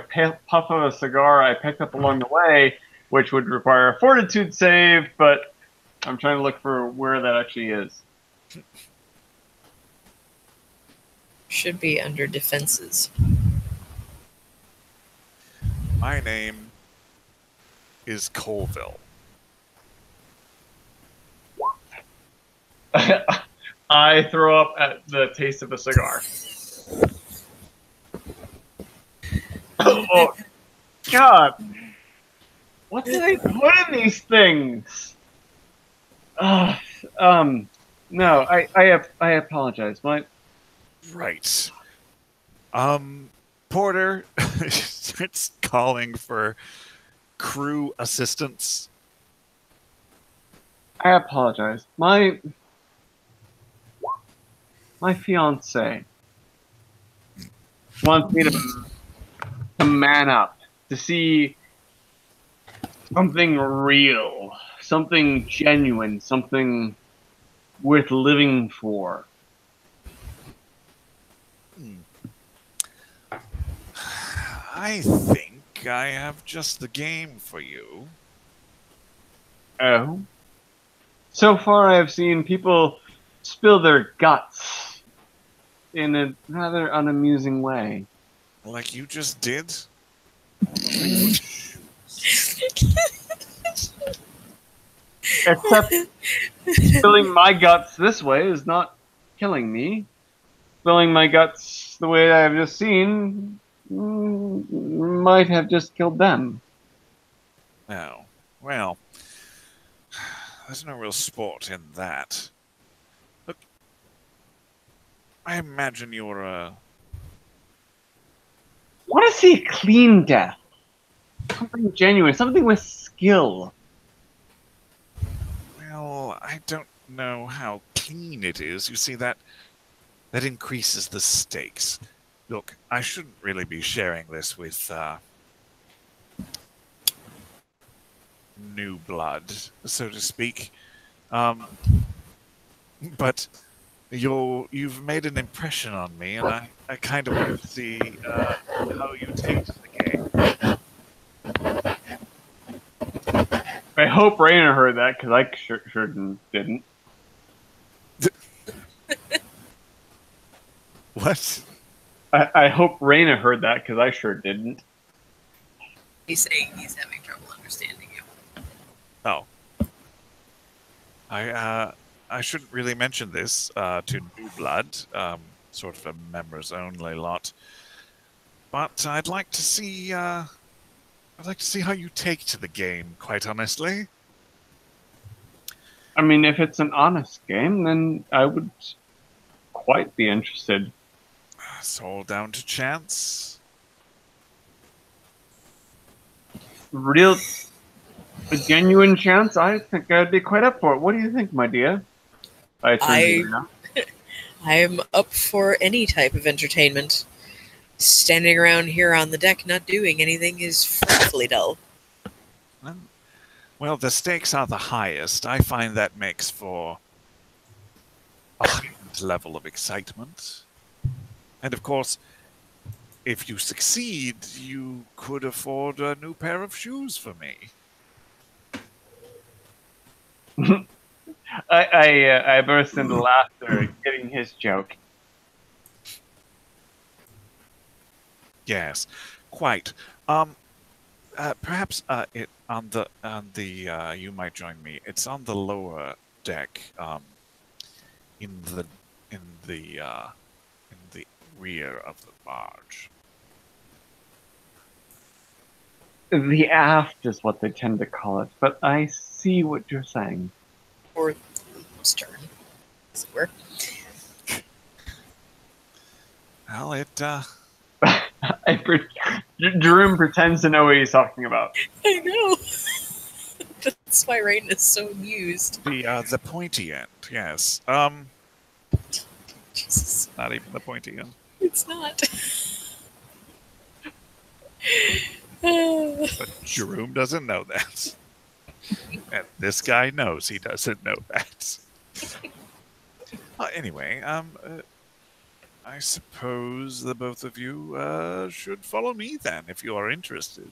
puff of a cigar I picked up along the way, which would require a fortitude save, but I'm trying to look for where that actually is. Should be under defenses. My name is Colville. I throw up at the taste of a cigar. Oh, God. What did I put in these things? No, I apologize. Right. Porter starts calling for crew assistance. I apologize. My fiance wants me to man up, to see something real, something genuine, something worth living for. I think I have just the game for you. Oh? So far, I've seen people spill their guts in a rather unamusing way. Like you just did? Except spilling my guts this way is not killing me. Spilling my guts the way I've just seen might have just killed them. No. Well, there's no real sport in that. Look, I imagine you're I want to see a clean death. Something genuine, something with skill. Well, I don't know how clean it is. You see, that increases the stakes. Look, I shouldn't really be sharing this with new blood, so to speak. But you've made an impression on me, and I kind of want to see how you take to the game. I hope Raina heard that, because I sure didn't. What? I hope Raina heard that, because I sure didn't. He's saying he's having trouble understanding you. Oh. I shouldn't really mention this to new blood, sort of a members only lot. But I'd like to see how you take to the game, quite honestly. I mean, if it's an honest game, then I would quite be interested. It's all down to chance. A genuine chance, I think I'd be quite up for it. What do you think, my dear? I'm up for any type of entertainment. Standing around here on the deck not doing anything is frightfully dull. Well, the stakes are the highest. I find that makes for a heightened level of excitement. And of course, if you succeed, you could afford a new pair of shoes for me. I burst into laughter, getting his joke. Yes, quite. Perhaps it on the you might join me. It's on the lower deck, in the rear of the barge. The aft is what they tend to call it, but I see what you're saying. Or stern, as it were. Well, it Jerome pretends to know what he's talking about. I know. That's why Rain is so amused. the pointy end. Yes. Jesus, Not even the pointy end. it's not. But Jerome doesn't know that. And this guy knows he doesn't know that. Anyway, I suppose the both of you should follow me then, if you are interested.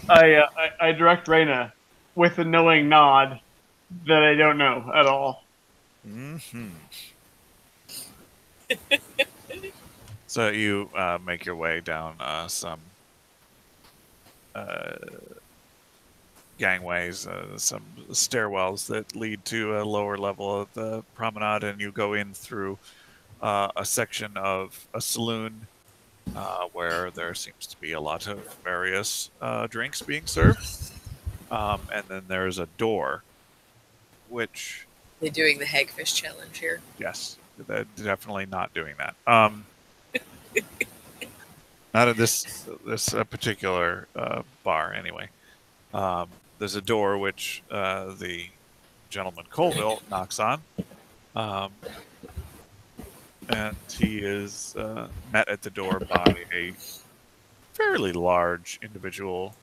I direct Reyna with a knowing nod that I don't know at all. Mm-hmm. So you make your way down some gangways, some stairwells that lead to a lower level of the promenade, and you go in through a section of a saloon where there seems to be a lot of various drinks being served. And then there's a door, which, They're doing the hagfish challenge here. yes, they're definitely not doing that. Not at this particular bar, anyway. There's a door which the gentleman Colville knocks on, and he is met at the door by a fairly large individual,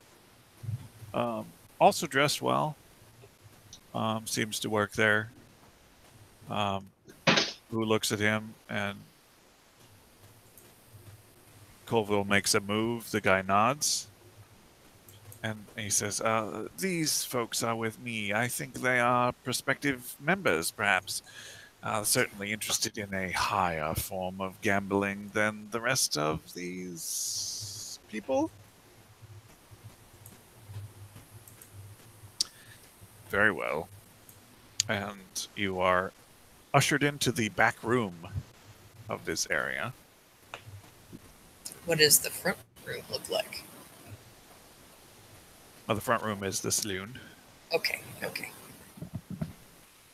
also dressed well, seems to work there, who looks at him, and Colville makes a move. The guy nods, and he says, these folks are with me. I think they are prospective members, perhaps. Certainly interested in a higher form of gambling than the rest of these people. Very well. And you are ushered into the back room of this area. What does the front room look like? The front room is the saloon. Okay.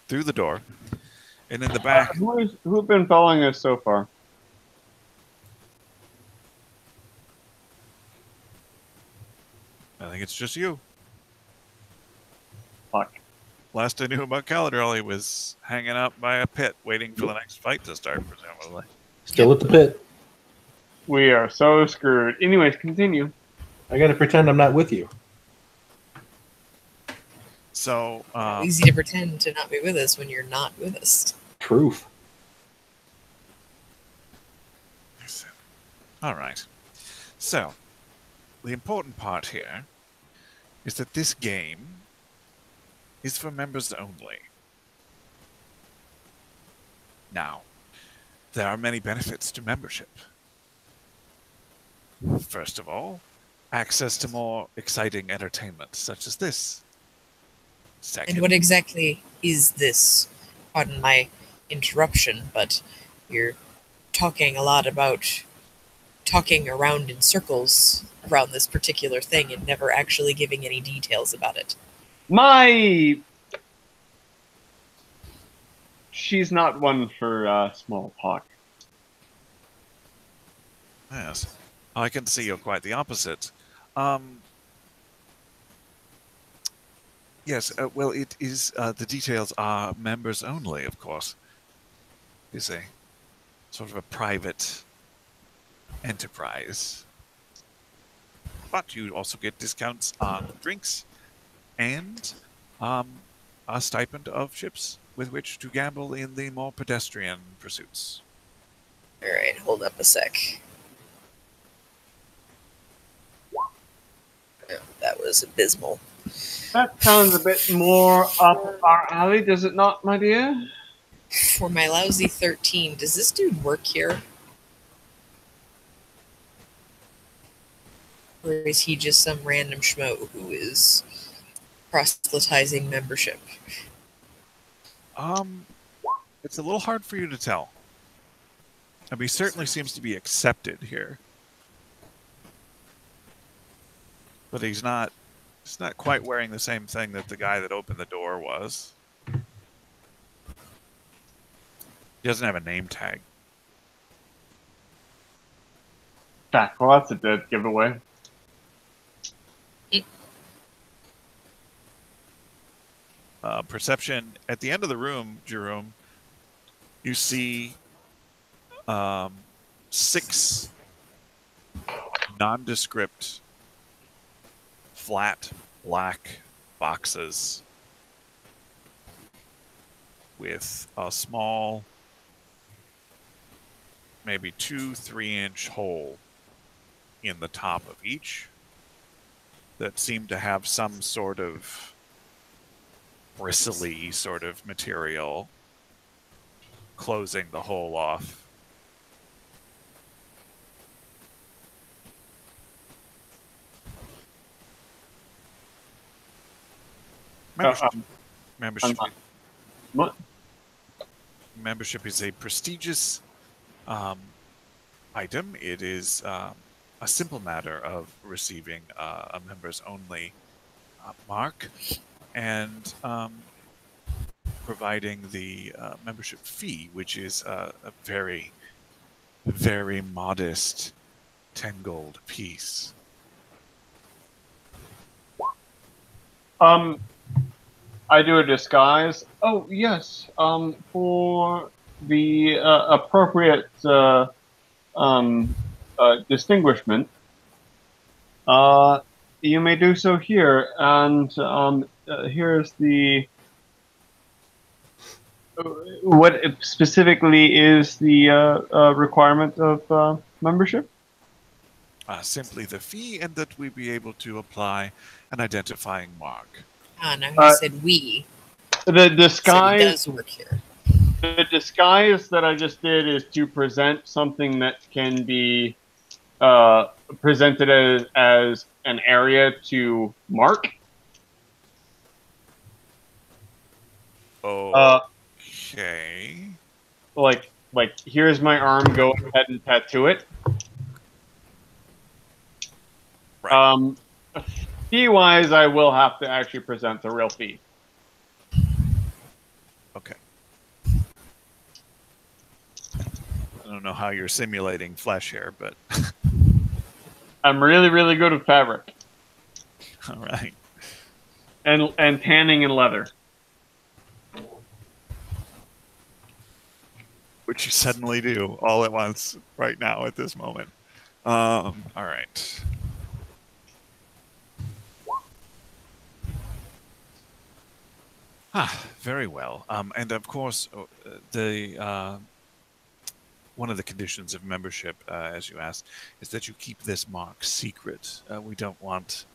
Through the door. And in the back, Who've been following us so far? I think it's just you. Fuck. Last I knew about Caladril, he was hanging out by a pit, waiting for the next fight to start, presumably. Still at the pit. We are so screwed. Anyways, continue. I got to pretend I'm not with you. So, Easy to pretend to not be with us when you're not with us. Truth. all right. So, the important part here is that this game is for members only. Now, there are many benefits to membership. First of all, access to more exciting entertainment such as this. Second, And what exactly is this? Pardon my interruption, but you're talking a lot about talking around in circles around this particular thing and never actually giving any details about it. She's not one for small talk. yes, I can see you're quite the opposite. Yes, well, it is, the details are members only, of course. It's a sort of a private enterprise. But you also get discounts on drinks and a stipend of chips with which to gamble in the more pedestrian pursuits. Alright, hold up a sec. Oh, that was abysmal. That sounds a bit more up our alley, does it not, my dear? For my lousy 13, does this dude work here? Or is he just some random schmo who is proselytizing membership? It's a little hard for you to tell. I mean, he certainly seems to be accepted here. But he's not quite wearing the same thing that the guy that opened the door was. He doesn't have a name tag. Fuck, well, that's a dead giveaway. Perception at the end of the room, Jerome, you see 6 nondescript flat black boxes with a small maybe 2 3-inch hole in the top of each that seem to have some sort of bristly sort of material closing the hole off. Membership, membership, What? membership is a prestigious item. It is a simple matter of receiving a members only mark and providing the membership fee, which is a very, very modest 10 gold piece. I do a disguise. Oh yes. For the appropriate distinguishment, you may do so here. And here's the what specifically is the requirement of membership? Simply the fee, and that we be able to apply an identifying mark. Ah, now he said we. The So it disguise. does work here. The disguise that I just did is to present something that can be presented as an area to mark. Okay. Like here's my arm. Go ahead and tattoo it. Right. Fee wise, I will have to actually present the real fee. Okay. I don't know how you're simulating flesh here, but I'm really, really good with fabric all right. and tanning and leather. Which you suddenly do all at once right now at this moment. All right. Very well. And of course, the one of the conditions of membership, as you asked, is that you keep this mark secret. We don't want.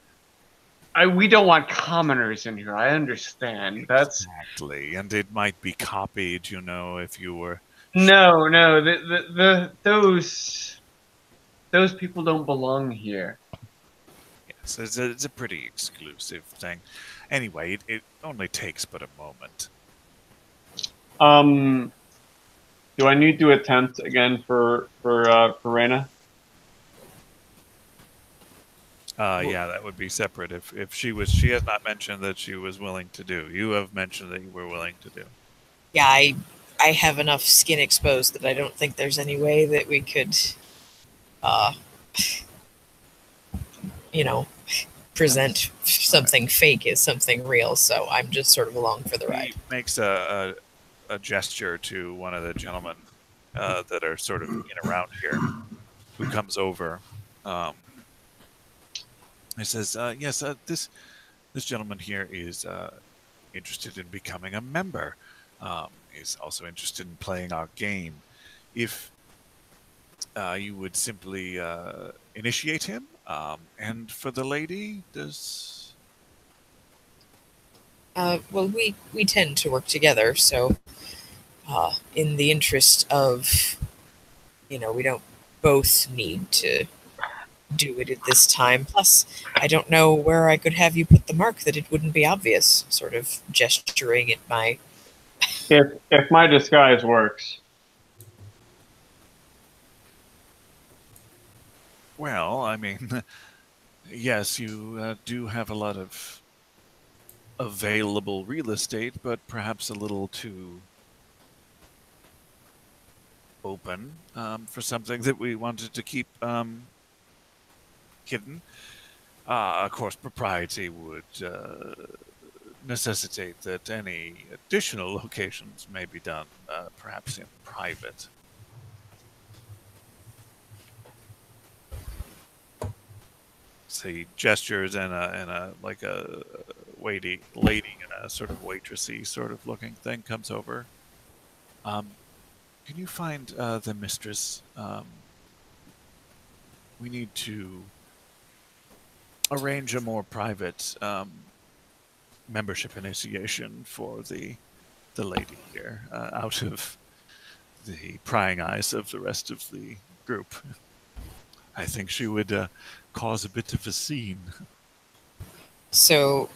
We don't want commoners in here. I understand. That's exactly, and it might be copied. You know, if you were. No. Those people don't belong here. Yes, it's a pretty exclusive thing. Anyway, it only takes but a moment. Do I need to attempt again for Reyna? Yeah, that would be separate. If she has not mentioned that she was willing to do. You have mentioned that you were willing to do. Yeah, I have enough skin exposed that I don't think there's any way that we could, present something fake as something real. So I'm just sort of along for the ride. He makes a gesture to one of the gentlemen that are sort of in around here, who comes over. He says, "Yes, this gentleman here is interested in becoming a member. He's also interested in playing our game. If you would simply initiate him, and for the lady, does." Well, we tend to work together, so in the interest of, we don't both need to do it at this time. Plus, I don't know where I could have you put the mark that it wouldn't be obvious, sort of gesturing at my... If my disguise works. Well, I mean, yes, you do have a lot of available real estate, but perhaps a little too open for something that we wanted to keep hidden. Of course, propriety would necessitate that any additional locations may be done, perhaps in private. So he gestures and a like a lady in a sort of waitressy sort of looking thing comes over. Can you find the mistress? We need to arrange a more private membership initiation for the lady here, out of the prying eyes of the rest of the group. I think she would cause a bit of a scene. So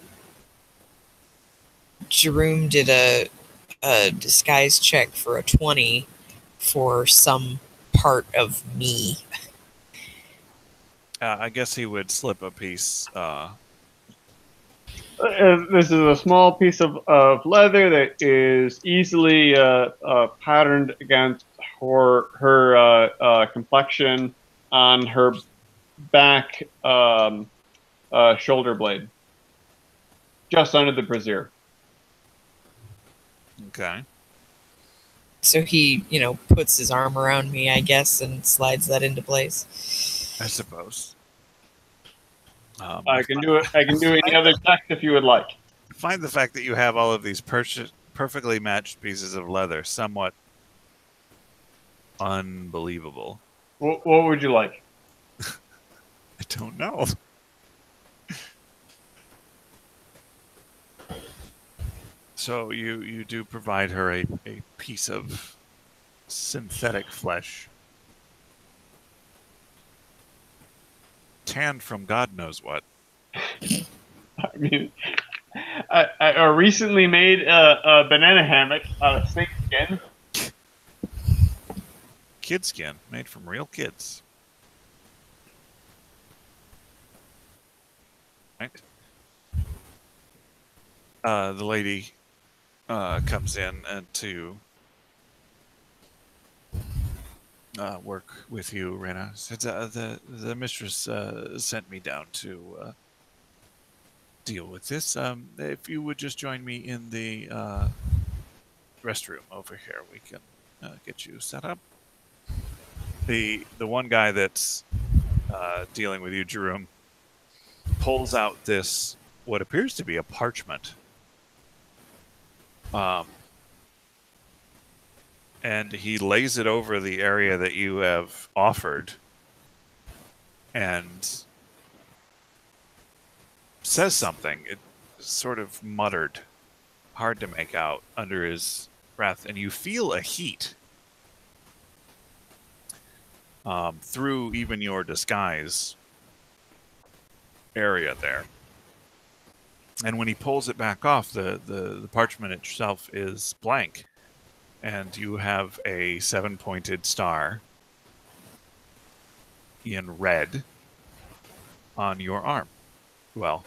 Jerome did a disguise check for a 20 for some part of me. I guess he would slip a piece. This is a small piece of leather that is easily patterned against her complexion on her back shoulder blade, just under the brassiere. Okay. So he, puts his arm around me, I guess, and slides that into place. I suppose. I can do it. I can do any other check if you would like. Find the fact that you have all of these perfectly matched pieces of leather somewhat unbelievable. What would you like? I don't know. So you do provide her a piece of synthetic flesh, tanned from God knows what. I mean, I recently made a banana hammock out of snake skin. Kid skin, made from real kids. Right? The lady comes in to work with you, Rena. Said, the mistress sent me down to deal with this. If you would just join me in the restroom over here, we can get you set up. The one guy that's dealing with you, Jerome, pulls out this, what appears to be a parchment. And he lays it over the area that you have offered and says something. It's sort of muttered, hard to make out under his breath, and you feel a heat through even your disguise area there. And when he pulls it back off, the parchment itself is blank. And you have a 7-pointed star in red on your arm. Well,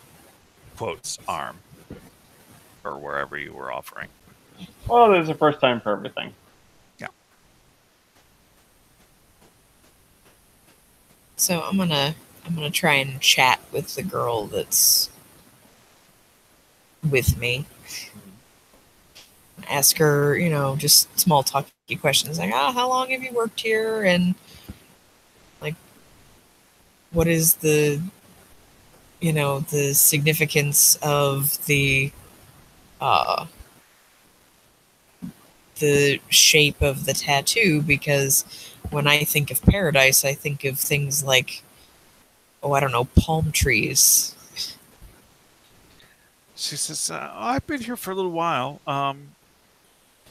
quotes arm, or wherever you were offering. Well, there's a first time for everything. Yeah. So I'm gonna try and chat with the girl that's with me. Ask her, just small talky questions like, how long have you worked here? And like, what is the significance of the shape of the tattoo? Because when I think of paradise, I think of things like, I don't know, palm trees. She says, I've been here for a little while.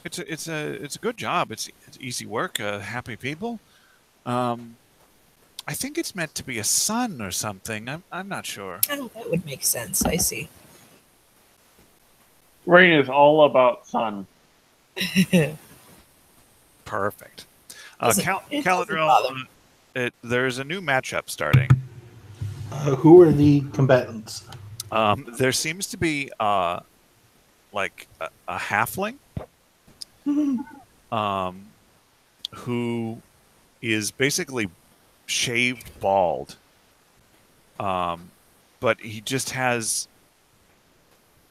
It's a good job. It's easy work. Happy people. I think it's meant to be a sun or something. I'm not sure. Oh, that would make sense. I see. Rain is all about sun. Perfect. It doesn't Caladril, there's a new matchup starting. Who are the combatants? There seems to be like a halfling who is basically shaved bald, but he just has,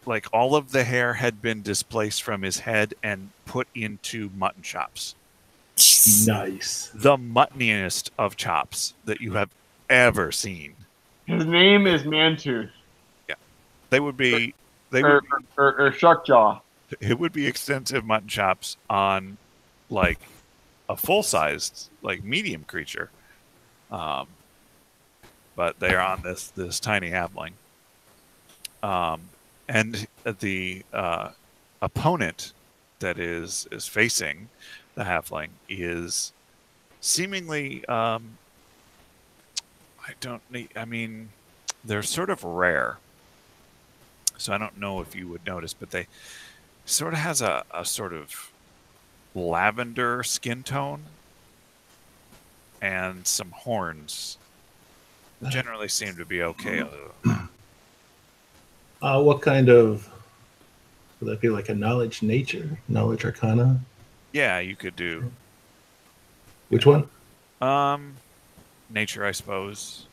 like, all of the hair had been displaced from his head and put into mutton chops. Nice. The muttoniest of chops that you have ever seen. His name is Mantooth. They would be Or Shark Jaw. it would be extensive mutton chops on, like, a full-sized, like medium creature, but they are on this tiny halfling. And the opponent that is facing the halfling is seemingly I mean, they're sort of rare, so I don't know if you would notice, but they sort of has a sort of lavender skin tone and some horns. Generally seem to be okay other than that. What kind of, would that be like a knowledge nature, knowledge arcana? Yeah, you could do Which one? nature, I suppose.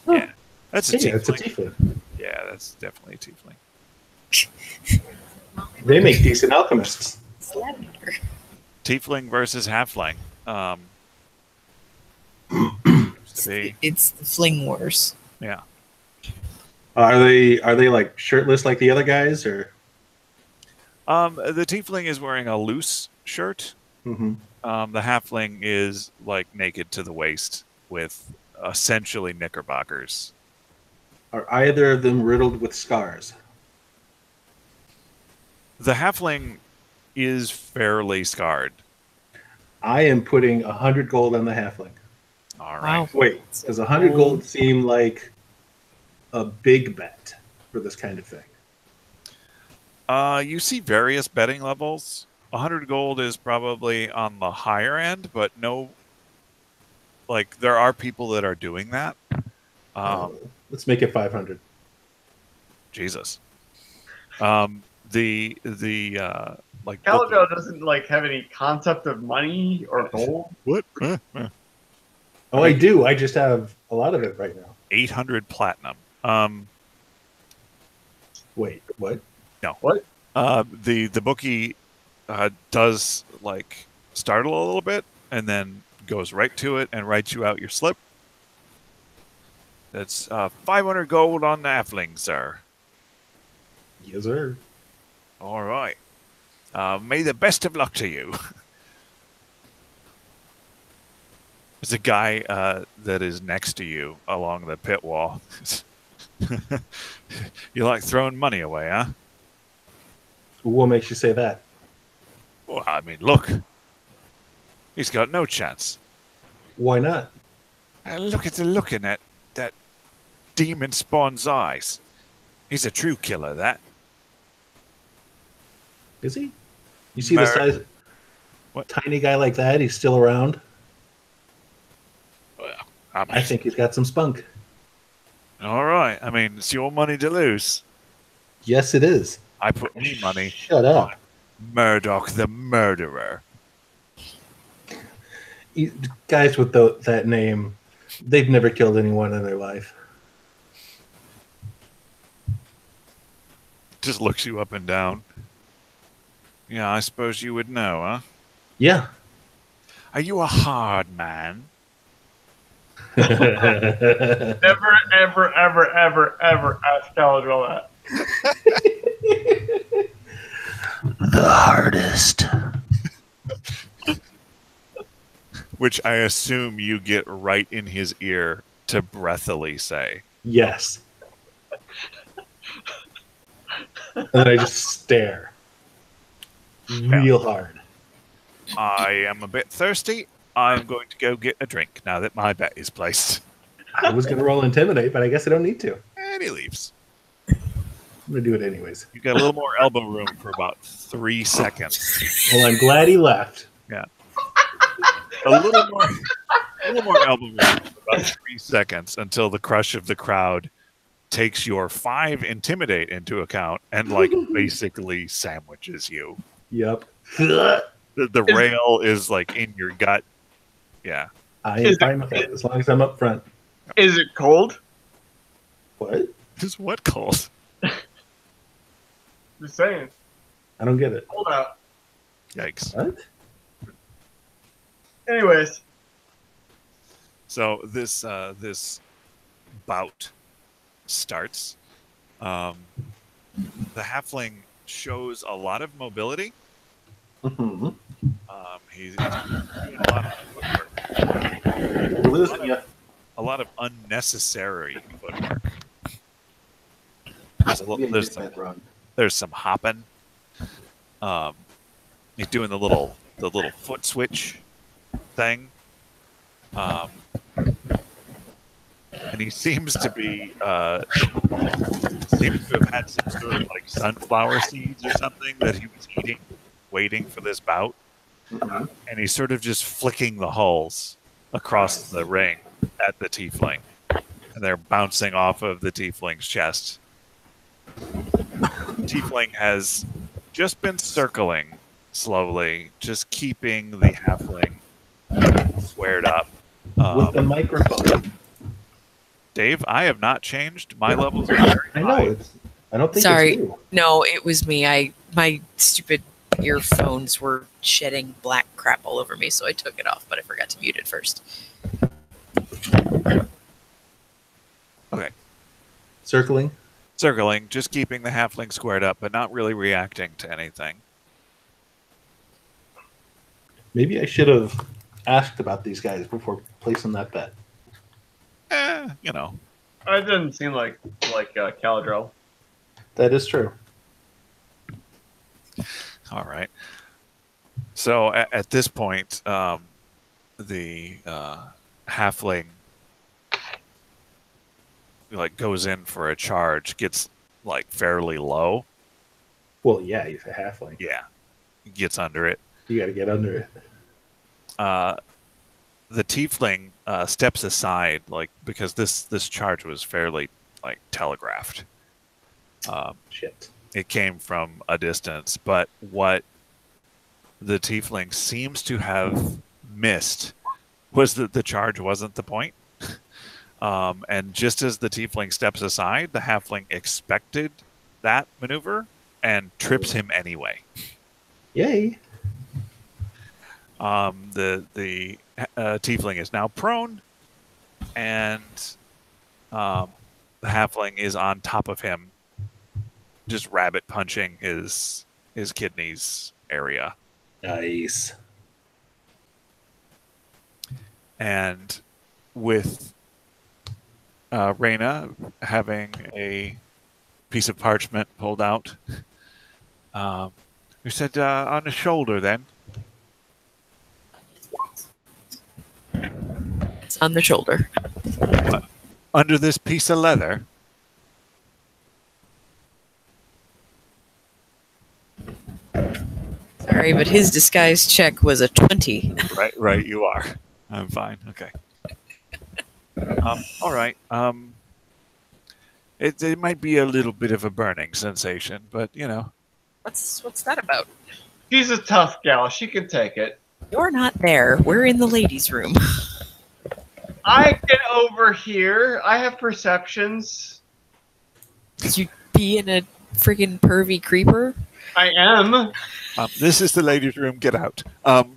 Yeah, that's a Yeah, it's a tiefling. tiefling. Yeah, that's definitely a tiefling. They make decent alchemists. It's lavender. Tiefling versus halfling. Seems to be, It's the Fling Wars. yeah. Are they like shirtless like the other guys, or? The tiefling is wearing a loose shirt. Mm-hmm. The halfling is like naked to the waist with essentially knickerbockers. Are either of them riddled with scars? The halfling is fairly scarred. I am putting 100 gold on the halfling. All right. Wow. Wait, does 100 gold seem like a big bet for this kind of thing? You see various betting levels. 100 gold is probably on the higher end, but no, like there are people that are doing that. Let's make it 500. Jesus. The like Caladriel doesn't like have any concept of money or gold. what? Oh, I do. I just have a lot of it right now. 800 platinum. Wait, what? No. What? The bookie does like startle a little bit and then goes right to it and writes you out your slip. That's 500 gold on the halfling, sir. Yes, sir. All right. May the best of luck to you. There's a guy that is next to you along the pit wall. You like throwing money away, huh? What makes you say that? Well, I mean, look. He's got no chance. Why not? Look at the look in that demon spawn's eyes. He's a true killer, that. Is he? You see the size? What? Tiny guy like that, he's still around. Well, I think he's got some spunk. All right. I mean, it's your money to lose. Yes, it is. I put me money. Shut up. Murdoch the murderer. Guys with that name, they've never killed anyone in their life. Just looks you up and down. Yeah, I suppose you would know, huh? Yeah. Are you a hard man? Never, ever, ever, ever, ever ask Caladriel that. The hardest. Which I assume you get right in his ear to breathily say. Yes. And then I just stare. Real hard. I am a bit thirsty. I'm going to go get a drink now that my bet is placed. I was going to roll Intimidate, but I guess I don't need to. And he leaves. I'm going to do it anyways. You got a little more elbow room for about 3 seconds. Well, I'm glad he left. Yeah. A little more elbow room for about 3 seconds until the crush of the crowd takes your 5 intimidate into account and like basically sandwiches you. Yep. The rail is like in your gut. Yeah. I am fine with it as long as I'm up front. Is it cold? What? Just what cold? Just saying. I don't get it. Hold out. Yikes. What? Anyways, So this bout starts. The halfling shows a lot of mobility. Mm-hmm. He's doing a lot of footwork. We're losing you. A lot of unnecessary footwork. There's some hopping. He's doing the little foot switch thing. And he seems to have had some sort of like sunflower seeds or something that he was eating, waiting for this bout. Mhm. And he's sort of just flicking the hulls across the ring at the tiefling. And they're bouncing off of the tiefling's chest. Tiefling has just been circling slowly, just keeping the halfling squared up. With the microphone. Dave, I have not changed. My levels are very I know high. it's. I don't think Sorry. it's you. No, it was me. My stupid earphones were shedding black crap all over me, so I took it off, but I forgot to mute it first. Okay. Circling. Circling, just keeping the halfling squared up, but not really reacting to anything. Maybe I should have asked about these guys before placing that bet. You know. It didn't seem like Caladrel. That is true. All right. So at this point, the halfling like goes in for a charge, gets like fairly low. Well, yeah, he's a halfling. Yeah, gets under it. You got to get under it. The tiefling steps aside, like because this charge was fairly like telegraphed. Shit. It came from a distance, but what the tiefling seems to have missed was that the charge wasn't the point. And just as the tiefling steps aside, the halfling expected that maneuver and trips him anyway. Yay. The tiefling is now prone, and the halfling is on top of him, just rabbit punching his kidneys area. Nice. And with Reyna having a piece of parchment pulled out, we said on the shoulder then. It's on the shoulder. Under this piece of leather. Sorry, but his disguise check was a 20. Right, you are. I'm fine. Okay. All right. It might be a little bit of a burning sensation, but you know. What's that about? She's a tough gal. She can take it. You're not there. We're in the ladies' room. I can overhear. I have perceptions. Did you be in a friggin' pervy creeper? I am. This is the ladies' room. Get out. No,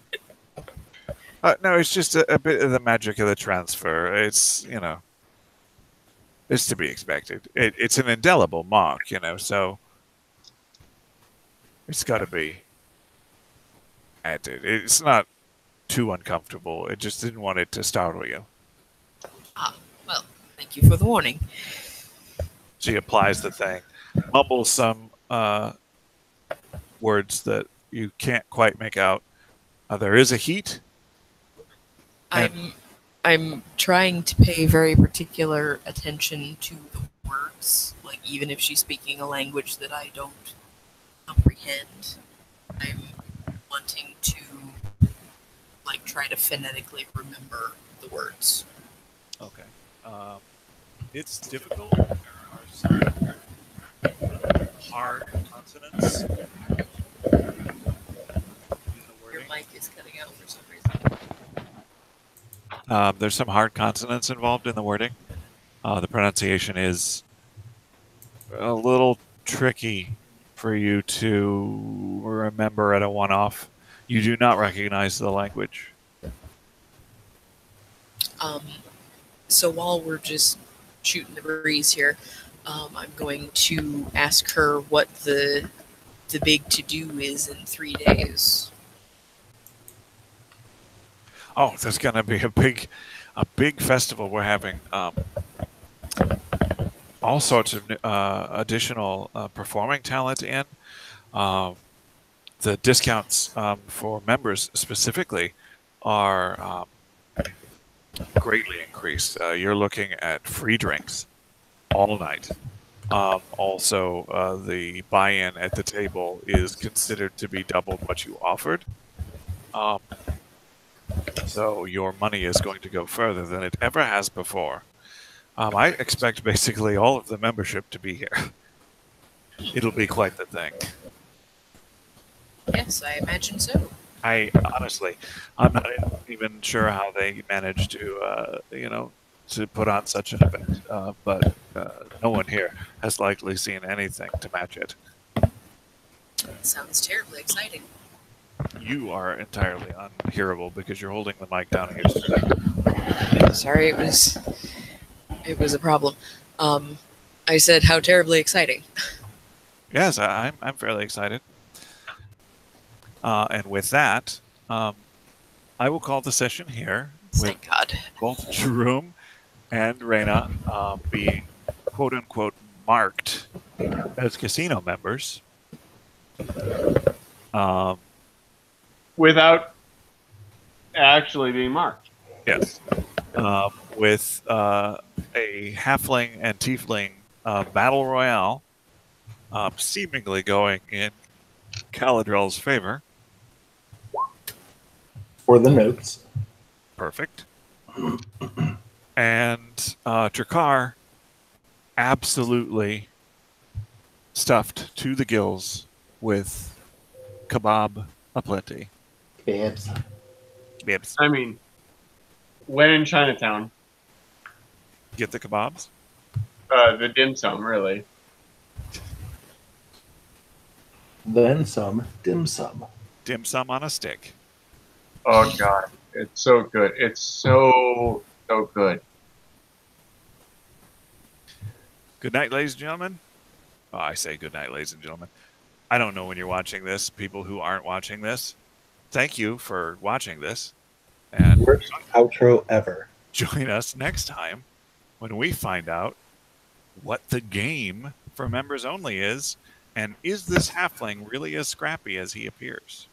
it's just a bit of the magic of the transfer. It's, you know, it's to be expected. It's an indelible mark, you know, so it's got to be added. It's not too uncomfortable. It just didn't want it to startle you. Ah, well, thank you for the warning. She applies the thing, mumbles some words that you can't quite make out. There is a heat. I'm trying to pay very particular attention to the words, like even if she's speaking a language that I don't comprehend, I'm wanting to like try to phonetically remember the words. Okay. It's difficult. There are some hard consonants in the Your wording. mic is cutting out for some reason. There's some hard consonants involved in the wording. The pronunciation is a little tricky for you to remember at a one-off. You do not recognize the language. So while we're just shooting the breeze here, I'm going to ask her what the big to-do is in 3 days. Oh, there's going to be a big festival. We're having all sorts of additional performing talent in. The discounts for members specifically are greatly increased. You're looking at free drinks all night. Also, the buy-in at the table is considered to be double what you offered. So your money is going to go further than it ever has before. I expect basically all of the membership to be here. It'll be quite the thing. Yes, I imagine so. I'm not even sure how they managed to, to put on such an event. But no one here has likely seen anything to match it. Sounds terribly exciting. You are entirely unhearable because you're holding the mic down here. Sorry, it was a problem. I said how terribly exciting. Yes, I'm fairly excited. And with that, I will call the session here with Thank God. both Jerome and Reyna being quote-unquote marked as casino members. Without actually being marked. Yes. With a halfling and tiefling battle royale seemingly going in Caladrel's favor. For the notes. Perfect. And Ch.3 absolutely stuffed to the gills with kebab aplenty. Babs. Bibs. I mean, when in Chinatown, Get the kebabs? the dim sum, really. Then some dim sum. Dim sum on a stick. Oh God, it's so good. It's so good. Good night, ladies and gentlemen. Oh, I say good night, ladies and gentlemen. I don't know when you're watching this, people who aren't watching this. Thank you for watching this. And Worst outro ever. join us next time when we find out what the game for members only is, and is this halfling really as scrappy as he appears?